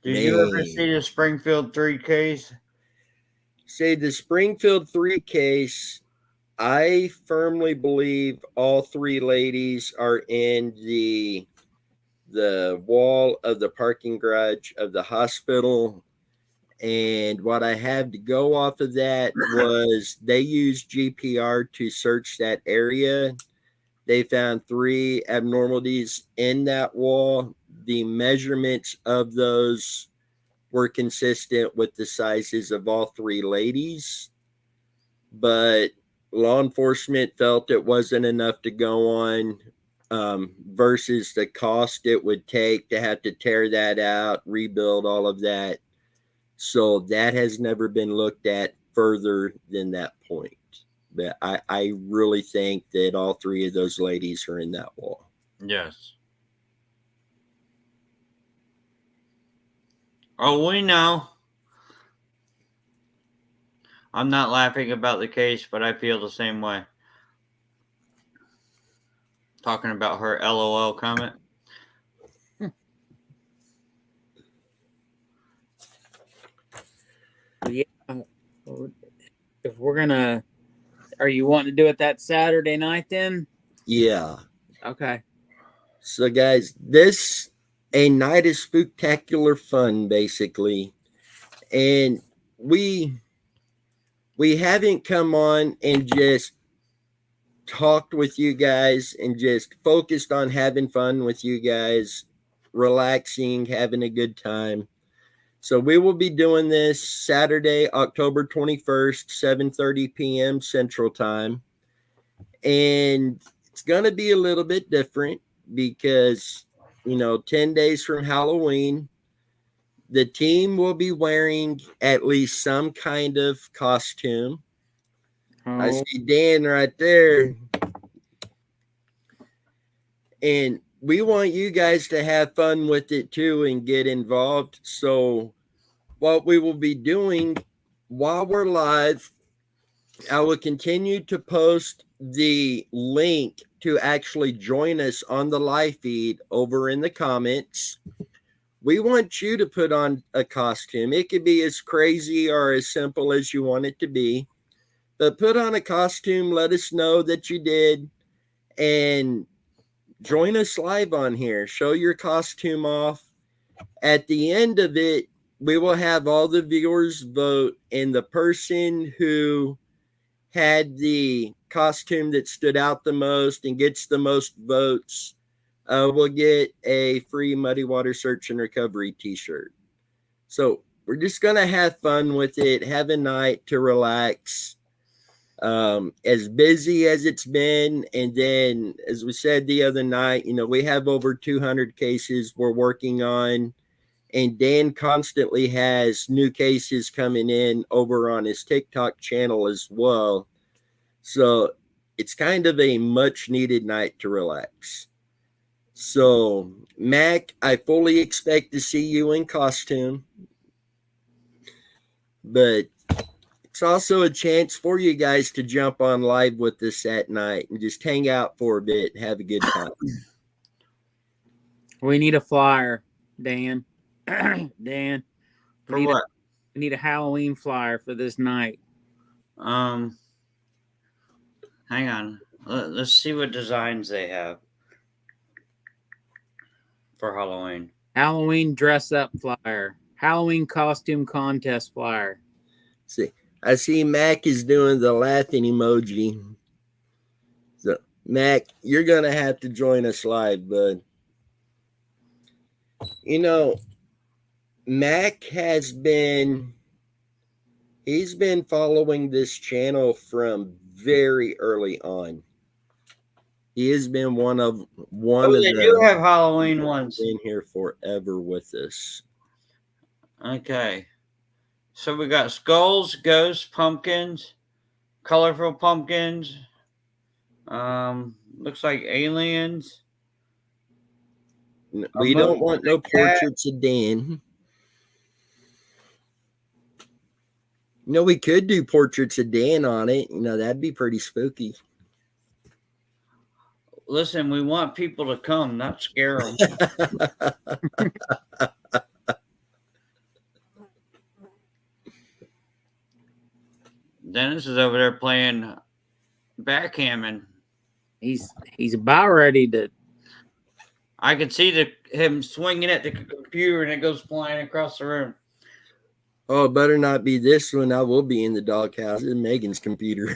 Did you ever man. see the Springfield 3Ks? Say the Springfield 3 case, I firmly believe all three ladies are in the wall of the parking garage of the hospital. And what I had to go off of that was they used GPR to search that area. They found 3 abnormalities in that wall. The measurements of those were consistent with the sizes of all 3 ladies, but law enforcement felt it wasn't enough to go on, versus the cost it would take to have to tear that out, rebuild all of that. So that has never been looked at further than that point. But I really think that all 3 of those ladies are in that wall. Yes. Oh, we know. I'm not laughing about the case, but I feel the same way. Talking about her LOL comment. Yeah. If we're gonna, are you wanting to do it that Saturday night then? Yeah. Okay. So guys, this a night of spectacular fun, basically. And we haven't come on and just talked with you guys and just focused on having fun with you guys, relaxing, having a good time. So we will be doing this Saturday, October 21st, 7:30 p.m. Central Time. And it's going to be a little bit different because, 10 days from Halloween, the team will be wearing at least some kind of costume. I Oh, see Dan right there. And we want you guys to have fun with it too and get involved. So what we will be doing while we're live, I will continue to post the link to actually join us on the live feed over in the comments. We want you to put on a costume. It could be as crazy or as simple as you want it to be, but put on a costume, let us know that you did, and join us live on here. Show your costume off. At the end of it, we will have all the viewers vote, and the person who had the costume that stood out the most and gets the most votes will get a free Muddy Water Search and Recovery t-shirt. So we're just going to have fun with it, have a night to relax. As busy as it's been, and then as we said the other night, we have over 200 cases we're working on, and Dan constantly has new cases coming in over on his TikTok channel as well. So it's kind of a much needed night to relax. So, Mac, I fully expect to see you in costume, but it's also a chance for you guys to jump on live with us at night and just hang out for a bit, have a good time. We need a flyer, Dan. Dan, For what? we need a Halloween flyer for this night. Hang on. Let's see what designs they have for Halloween. Halloween dress up flyer. Halloween costume contest flyer. See, I see Mac is doing the laughing emoji. So, Mac, you're going to have to join us live, bud. You know, Mac he's been following this channel from very early on. He has been one of They do have Halloween ones. Been here forever with us. Okay. So we got skulls, ghosts, pumpkins, colorful pumpkins. Looks like aliens. We don't want no portraits of Dan. We could do portraits of Dan on it. That'd be pretty spooky. Listen, we want people to come, not scare them. Dennis is over there playing backgammon. He's about ready to. I can see him swinging at the computer and it goes flying across the room. Oh, it better not be this one. I will be in the doghouse in Megan's computer.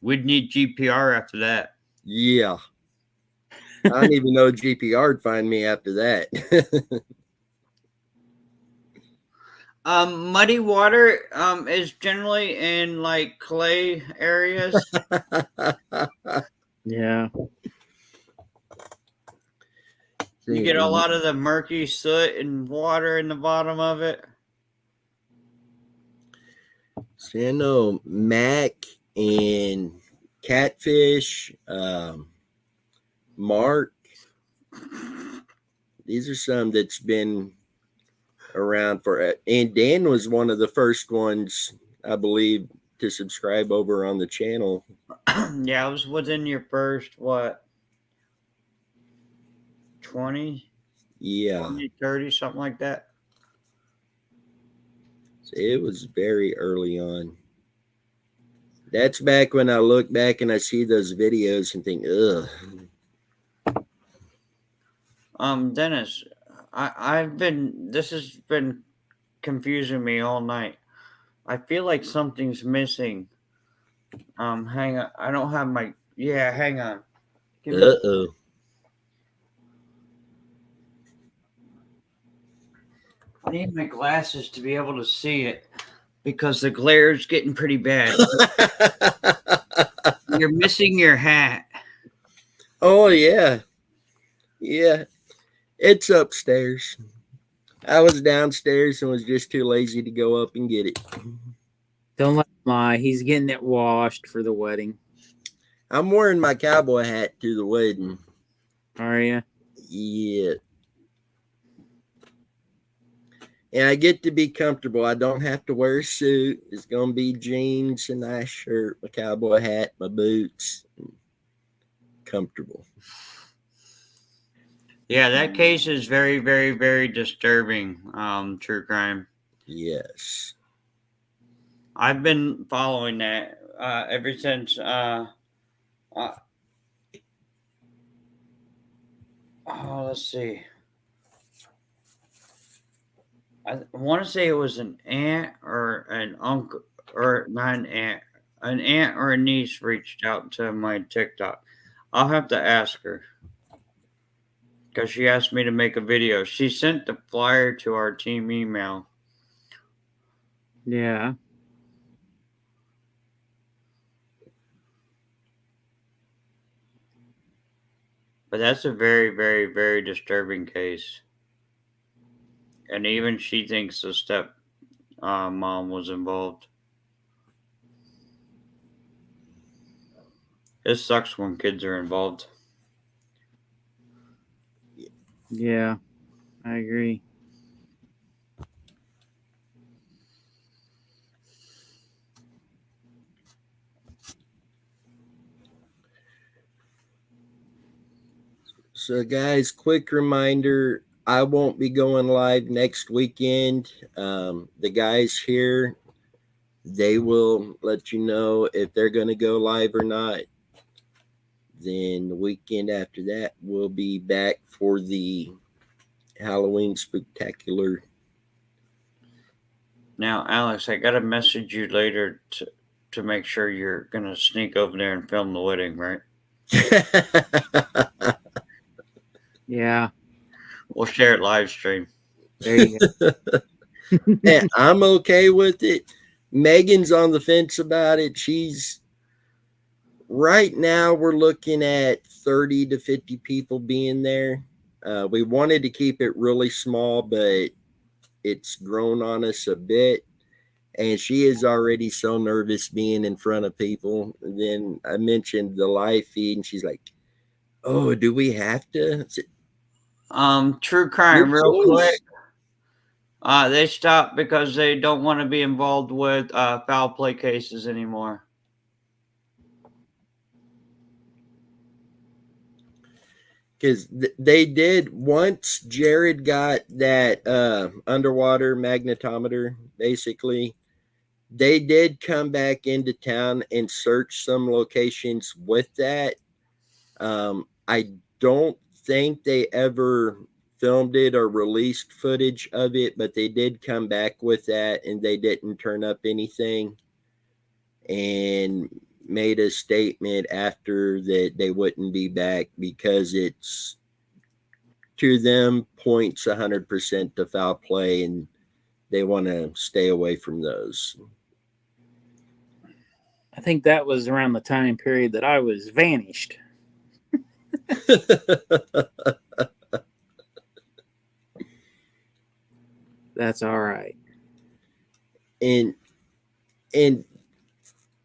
We'd need GPR after that. Yeah. I don't even know GPR would find me after that. Muddy water is generally in like clay areas. Yeah. You get a lot of the murky soot and water in the bottom of it. So I know Mac and Catfish, Mark. These are some that's been around for it. And Dan was one of the first ones, I believe, to subscribe over on the channel. Yeah, I was within your first, what, 20? Yeah. 20, 30, something like that. So it was very early on. That's back when I look back and I see those videos and think, ugh. Dennis, this has been confusing me all night. I feel like something's missing. Hang on. I don't have my, hang on. Uh-oh. I need my glasses to be able to see it because the glare is getting pretty bad. You're missing your hat. Oh, yeah. Yeah. It's upstairs. I was downstairs and was just too lazy to go up and get it. Don't let him lie. He's getting it washed for the wedding. I'm wearing my cowboy hat to the wedding. Are you? Yeah. And I get to be comfortable. I don't have to wear a suit. It's going to be jeans, a nice shirt, my cowboy hat, my boots. Comfortable. Yeah, that case is very, very, very disturbing. True crime. Yes. I've been following that ever since. Let's see. I want to say it was an aunt or an uncle, or not an aunt or a niece reached out to my TikTok. I'll have to ask her because she asked me to make a video. She sent the flyer to our team email. Yeah. But that's a very, very, very disturbing case. And even she thinks the step mom was involved. It sucks when kids are involved. Yeah, I agree. So, guys, quick reminder, I won't be going live next weekend. The guys here, they will let you know if they're going to go live or not. Then the weekend after that, we'll be back for the Halloween Spooktacular. Now, Alex, I gotta message you later to make sure you're gonna sneak over there and film the wedding, right? Yeah, We'll share it live stream. there you go. Yeah, I'm okay with it. Megan's on the fence about it. She's right now we're looking at 30 to 50 people being there. We wanted to keep it really small, but it's grown on us a bit. And she is already so nervous being in front of people. And then I mentioned the live feed, and she's like, "Oh, do we have to?" True crime, real quick. They stopped because they don't want to be involved with foul play cases anymore. Because they did once Jared got that underwater magnetometer, basically, they did come back into town and search some locations with that. I don't think they ever filmed it or released footage of it, but they did come back with that and they didn't turn up anything and made a statement after that they wouldn't be back because it's to them points 100% to foul play and they want to stay away from those. I think that was around the time period that I was vanished. That's all right. And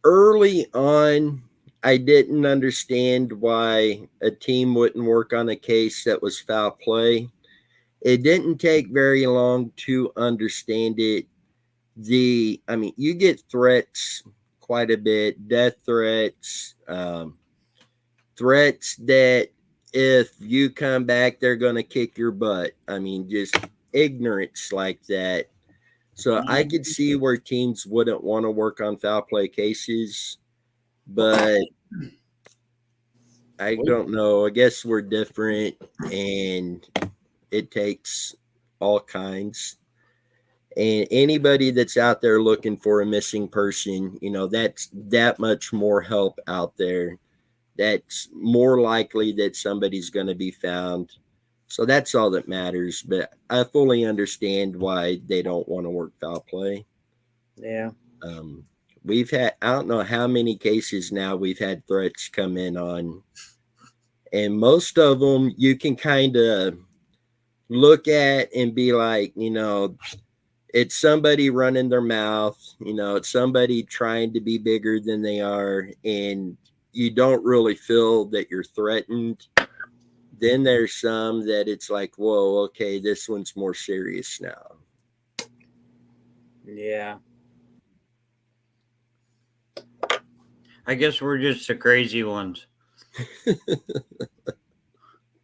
early on, I didn't understand why a team wouldn't work on a case that was foul play. It didn't take very long to understand it. You get threats quite a bit, death threats, threats that if you come back, they're going to kick your butt. Just ignorance like that. So I could see where teams wouldn't want to work on foul play cases, but I don't know. I guess we're different and it takes all kinds. And anybody that's out there looking for a missing person, that's that much more help out there. That's more likely that somebody's going to be found. So that's all that matters. But I fully understand why they don't want to work foul play. Yeah. We've had, I don't know how many cases now we've had threats come in on. And most of them you can kind of look at and be like, it's somebody running their mouth, it's somebody trying to be bigger than they are. And you don't really feel that you're threatened. Then there's some that it's like, whoa, okay, this one's more serious now. Yeah. I guess we're just the crazy ones.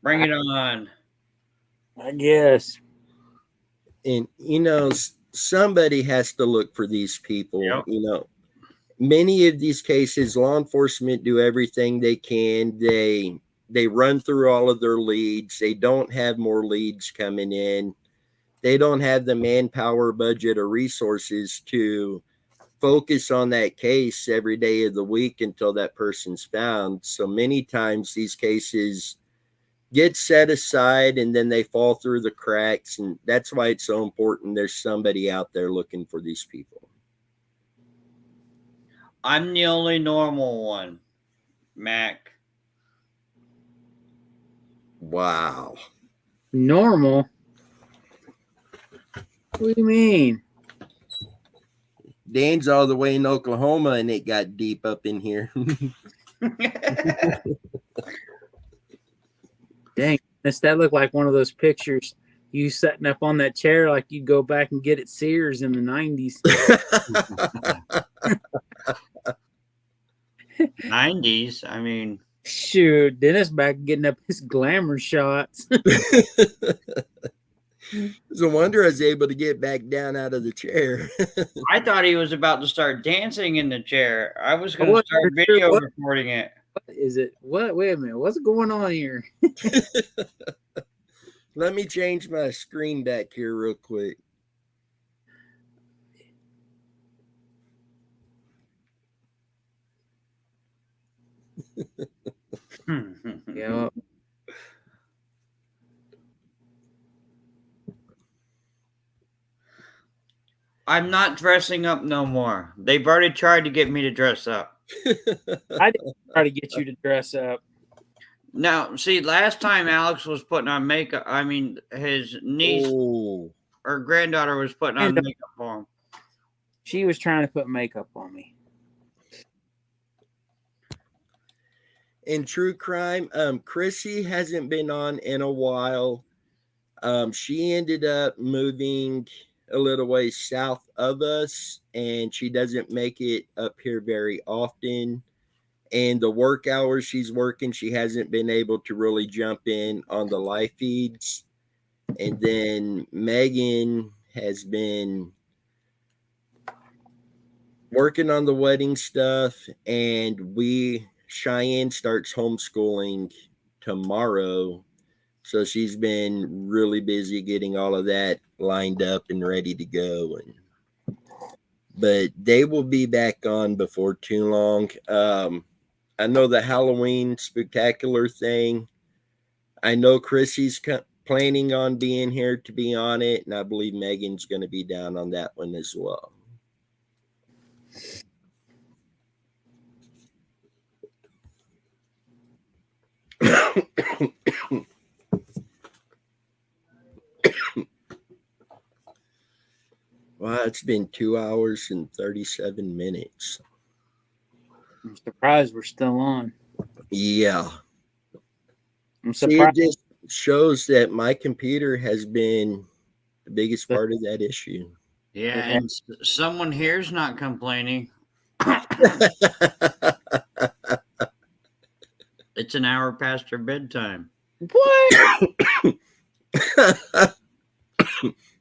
Bring it on. I guess. And, somebody has to look for these people. Yep. Many of these cases, law enforcement do everything they can. They run through all of their leads. They don't have more leads coming in. They don't have the manpower, budget, or resources to focus on that case every day of the week until that person's found. So many times these cases get set aside and then they fall through the cracks. And that's why it's so important there's somebody out there looking for these people. I'm the only normal one, Mac. Wow. Normal? What do you mean? Dan's all the way in Oklahoma and it got deep up in here. Dang. That looked like one of those pictures you setting up on that chair like you'd go back and get at Sears in the 90s. 90s. I mean, Shoot, Dennis back getting up his glamour shots. It's a wonder I was able to get back down out of the chair. I thought he was about to start dancing in the chair. I was going to start video recording it. What is it? What? Wait a minute. What's going on here? Let me change my screen back here real quick. Yeah. I'm not dressing up no more. They've already tried to get me to dress up. I didn't try to get you to dress up. Now, see, last time Alex was putting on makeup, I mean, his niece or granddaughter was putting on makeup for him. She was trying to put makeup on me. In true crime, Chrissy hasn't been on in a while. She ended up moving a little way south of us, and she doesn't make it up here very often. And the work hours she's working, she hasn't been able to really jump in on the live feeds. And then Megan has been working on the wedding stuff, and Cheyenne starts homeschooling tomorrow. So she's been really busy getting all of that lined up and ready to go. But they will be back on before too long. I know the Halloween spectacular thing. I know Chrissy's planning on being here to be on it, and I believe Megan's going to be down on that one as well. Wow, it's been 2 hours and 37 minutes. I'm surprised we're still on. Yeah. I'm surprised. See, it just shows that my computer has been the biggest part of that issue. Yeah, and someone here's not complaining. It's an hour past her bedtime. What?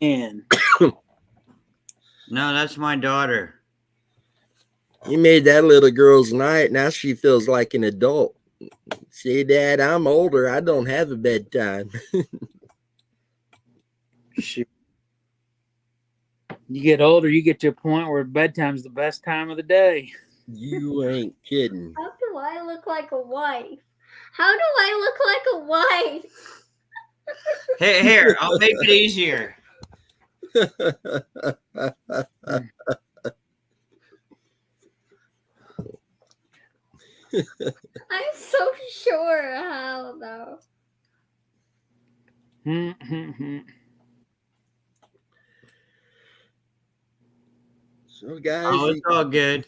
And no, that's my daughter. You made that little girl's night. Now she feels like an adult. See, Dad, I'm older. I don't have a bedtime. Shoot. You get older, you get to a point where bedtime's the best time of the day. You ain't kidding. How do I look like a wife? How do I look like a wife? Hey, here, I'll make it easier. I'm so sure how though. So, guys, it's all good.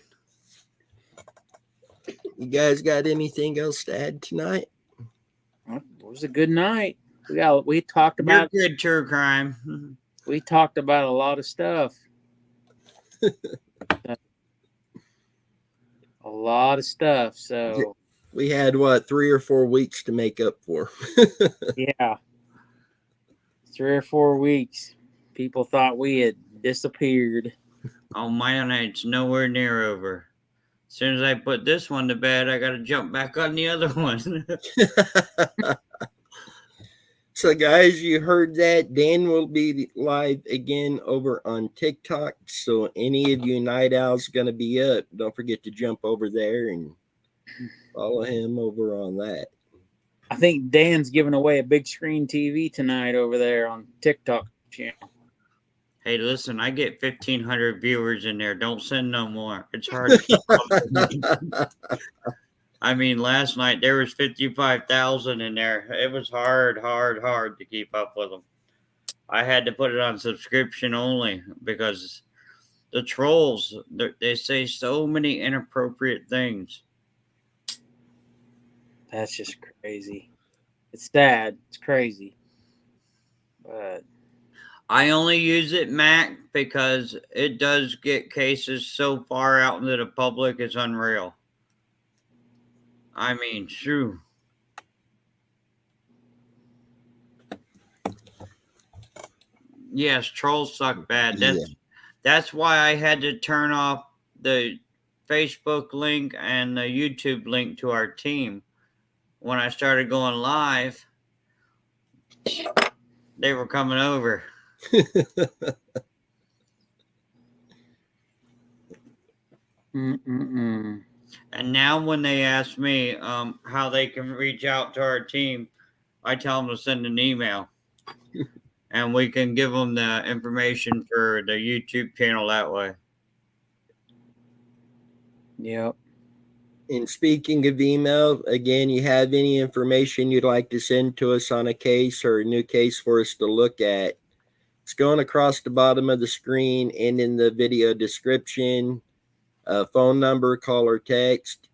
You guys got anything else to add tonight? It was a good night. We talked about good true crime. We talked about a lot of stuff. A lot of stuff. So we had 3 or 4 weeks to make up for. Yeah. 3 or 4 weeks. People thought we had disappeared. Oh, my night's nowhere near over. As soon as I put this one to bed, I got to jump back on the other one. So, guys, you heard that. Dan will be live again over on TikTok. So, any of you night owls going to be up, don't forget to jump over there and follow him over on that. I think Dan's giving away a big screen TV tonight over there on TikTok channel. Hey, listen, I get 1,500 viewers in there. Don't send no more. It's hard to keep up. I mean, last night there was 55,000 in there. It was hard to keep up with them. I had to put it on subscription only because the trolls, they say so many inappropriate things. That's just crazy. It's sad. It's crazy. But I only use it, Mac, because it does get cases so far out into the public, it's unreal. I mean, true. Yes, trolls suck bad. That's why I had to turn off the Facebook link and the YouTube link to our team. When I started going live, they were coming over. And now when they ask me how they can reach out to our team, I tell them to send an email. And we can give them the information for the YouTube channel that way. Yep. And speaking of email, again, you have any information you'd like to send to us on a case or a new case for us to look at, it's going across the bottom of the screen and in the video description. Phone number, call, or text.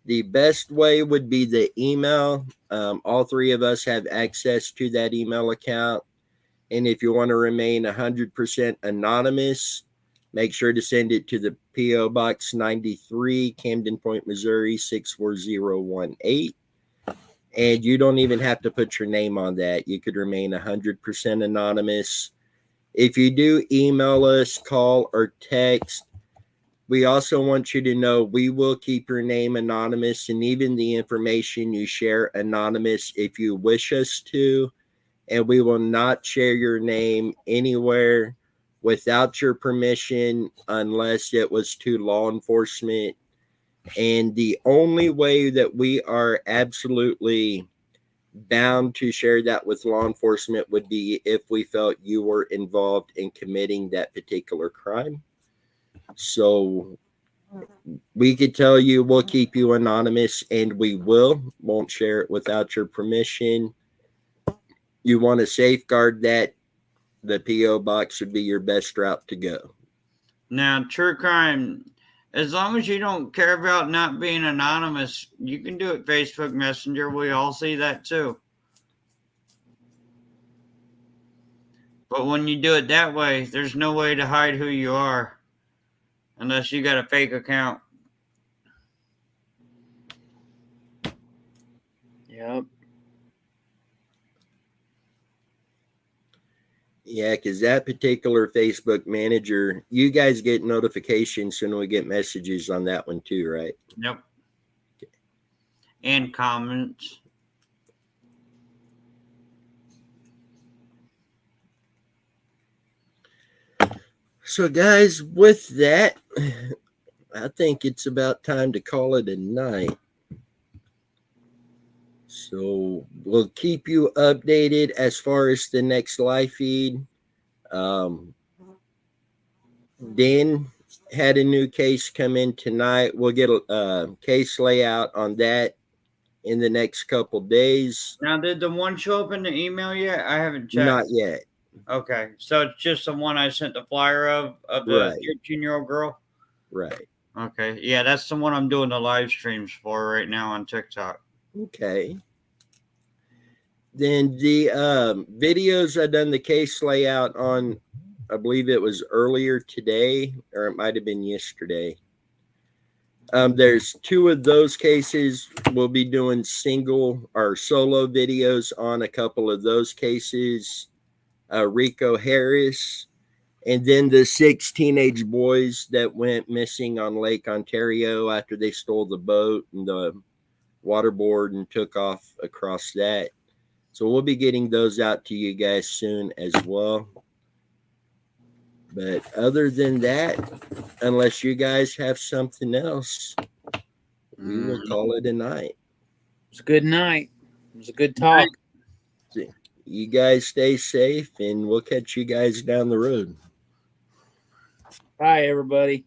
The best way would be the email. All three of us have access to that email account. And if you want to remain 100% anonymous, make sure to send it to the P.O. Box 93, Camden Point, Missouri, 64018. And you don't even have to put your name on that. You could remain 100% anonymous. If you do email us, call, or text, we also want you to know we will keep your name anonymous and even the information you share anonymous if you wish us to. And we will not share your name anywhere without your permission unless it was to law enforcement. And the only way that we are absolutely bound to share that with law enforcement would be if we felt you were involved in committing that particular crime. So we could tell you we'll keep you anonymous, and we won't share it without your permission. You want to safeguard that, the P.O. box would be your best route to go. Now, true crime, as long as you don't care about not being anonymous, you can do it Facebook Messenger. We all see that too. But when you do it that way, there's no way to hide who you are unless you got a fake account. Yep. Yeah, because that particular Facebook manager, you guys get notifications and we get messages on that one too, right? Yep. Okay. And comments. So, guys, with that, I think it's about time to call it a night. So we'll keep you updated as far as the next live feed. Dan had a new case come in tonight. We'll get a case layout on that in the next couple days. Now, did the one show up in the email yet? I haven't checked. Not yet. Okay, so it's just the one I sent the flyer of the 13-year-old girl? Right. Okay, yeah, that's the one I'm doing the live streams for right now on TikTok. Okay. Then the videos I done the case layout on, I believe it was earlier today, or it might have been yesterday. There's two of those cases. We'll be doing single or solo videos on a couple of those cases. Rico Harris, and then the 6 teenage boys that went missing on Lake Ontario after they stole the boat and the waterboard and took off across that. So we'll be getting those out to you guys soon as well. But other than that, unless you guys have something else, we will call it a night. It was a good night. It was a good talk. You guys stay safe, and we'll catch you guys down the road. Bye, everybody.